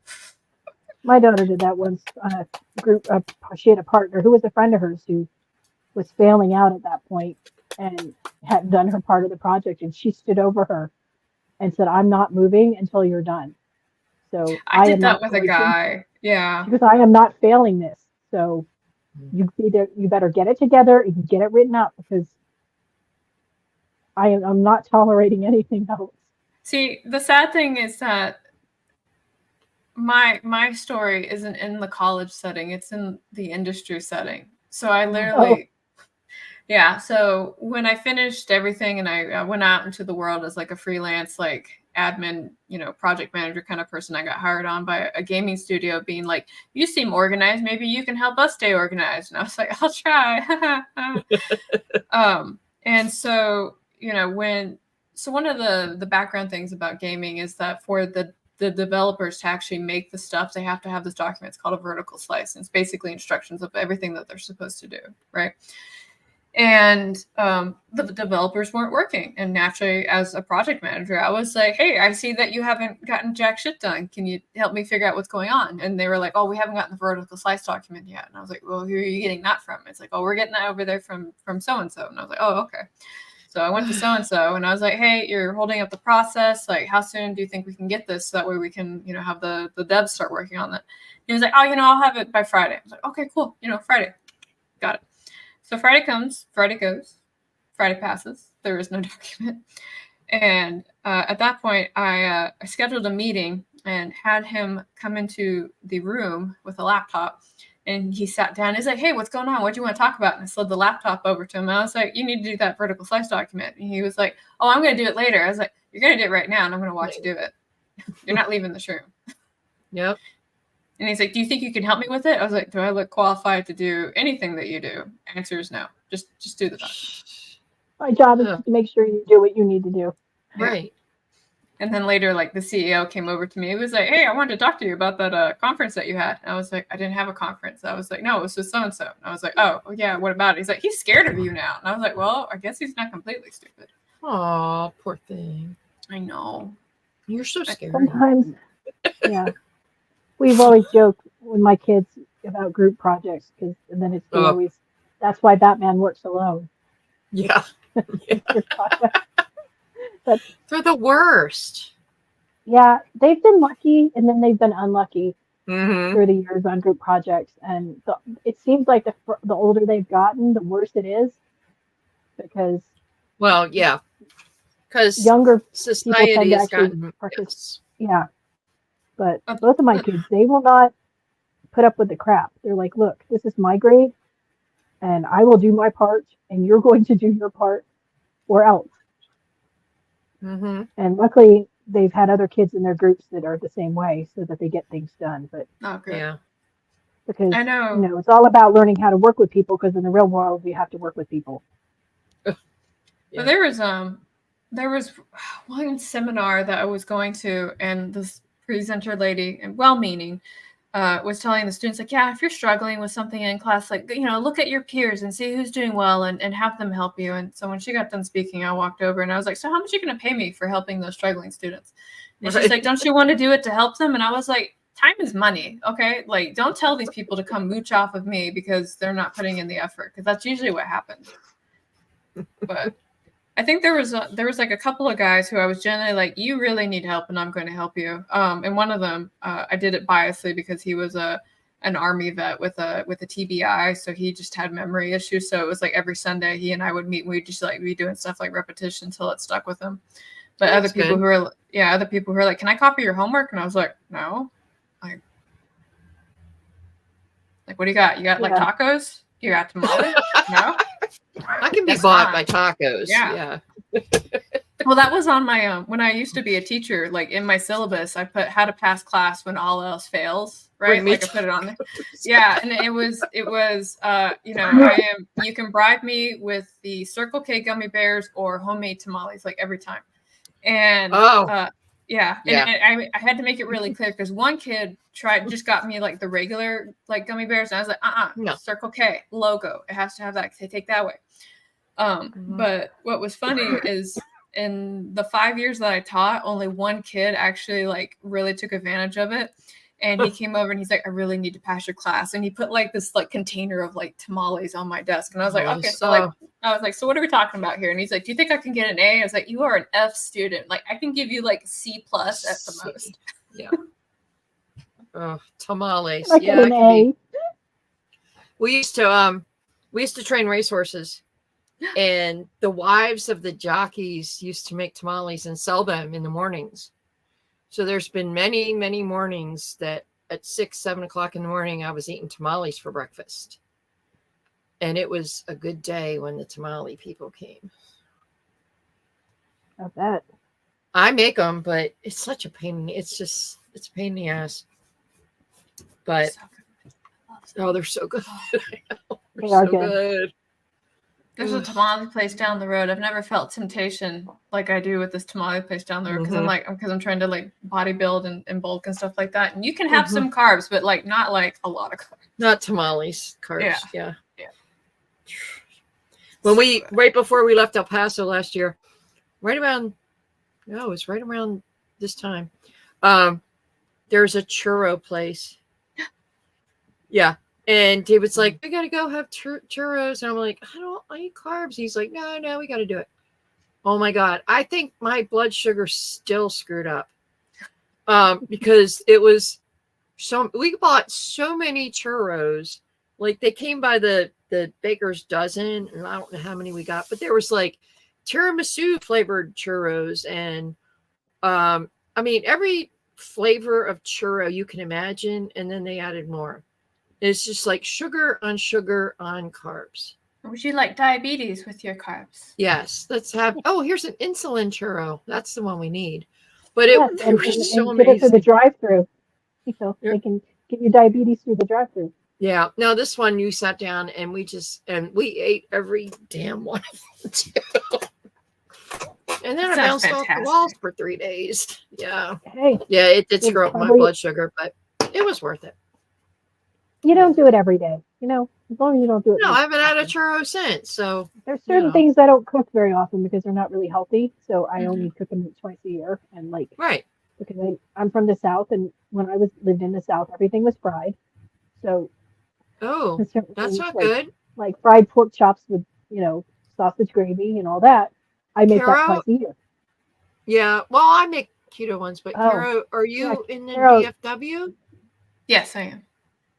My daughter did that once on a group. She had a partner who was a friend of hers who was failing out at that point and hadn't done her part of the project. And she stood over her and said, I'm not moving until you're done. So I did that with a guy. Yeah. Because I am not failing this. So you better get it together and get it written up, because I'm not tolerating anything else. See, the sad thing is that my story isn't in the college setting. It's in the industry setting. So I literally, yeah. So when I finished everything and I went out into the world as like a freelance, like admin, project manager kind of person, I got hired on by a gaming studio being like, you seem organized. Maybe you can help us stay organized. And I was like, I'll try. And so, one of the background things about gaming is that for the developers to actually make the stuff, they have to have this document. It's called a vertical slice. And it's basically instructions of everything that they're supposed to do, right? And the developers weren't working. And naturally, as a project manager, I was like, hey, I see that you haven't gotten jack shit done. Can you help me figure out what's going on? And they were like, oh, we haven't gotten the vertical slice document yet. And I was like, well, who are you getting that from? It's like, oh, we're getting that over there from so-and-so. And I was like, oh, okay. So I went to so-and-so and I was like, hey, you're holding up the process. Like, how soon do you think we can get this? So that way we can, have the devs start working on it. He was like, oh, I'll have it by Friday. I was like, okay, cool. Friday. Got it. So Friday comes, Friday goes, Friday passes. There is no document. And at that point, I scheduled a meeting and had him come into the room with a laptop. And he sat down. He's like, hey, what's going on? What do you want to talk about? And I slid the laptop over to him. And I was like, you need to do that vertical slice document. And he was like, oh, I'm going to do it later. I was like, you're going to do it right now, and I'm going to watch you do it. You're not leaving this room. Yep. And he's like, do you think you can help me with it? I was like, do I look qualified to do anything that you do? Answer is no. Just do the documents. My job is to make sure you do what you need to do. Right. And then later, like the CEO came over to me. He was like, hey, I wanted to talk to you about that conference that you had. And I was like, I didn't have a conference. I was like, no, it was with so-and-so. And I was like, oh, yeah, what about it? He's like, he's scared of you now. And I was like, well, I guess he's not completely stupid. Oh, poor thing. I know. You're so scary. Sometimes, yeah. We've always joked with my kids about group projects because then it's always, that's why Batman works alone. Yeah. But they're the worst. Yeah, they've been lucky and then they've been unlucky Mm-hmm. through the years on group projects. And it seems like the older they've gotten, the worse it is. Because because younger society people tend to has actually gotten participate. Yeah. But both of my kids, they will not put up with the crap. They're like, look, this is my grade and I will do my part and you're going to do your part or else. Mm-hmm. And luckily they've had other kids in their groups that are the same way so that they get things done. But because I know. It's all about learning how to work with people because in the real world you have to work with people. But there was one seminar that I was going to, and this presenter lady, and well-meaning, was telling the students, like, yeah, if you're struggling with something in class, like, look at your peers and see who's doing well and have them help you. And so when she got done speaking, I walked over and I was like, so how much are you going to pay me for helping those struggling students? And she's like, don't you want to do it to help them? And I was like, time is money. Okay. Like, don't tell these people to come mooch off of me because they're not putting in the effort. Cause that's usually what happens. But I think there was like a couple of guys who I was generally like, you really need help and I'm going to help you. And one of them, I did it biasly because he was an Army vet with a TBI. So he just had memory issues. So it was like every Sunday he and I would meet and we'd just like be doing stuff like repetition until it stuck with him. But other people who are like, can I copy your homework? And I was like, no. Like what do you got? You got like tacos? You got tamales? No. I can be bought by tacos. Yeah. Well, that was on my when I used to be a teacher, like in my syllabus, I put how to pass class when all else fails, right? Like I put it on there. Yeah, and it was you can bribe me with the Circle K gummy bears or homemade tamales, like every time. And and I had to make it really clear because one kid just got me like the regular like gummy bears, and I was like, no. Circle K logo, it has to have that. They take that way. But what was funny is in the 5 years that I taught, only one kid actually like really took advantage of it. And he came over and he's like, I really need to pass your class. And he put like this like container of like tamales on my desk. And I was like, okay, so what are we talking about here? And he's like, do you think I can get an A? I was like, you are an F student. Like I can give you like C+ at the most. Yeah. Oh, tamales. Like an A. We used to train racehorses. And the wives of the jockeys used to make tamales and sell them in the mornings. So there's been many, many mornings that at 6, 7 o'clock in the morning, I was eating tamales for breakfast. And it was a good day when the tamale people came. I bet. I make them, but it's such a pain. It's a pain in the ass. But, they're so good. They're so good. There's a tamale place down the road. I've never felt temptation like I do with this tamale place down the road because I'm trying to like bodybuild and bulk and stuff like that. And you can have some carbs, but like not like a lot of carbs. Not tamales, carbs. Yeah. When right before we left El Paso last year, it was right around this time. There's a churro place. Yeah. And David's like, we got to go have churros. And I'm like, I eat carbs. He's like, no, we got to do it. Oh my God. I think my blood sugar still screwed up. Because it was we bought so many churros. Like they came by the baker's dozen. And I don't know how many we got, but there was like tiramisu flavored churros. And every flavor of churro you can imagine. And then they added more. It's just like sugar on carbs. Would you like diabetes with your carbs? Yes. Let's have. Oh, here's an insulin churro. That's the one we need. But it was so amazing. Get it for the drive-through, so they can get your diabetes through the drive-thru. Yeah. No, this one you sat down and we ate every damn one of them too. And then I Sounds bounced off the fantastic. walls for 3 days. Yeah. Hey, Yeah, it did It's screw up my probably- blood sugar, but it was worth it. you don't do it every day, you know, as long as you don't do it. No, like I haven't had a often. churro since. So There's certain know. things I don't cook very often because they're not really healthy. So I Mhm. only cook them twice a year. And like, right. because I'm from the South, and when I lived in the South, everything was fried. So Oh, there's certain that's things not like, good. like fried pork chops with, sausage gravy and all that. I make that Carol? twice a year. Yeah. Well, I make keto ones, but Oh, Kara, are you in the Carol. DFW? Yes, I am.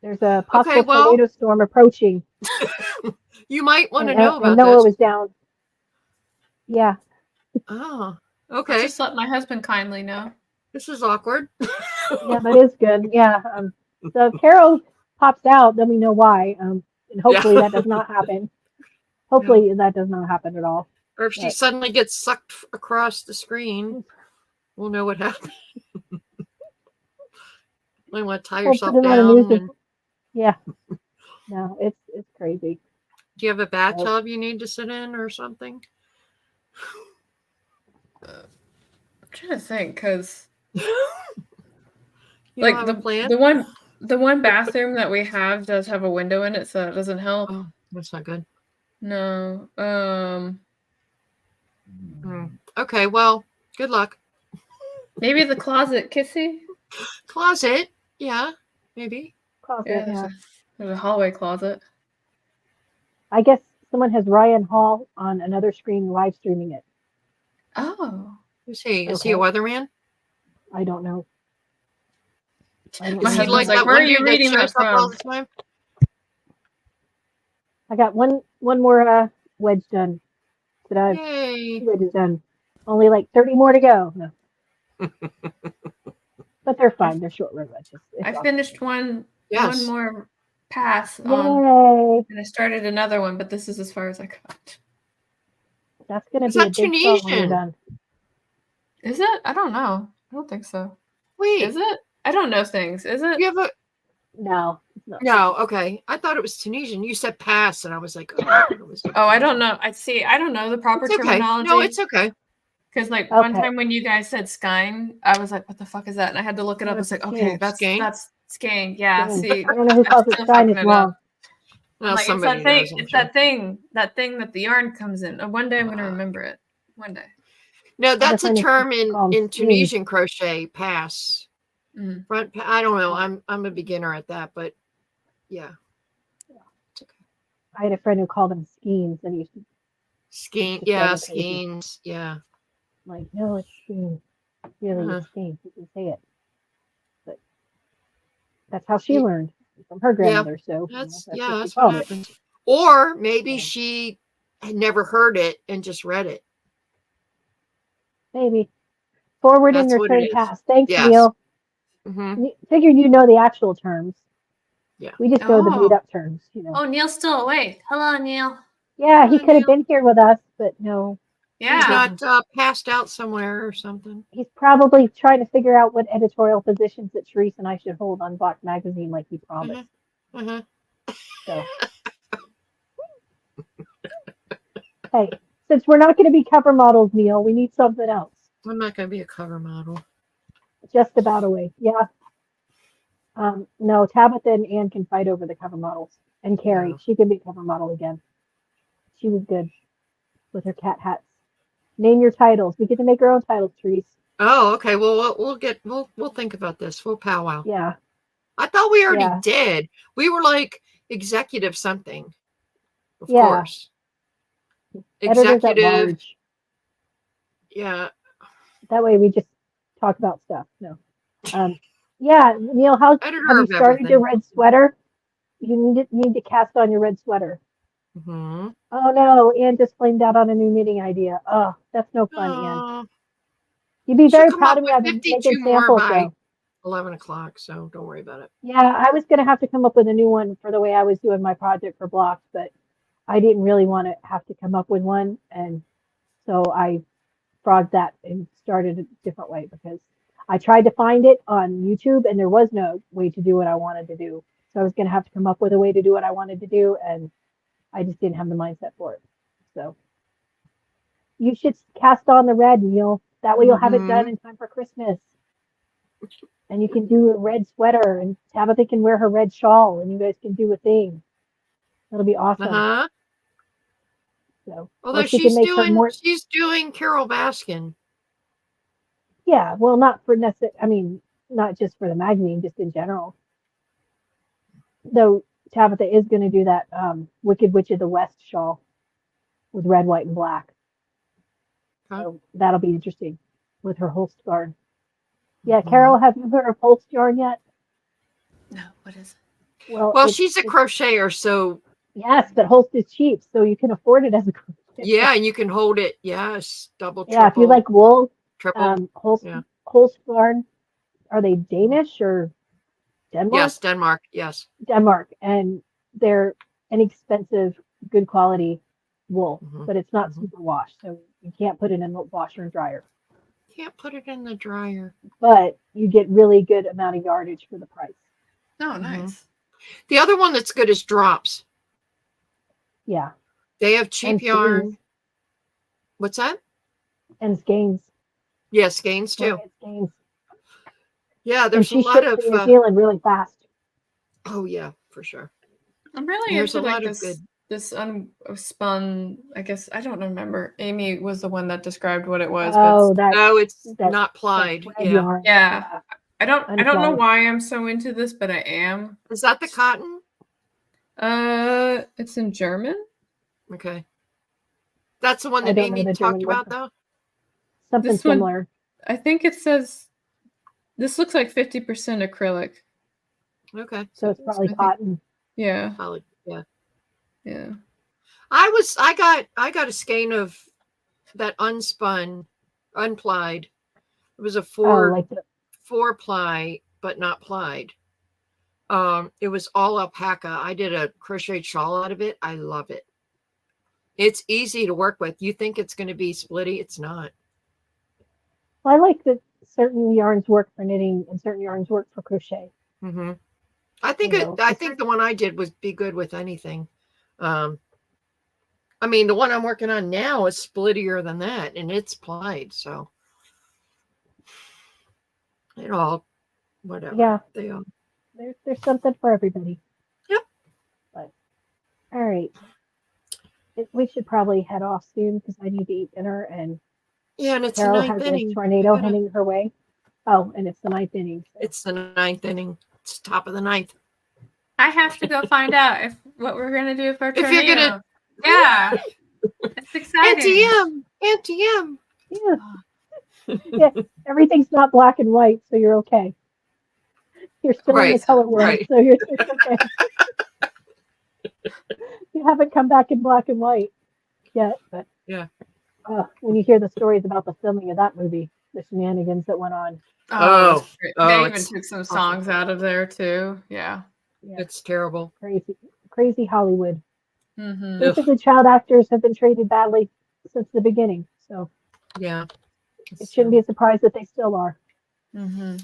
There's a possible well- tornado storm approaching. You might want to and, know and about Noah this. was down. Yeah. Oh, I'll okay. just let my husband kindly know. This is awkward. Yeah, that is good. Yeah. So if Carol pops out, then we know why. And hopefully that does not happen. Hopefully that does not happen at all. Or if she But- suddenly gets sucked across the screen, we'll know what happened. Might want to tie We'll yourself put it on the down. news And, Yeah. No, it's crazy. do you have a bathtub you need to sit in or something? I'm trying to think because You like don't have a plan? the one bathroom that we have does have a window in it, so that doesn't help. Oh, that's not good. No. Okay, well, good luck. Maybe the closet, Kissy. Closet, yeah, maybe. Closet, Yeah, yeah. there's a hallway closet. I guess someone has Ryan Hall on another screen live streaming it. Oh. Who's he? Is he a Okay. weatherman? I don't know. I don't My Is he know. husband's like like, that "Where one are you dude that reading shows that up all from?" the time? I got one more wedge done. Two Yay! wedges done. Only like 30 more to go. No. But they're fine. They're short run wedges. It's I awesome. finished one Yes. more pass on, Yay! and I started another one, but this is as far as I got. That's gonna Is be a that big song when you're Tunisian? done. Is it? I don't know. I don't think so. Wait, Is it? I don't know things. Is it? you have a No, it's not. no? Okay, I thought it was Tunisian. You said pass, and I was like, oh, I thought it was. Oh, I don't know. I don't know the proper It's okay. terminology. No, it's okay. Because like one Okay. time when you guys said skein, I was like, "What the fuck is that?" And I had to look it up. I was like, "Okay, Skein? that's skein." Yeah. Skein. See, I don't know who calls it still sign is fucking it up. wrong. Well, Like, somebody it's that thing. knows, I'm It's sure. that thing that the yarn comes in. One day I'm gonna remember it. One day. No, that's a friend term is called in skein. Tunisian crochet. Pass. Mm. Front. I don't know. I'm a beginner at that, but yeah. It's okay. I had a friend who called them skeins, and he used to Skein. It's Yeah, so crazy. skeins. Yeah. like, no, it's skein. Really, Uh-huh. it's skein. You can say it. But that's how she learned from her grandmother. So That's what yeah. she That's what called it. happens. Or maybe Yeah. she had never heard it and just read it. Maybe. Forward and That's what it return is. pass. Thanks, Yes. Neil. Mm-hmm. Figured you know the actual terms. Yeah. We just know the Oh. made up terms, you know. Oh, Neil's still awake. Hello, Neil. Yeah, he Hello, could have Neil. been here with us, but no. He's Yeah. not passed out somewhere or something. He's probably trying to figure out what editorial positions that Therese and I should hold on Block Magazine like he promised. Uh-huh. So. Hey, since we're not going to be cover models, Neil, we need something else. I'm not going to be a cover model. Just about away. Yeah. No, Tabitha and Ann can fight over the cover models. And Carrie, Yeah. she can be a cover model again. She was good with her cat hats. Name your titles. We get to make our own titles, Therese. Oh, okay. Well, we'll think about this. We'll powwow. Yeah. I thought we already Yeah. did. We were like executive something. Of Yeah. course. Editors at Executive. large. Yeah. That way we just talk about stuff. No. Yeah, Neil, Editor have you of started your everything. red sweater? You need to cast on your red sweater. Mm-hmm. Oh no, Ann just flamed out on a new knitting idea. Oh, that's no fun, Ann. You'd be Should very come proud up of me. with I've been 52 making more samples by though. 11 o'clock, so don't worry about it. Yeah, I was gonna have to come up with a new one for the way I was doing my project for blocks, but I didn't really want to have to come up with one, and so I frogged that and started a different way because I tried to find it on YouTube, and there was no way to do what I wanted to do. So I was going to have to come up with a way to do what I wanted to do, and I just didn't have the mindset for it. So you should cast on the red, Neil. That way you'll have it done in time for Christmas. And you can do a red sweater, and Tabitha can wear her red shawl, and you guys can do a thing. It'll be awesome. Uh-huh. So, Although she's doing Carol Baskin. Yeah, well, not for necessarily. I mean, not just for the magazine, just in general. Though Tabitha is going to do that Wicked Witch of the West shawl with red, white, and black. Huh? So that'll be interesting with her Holst yarn. Yeah, Carol, have you heard of Holst yarn yet? No, what is it? Well, she's a crocheter, so yes, but Holst is cheap, so you can afford it as a crocheter. yeah, and you can hold it. Yes, double, Yeah, if you like wool, triple. Holst yarn, are they Danish or Denmark? Yes, Denmark. Yes, Denmark, and they're inexpensive, good quality wool, but it's not super washed, so you can't put it in the washer and dryer. Can't put it in the dryer, but you get really good amount of yardage for the price. Oh, nice. The other one that's good is Drops. Yeah, they have cheap and yarn. Skeins. What's that? And Skeins. Yeah, Skeins too. Skeins. Yeah, there's and a lot of New Zealand really fast. Oh yeah, for sure. I'm really into like this unspun. I guess I don't remember. Amy was the one that described what it was. Oh, it's not plied. Yeah. I don't know why I'm so into this, but I am. Is that the cotton? It's in German. Okay. That's the one that Amy talked about, though? Something similar. I think it says, this looks like 50% acrylic. Okay. So it's probably cotton. Yeah. Probably, yeah. Yeah. I got a skein of that unspun, unplied. It was a four ply, but not plied. It was all alpaca. I did a crochet shawl out of it. I love it. It's easy to work with. You think it's going to be splitty. It's not. Well, I like that certain yarns work for knitting and certain yarns work for crochet. Mm-hmm. I think the one I did would be good with anything. I mean, the one I'm working on now is splittier than that, and it's plied. So it all, whatever. Yeah. They all. There's something for everybody. Yep. But all right. We should probably head off soon because I need to eat dinner, and and it's Carol the ninth inning. A tornado heading her way. Oh, and it's the ninth inning. So. It's the ninth inning. It's top of the ninth. I have to go find out what we're gonna do for tornado. If you're gonna, yeah, it's exciting. Auntie M. Yeah. Yeah. Everything's not black and white, so you're okay. You're still in the color world, so you're okay. You haven't come back in black and white yet, but yeah. When you hear the stories about the filming of that movie, the shenanigans that went on. They even took some songs out of there too. Yeah. It's terrible. Crazy Hollywood. Mm-hmm. Basically, child actors have been treated badly since the beginning, so yeah, it shouldn't be a surprise that they still are. Mm-hmm.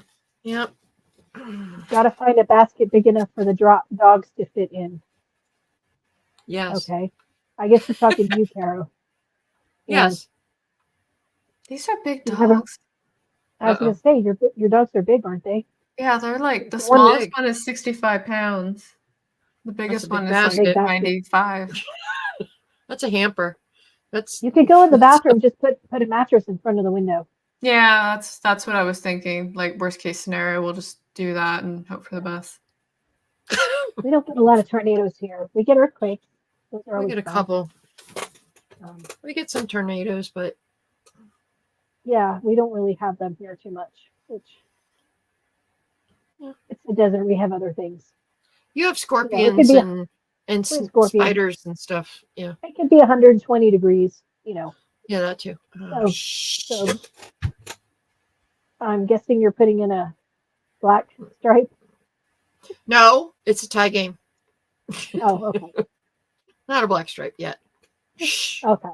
Yep. Got to find a basket big enough for the dogs to fit in. Yes. Okay. I guess we're talking to you, Carol. Yes. These are big dogs. I was going to say, your dogs are big, aren't they? Yeah, they're like, the smallest one is 65 pounds. The biggest one is like 95. That's a hamper. You could go in the bathroom, just put a mattress in front of the window. Yeah, that's what I was thinking. Like, worst case scenario, we'll just do that and hope for the best. We don't get a lot of tornadoes here. We get earthquakes. We get a couple. We get some tornadoes, but yeah, we don't really have them here too much. It's the desert. We have other things. You have scorpions and spiders and stuff. Yeah, it could be 120 degrees. Yeah, that too. So I'm guessing you're putting in a black stripe. No, it's a tie game. Oh, okay. Not a black stripe yet. Okay.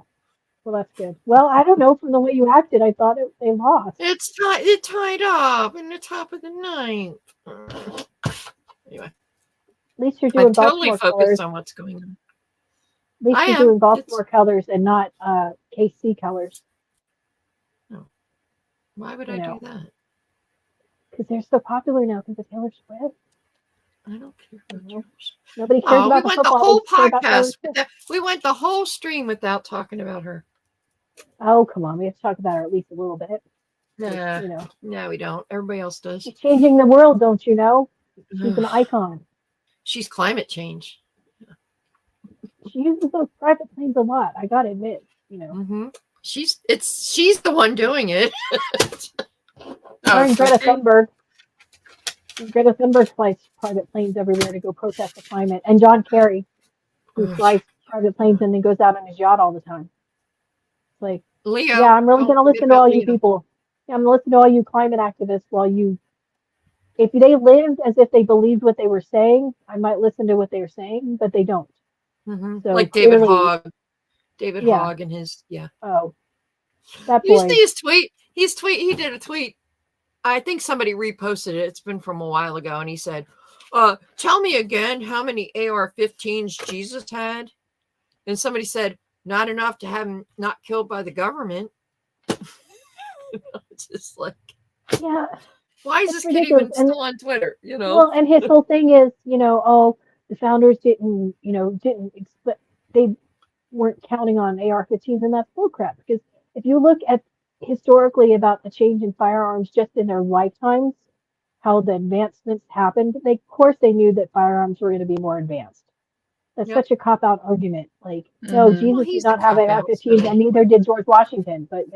Well, that's good. Well, I don't know. From the way you acted, I thought they lost. It tied up in the top of the ninth. Anyway, At least you're I'm doing totally Baltimore focused colors. on what's going on. At least I you're am. doing Baltimore colors and not KC colors. Why would You I know. do that? Because they're so popular now because of Taylor Swift. I don't care about No. yours. Nobody cares Oh, we about the went the football. whole They care about Taylor podcast. Swift. We went the whole stream without talking about her. Oh, come on. We have to talk about her at least a little bit. Nah, You know. no, we don't. Everybody else does. She's changing the world, don't you know? She's an icon. She's climate change. She uses those private planes a lot. I gotta admit, you know. Mm-hmm. She's the one doing it. Her and Greta Thunberg. Greta Thunberg flies private planes everywhere to go protest the climate. And John Kerry, who flies private planes and then goes out on his yacht all the time. It's like, Leo. yeah, I'm really going to listen to all you Leo. people. Yeah, I'm going to listen to all you climate activists while you, if they lived as if they believed what they were saying, I might listen to what they were saying, but they don't. Mm-hmm. So like David clearly, Hogg. David Hogg and his, Oh, that boy. You see his tweet? He did a tweet. I think somebody reposted it. It's been from a while ago. And he said, tell me again how many AR-15s Jesus had. And somebody said, not enough to have him not killed by the government. It's just like, Yeah. why is It's this kid ridiculous. even still on Twitter? You know? Well, and his whole thing is, the founders didn't expect, they weren't counting on AR-15s, and that's bullcrap. Because if you look at historically about the change in firearms just in their lifetimes, how the advancements happened, of course they knew that firearms were going to be more advanced. That's such a cop-out argument. Like, no, Jesus did not have AR-15s, and neither did George Washington. But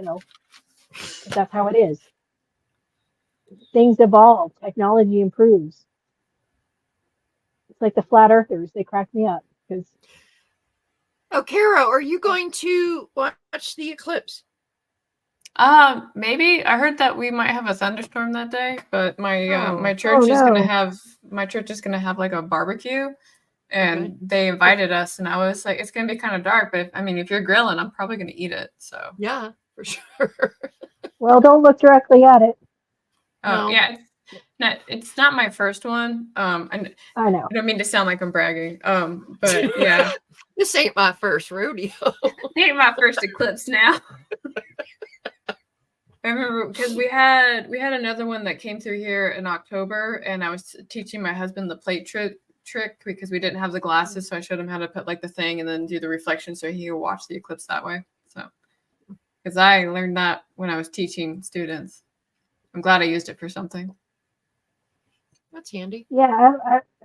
that's how it is. Things evolve, technology improves. It's like the flat earthers; they crack me up because. Oh, Kara, are you going to watch the eclipse? Maybe. I heard that we might have a thunderstorm that day, but my church is gonna have like a barbecue, and they invited us, and I was like, it's gonna be kind of dark, but if you're grilling, I'm probably gonna eat it. So yeah, for sure. Well, don't look directly at it. Oh yeah. It's not my first one. And I know. I don't mean to sound like I'm bragging. But yeah. This ain't my first rodeo. It ain't my first eclipse now. I remember because we had another one that came through here in October, and I was teaching my husband the plate trick because we didn't have the glasses, so I showed him how to put like the thing and then do the reflection so he could watch the eclipse that way. So because I learned that when I was teaching students. I'm glad I used it for something. That's handy. Yeah,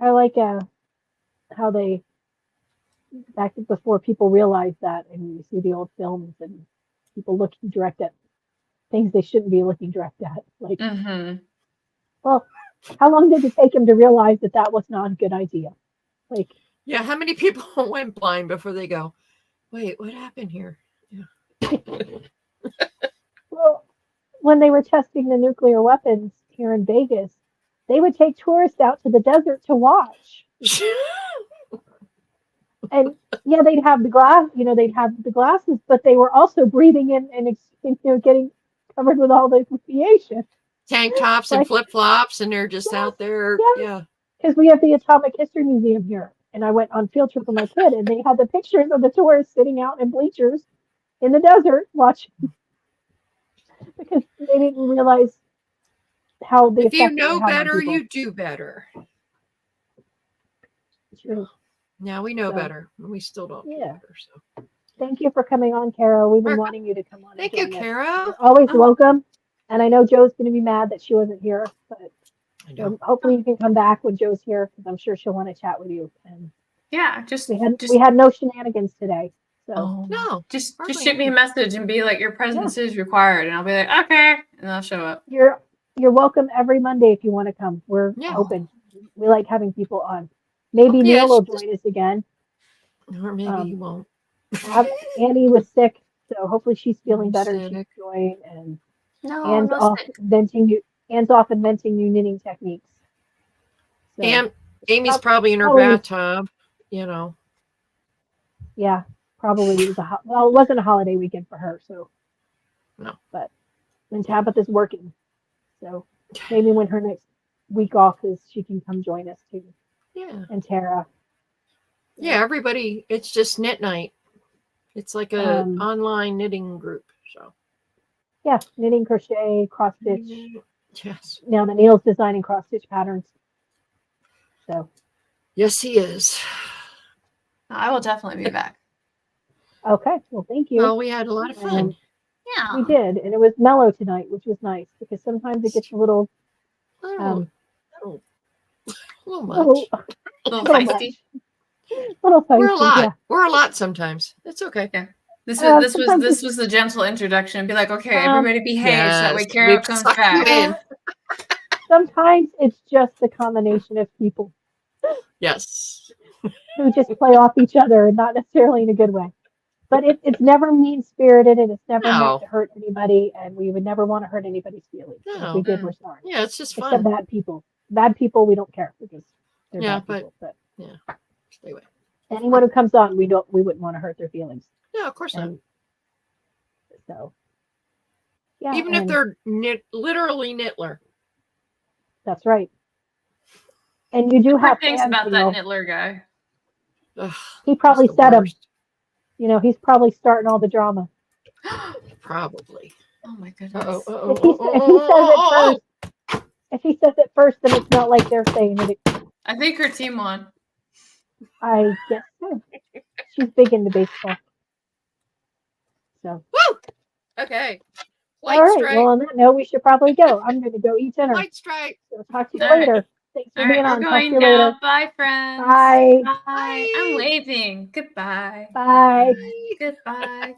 I like how they back before people realized that, and you see the old films and people looking direct at things they shouldn't be looking direct at. Like, well, how long did it take him to realize that was not a good idea? Like, yeah, how many people went blind before they go, wait, what happened here? Yeah. Well, when they were testing the nuclear weapons here in Vegas, they would take tourists out to the desert to watch. And yeah, they'd have the glasses, but they were also breathing in and getting covered with all the radiation. Tank tops and flip-flops, and they're just out there. Yeah. Because we have the Atomic History Museum here, and I went on field trip with my kid, and they had the pictures of the tourists sitting out in bleachers in the desert watching, because they didn't realize how the if you know better, you do better. True. Now we know better, and we still don't do better. So thank you for coming on, Kara. We've been wanting you to come on. Thank you, Kara. You're always welcome. And I know Joe's going to be mad that she wasn't here, but hopefully you can come back when Joe's here, because I'm sure she'll want to chat with you. And yeah, we had no shenanigans today. So no, just shoot me a message and be like, your presence is required, and I'll be like, okay, and I'll show up. You're welcome every Monday if you want to come. We're open. We like having people on. Maybe Neil will join us again. Or maybe he won't. Annie was sick, so hopefully she's feeling better. She can join. And Anne's off inventing new knitting techniques. So, Amy's probably in her bathtub, Yeah, probably it was well, it wasn't a holiday weekend for her, so No. But then Tabitha's working, so maybe when her next week off is, she can come join us too. Yeah. And Tara. Yeah, everybody. It's just knit night. It's like a online knitting group. So. Yeah, knitting, crochet, cross stitch. Yes. Now the Neil's designing cross stitch patterns. So. Yes, he is. I will definitely be back. Okay, well, thank you. Well, we had a lot of fun. Yeah. We did, and it was mellow tonight, which was nice because sometimes it gets a little, little much. Little little feisty. Little feisty. We're a lot. Yeah. We're a lot sometimes. It's okay. Yeah. This sometimes was the gentle introduction. Be like, okay, everybody behave so that way Yes, Carol we've comes sucked you back. in. Sometimes it's just a combination of people Yes. who just play off each other, and not necessarily in a good way. But it's never mean-spirited, and it's never meant to hurt anybody, and we would never want to hurt anybody's feelings. So if we did, we're sorry. Yeah, it's just fun. Except bad people. Bad people, we don't care because they're bad people. But stay away. Anyone who comes on, we wouldn't want to hurt their feelings. No, of course not. So, yeah. Even if they're literally Knitler. That's right. And you do have things fans, about that Knitler guy. Ugh, he probably said him. You know, he's probably starting all the drama. Probably. Oh my goodness. If he says it first, then it's not like they're saying it. I think her team won. I guess so. She's big into baseball. So. Woo! Okay. All right. Well, on that note, we should probably go. I'm going to go eat dinner. White stripe. So talk to you later. Thanks for being on. Talk to you later. Bye, friends. Bye. Bye. I'm waving. Goodbye. Bye. Goodbye.